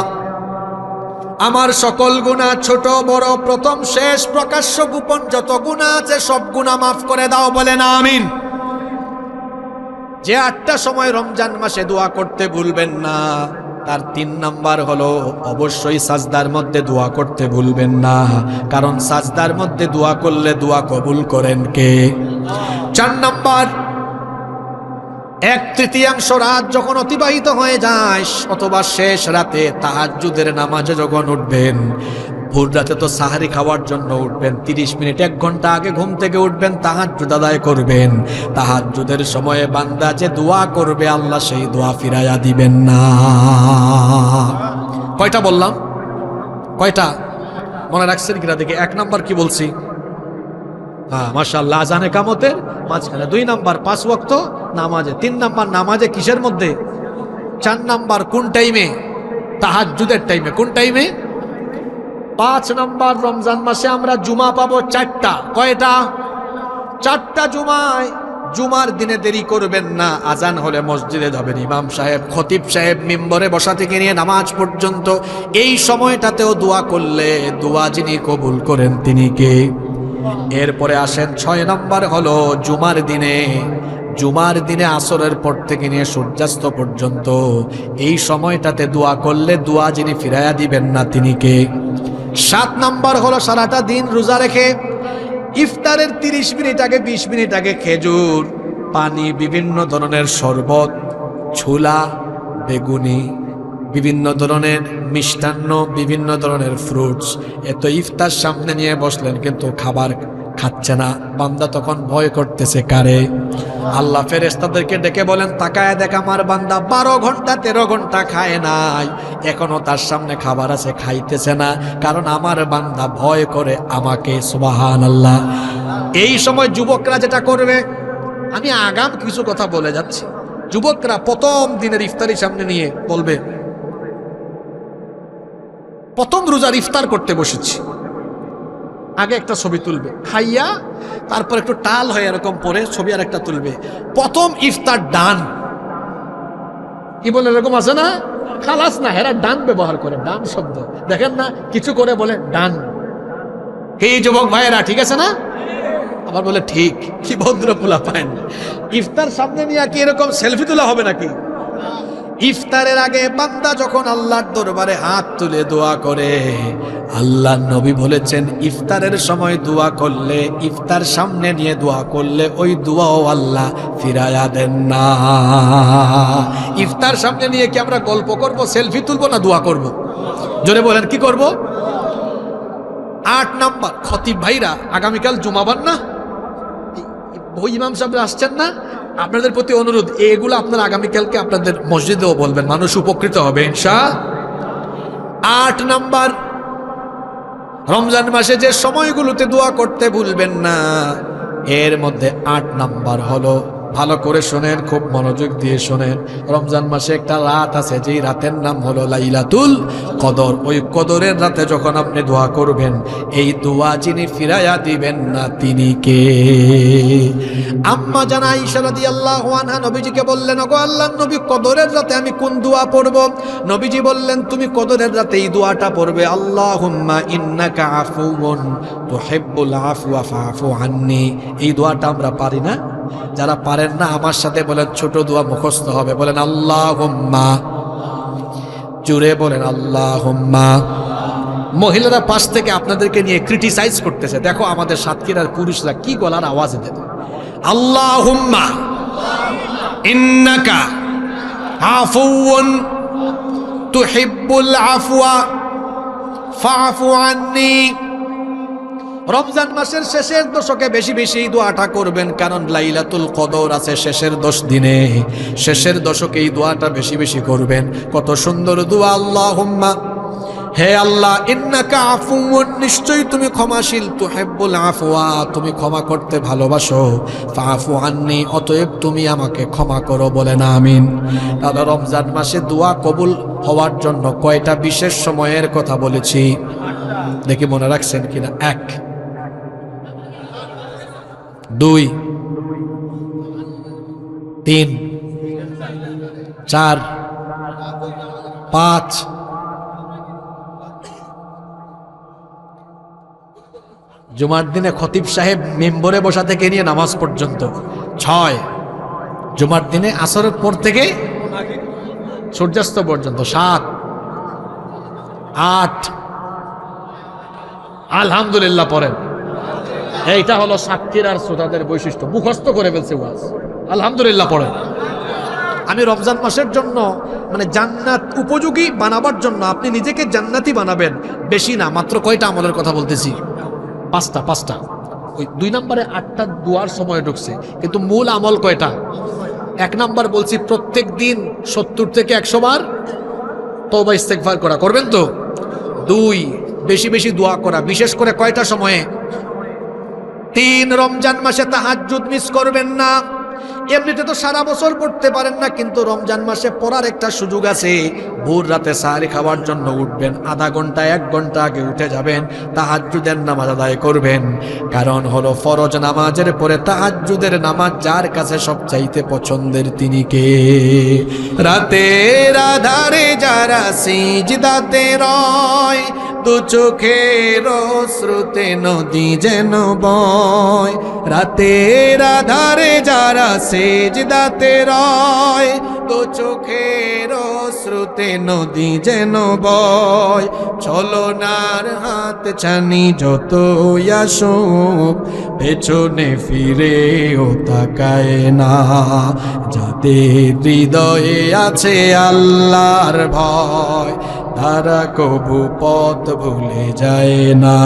আমার সকল গুনাহ, ছোট বড়, প্রথম শেষ, প্রকাশ্য গোপন যত গুনাহ আছে সব গুনাহ মাফ করে দাও। বলেন আমিন। যে 8টা সময় রমজান মাসে দোয়া করতে ভুলবেন না, তার 3 নাম্বার হলো অবশ্যই সাজদার মধ্যে দোয়া করতে ভুলবেন না, কারণ সাজদার মধ্যে দোয়া করলে দোয়া কবুল করেন কে? 4 নাম্বার, 1/3 রাত যখন অতিবাহিত হয়ে যায় অথবা শেষ রাতে তাহাজ্জুদের নামাজে যখন উঠবেন, ভোর রাতে তো সাহারি খাওয়ার জন্য উঠবেন, 30 মিনিট 1 ঘন্টা আগে ঘুম থেকে উঠবেন, তাহাজ্জুদ আদায় করবেন। তাহাজ্জুদের সময়ে বান্দা যে দোয়া করবে, আল্লাহ সেই দোয়া ফিরাইয়া দিবেন না। কয়টা বললাম? কয়টা মনে রাখছেন কিনা দেখি? 1 নাম্বার কি বলছি? হ্যাঁ, মাশাআল্লাহ, আজান একামতের মাঝখানে। 2 নাম্বার 5 ওয়াক্ত নামাজে। 3 নাম্বার নামাজে কিসের মধ্যে? 4 নাম্বার কোন টাইমে? তাহাজ্জুদের টাইমে। কোন টাইমে? 5 নাম্বার, রমজান মাসে আমরা জুমা পাবো 4টা। কয়টা? 4টা জুমায়। জুমার দিনে দেরি করবেন না, আজান হলে মসজিদে যাবেন। ইমাম সাহেব, খতিব সাহেব মিম্বরে বসা থেকে নিয়ে নামাজ পর্যন্ত এই সময়টাতেও দোয়া করলে দোয়া যিনি কবুল করেন তিনি কে? এরপরে আসেন 6 নাম্বার হলো জুমার দিনে। জুমার দিনে আসরের পর থেকে নিয়ে সূর্যাস্ত পর্যন্ত এই সময়টাতে দোয়া করলে দোয়া যিনি ফিরাইয়া দিবেন না তিনি কে? 7 নাম্বার হলো সারাটা দিন রোজা রেখে ইফতারের 30 মিনিট আগে 20 মিনিট আগে খেজুর, পানি, বিভিন্ন ধরনের শরবত, ছোলা, বেগুনি, বিভিন্ন ধরনের মিষ্টান্ন, বিভিন্ন ধরনের ফ্রুটস, এত ইফতার সামনে নিয়ে বসলেন কিন্তু খাবার খাচ্ছে না। বান্দা তখন ভয় করতেছে কারে? আল্লাহ ফেরেশতাদেরকে ডেকে বলেন, তাকায় দেখ আমার বান্দা 12 ঘন্টা 13 ঘন্টা খায় নাই, এখনো তার সামনে খাবার আছে, খাইতেছে না, কারণ আমার বান্দা ভয় করে আমাকে। সুবহানাল্লাহ। এই সময় যুবকরা যেটা করবে, আমি আগাম কিছু কথা বলে যাচ্ছি, যুবকরা প্রথম দিনের ইফতারি সামনে নিয়ে বলবে, প্রথম রোজার ইফতার করতে বসেছি, আগে একটা ছবি তুলবে, খাইয়া তারপর একটু টাল হয়ে এরকম পরে ছবি আর একটা তুলবে। প্রথম ইফতার ডান, কি বলে এরকম আছে না, খালাস না, হেরা ডান ব্যবহার করে, ডান শব্দ দেখেন না, কিছু করে বলে ডান। এই যুবক ভাইয়েরা ঠিক আছে না? আবার বলে ঠিক, কি ভদ্র পোলা পায় না। ইফতার সামনে নিয়ে কি এরকম সেলফি তোলা হবে নাকি? ইফতারের আগে বান্দা যখন আল্লাহর দরবারে হাত তুলে দোয়া করে, আল্লাহর নবী বলেছেন ইফতারের সময় দোয়া করলে, ইফতার সামনে নিয়ে দোয়া করলে ওই দোয়াও আল্লাহ ফিরায়া দেন না। ইফতার সামনে নিয়ে কি আমরা গল্প করব, সেলফি তুলবো, না দোয়া করব? জোরে বলেন কি করব? 8 নাম্বার, খতিব ভাইরা আগামীকাল জুমাবার না, ওই ইমাম সাহেব আসছেন না, আপনাদের প্রতি অনুরোধ, এগুলো আপনারা আগামীকালকে আপনাদের মসজিদেও বলবেন, মানুষ উপকৃত হবে ইনশাআল্লাহ। 8 নাম্বার, রমজান মাসে যে সময়গুলোতে দোয়া করতে ভুলবেন না, এর মধ্যে 8 নাম্বার হলো, ভালো করে শোনেন, খুব মনোযোগ দিয়ে শোনেন, রমজান মাসে একটা রাত আছে, যেই রাতের নাম হলো লাইলাতুল কদর। ওই কদরের রাতে যখন আপনি দোয়া করবেন, এই দোয়া যিনি ফিরাইয়া দিবেন না তিনি কে? আম্মা জানা আয়েশা রাদিয়াল্লাহু আনহা নবীজিকে বললেন, ওগো আল্লাহর নবী, কদরের রাতে আমি কোন দোয়া পড়ব? নবীজি বললেন, তুমি কদরের রাতে এই দোয়াটা পড়বে, আল্লাহুম্মা ইন্নাকা আফুউন তুহিব্বুল আফওয়া ফাফু আন্নি। এই দোয়াটা আমরা পারি না, যারা পারেন না আমার সাথে বলেন, ছোট দোয়া মুখস্থ হবে, বলেন আল্লাহুম্মা, জোরে বলেন আল্লাহুম্মা। মহিলারা পাশ থেকে আপনাদেরকে নিয়ে ক্রিটিসাইজ করতেছে, দেখো আমাদের সাতক্ষীরার পুরুষরা কি গলার আওয়াজ দেয়, আল্লাহুম্মা ইন্নাকা আফুউন তুহিব্বুল আফওয়া ফাফু আন্নি। রমজান মাসের শেষের দশকে বেশি বেশি দোয়াটা করবেন, কারণ লাইলাতুল কদর আছে শেষের 10 দিনে, শেষের দশকে এই দোয়াটা বেশি বেশি করবেন। কত সুন্দর দোয়া, আল্লাহুম্মা, হে আল্লাহ, ইন্নাকা আফুউন, নিশ্চয়ই তুমি ক্ষমাশীল, তুহিব্বুল আফওয়া, তুমি ক্ষমা করতে ভালোবাসো, ফাফু আন্নি, অতএব তুমি আমাকে ক্ষমা করো, বলেন আমিন। তাহলে রমজান মাসে দোয়া কবুল হওয়ার জন্য কয়টা বিশেষ সময়ের কথা বলেছি, দেখি মনে রাখছেন কিনা? 1, 2, 3, 4, 5, জুমার দিনে খতিব সাহেব মেম্বরে বসা থেকে নিয়ে নামাজ পর্যন্ত 6, জুমার দিনে আসরের পর থেকে সূর্যাস্ত পর্যন্ত 7, 8, আলহামদুলিল্লাহ পড়েন। এইটা হলো সাতক্ষীরার শ্রোতাদের বৈশিষ্ট্য, মুখস্থ করে ফেলছে ওয়াজ, আলহামদুলিল্লাহ পড়েন। আমি রমজান মাসের জন্য মানে জান্নাত উপযোগী বানাবার জন্য আপনি নিজেকে জান্নাতি বানাবেন, বেশি না, মাত্র কয়টা আমলের কথা বলতেছি? 5টা। ওই 2 নম্বরে 8টা দুয়ার সময় ঢুকছে, কিন্তু মূল আমল কয়টা? 1 নাম্বার বলছি, প্রত্যেক দিন 70 থেকে 100 বার তওবা ইস্তেগফার করা, করবেন তো? 2, বেশি বেশি দোয়া করা, বিশেষ করে কয়টা সময়ে? 3, রমজান মাসে তাহাজ্জুদ মিস করবেন না। এমনিতে তো সারা বছর পড়তে পারেন না, কিন্তু রমজান মাসে পড়ার একটা সুযোগ আছে। ভোর রাতে সাহারি খাওয়ার জন্য উঠবেন, আধা ঘন্টা 1 ঘন্টা আগে উঠে যাবেন, তাহাজ্জুদের নামাজ আদায় করবেন। কারণ হলো ফরজ নামাজের পরে তাহাজ্জুদের নামাজ যার কাছে সবচাইতে পছন্দের তিনি কে? রাতের আধারে যারা সিজদাতে রয়, দু চোখের শ্রুতে নদী যেন বয়। রাতের আধারে যারা সেজদাতে রয়, দু চোখের শ্রুতে নদী যেন বয়। ছলনার হাত ছানি যত আসুক, পেছনে ফিরেও তাকায় না। যাদের হৃদয়ে আছে আল্লাহর ভয়, তারা কবু পথ ভুলে যায় না।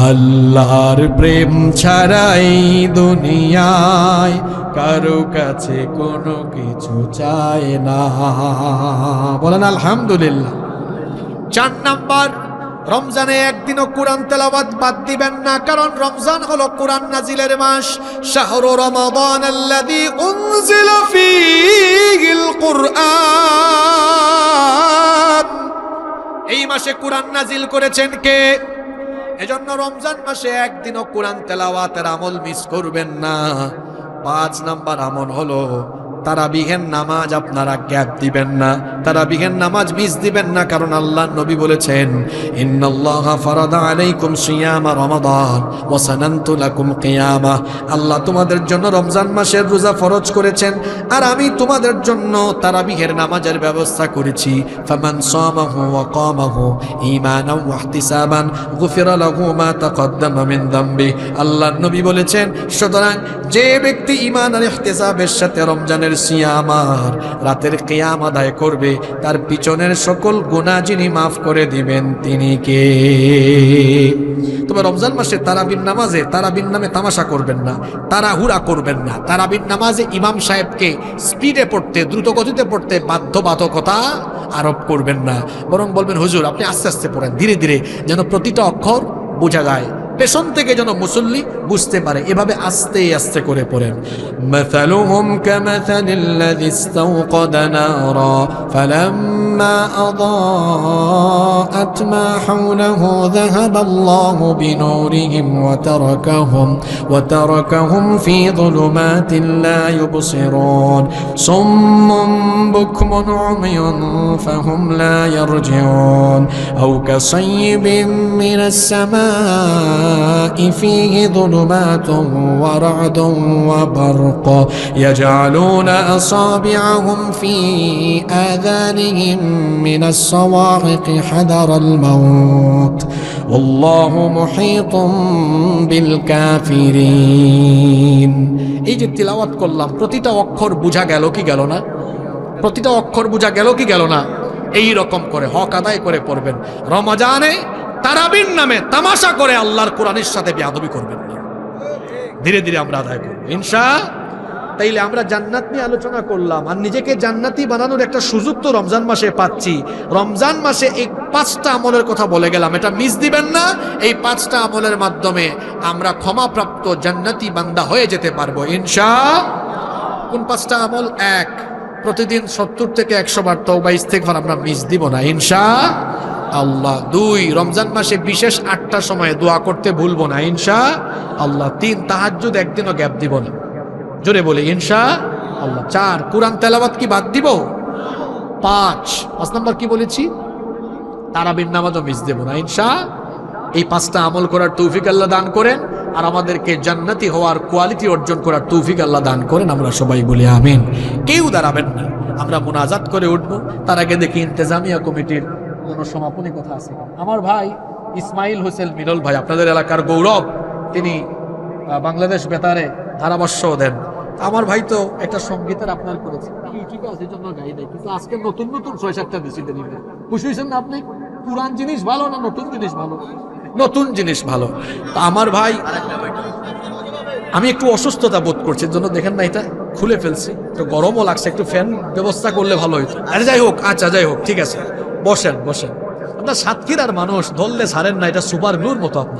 আল্লাহর প্রেম ছাড়াই দুনিয়ায় কারো কাছে কোনো কিছু চায় না। বলেন আলহামদুলিল্লাহ। 4 নাম্বার, রমজানে একদিনও কোরআন তেলাওয়াত বাদ দিবেন না, কারণ রমজান হলো কোরআন নাজিলের মাস। শাহরু রমাদান আল্লাযী উনজিলা ফীহিল কুরআন, এই মাসে কোরআন নাজিল করেছেন কে? এজন্য রমজান মাসে একদিনও কোরআন তেলাওয়াতের আমল মিস করবেন না। 5 নাম্বার আমল হলো তারাবিহের নামাজ আপনারা গ্যাপ দিবেন না, তারাবিহের নামাজ মিস দিবেন না। কারণ আল্লাহ নবী বলেছেন, ইন্নাল্লাহা ফারাদা আলাইকুম সিয়ামা রমাদান ওয়া সানানতু লাকুম কিয়ামা। আল্লাহ তোমাদের জন্য রমজান মাসের রোজা ফরজ করেছেন, আর আমি তোমাদের জন্য তারাবিহের নামাজের ব্যবস্থা করেছি। ফামান সামাহু ওয়া কামাহু ঈমানাও ওয়া ইহতিসাবান গুফিরা লাহু মা তাকদ্দামা মিন যামবি। আল্লাহ নবী বলেছেন, সুতরাং যে ব্যক্তি ঈমান আর ইহতিসাবের সাথে রমজানের সিয়ামার রাতের কিয়াম আদায় করবে, তার পিছনের সকল গুনাহ যিনি মাফ করে দিবেন তিনি কে? তবে রমজান মাসে তারাবির নামাজে তারাবির নামে তামাশা করবেন না, তাড়াহুড়া করবেন না। তারাবির নামাজে ইমাম সাহেবকে স্পিডে পড়তে, দ্রুত গতিতে পড়তে বাধ্যবাধকতা আরোপ করবেন না, বরং বলবেন, হুজুর আপনি আস্তে আস্তে পড়েন, ধীরে ধীরে, যেন প্রতিটা অক্ষর বোঝা যায়, পেছন থেকে যেন মুসল্লি বুঝতে পারে। এভাবে আস্তে আস্তে করে পড়েন। মাসালুহুম কামাসালিল্লাযী ইসতাওকাদা নারা ফালাম্মা আদাআত মা হাওলাহু যাহাবাল্লাহু বিনূরিহিম ওয়া তারাকাহুম ফী যুলুমাতিন লা ইউবসিরুন সুম্মুন বুকমুন উময়ুন ফাহুম লা ইয়ারজিউন আও কাসাইয়্যিবিন মিনাস সামাই فيه ظلمات ورعد وبرق يجعلون أصابعهم في آذانهم من الصواعق حذر الموت والله محيط بالكافرين। এই যে তিলাওয়াত করলাম, প্রতিটা অক্ষর বোঝা গেল কি গেল না? প্রতিটা অক্ষর বোঝা গেল কি গেল না? এই রকম করে হক আদায় করে পড়বেন। রমজানে তারাবির নামে তামাশা করে আল্লাহর কোরআনের সাথে বেয়াদবি করবেন না। ধীরে ধীরে আমরা আদায় করব ইনশাআল্লাহ। তাইলে আমরা জান্নাত নিয়ে আলোচনা করলাম, আর নিজেকে জান্নাতি বানানোর একটা সুযোগ তো রমজান মাসে পাচ্ছি। রমজান মাসে এই 5টা আমলের কথা বলে গেলাম, এটা মিস দিবেন না। এই 5টা আমলের মাধ্যমে আমরা ক্ষমাপ্রাপ্ত জান্নাতি বান্দা হয়ে যেতে পারবো ইনশাআল্লাহ। কোন 5টা আমল? 1, প্রতিদিন 70 থেকে 100 বার তওবা ইস্তেগফার আমরা মিস দিব না ইনশাআল্লাহ। 2, রমজান মাসে বিশেষ 8টা সময়ে দোয়া করতে ভুলবো না ইনশাআল্লাহ। 3, তাহাজ্জুদ একদিনও গ্যাপ দিব না, জোরে বলি ইনশাআল্লাহ। 4, কুরআন তেলাওয়াত কি বাদ দিব? 5 নাম্বার কি বলেছি? তারাবির নামাজও মিস দেব না ইনশাআল্লাহ। এই 5টা আমল করার তৌফিক আল্লাহ দান করেন, আর আমাদেরকে জান্নাতি হওয়ার কোয়ালিটি অর্জন করার তৌফিক আল্লাহ দান করেন। আমরা সবাই বলি আমিন। কেউ দাঁড়াবেন না, আমরা মুনাজাত করে উঠবো। তার আগে দেখি ইন্তেজামিয়া কমিটির কোনো সমাপনী কথা আছে। আমার ভাই ইসমাইল হোসেন মিনল ভাই, আপনাদের এলাকার গৌরব, তিনি বাংলাদেশ বেতারে ধারাভাষ্য দেন। আমার ভাই তো একটা সঙ্গীতের আপনার করেছে, ঠিক আছে, জন্য গাই দেয়, কিন্তু আজকে নতুন নতুন 6-7টা দিছি। খুশি হয়েছেন না আপনি? পুরান জিনিস ভালো না নতুন জিনিস ভালো? নতুন জিনিস ভালো। তা আমার ভাই, আমি একটু অসুস্থতা বোধ করছি, জন্য দেখেন না এটা খুলে ফেলছি, একটু গরমও লাগছে, একটু ফ্যান ব্যবস্থা করলে ভালো হইতো। আরে যাই হোক, আচ্ছা যাই হোক, ঠিক আছে, বসেন বসেন। আপনার সাতক্ষীরার মানুষ, ধরলে ছাড়েন না, এটা সুপার গ্লুর মতো আপনার।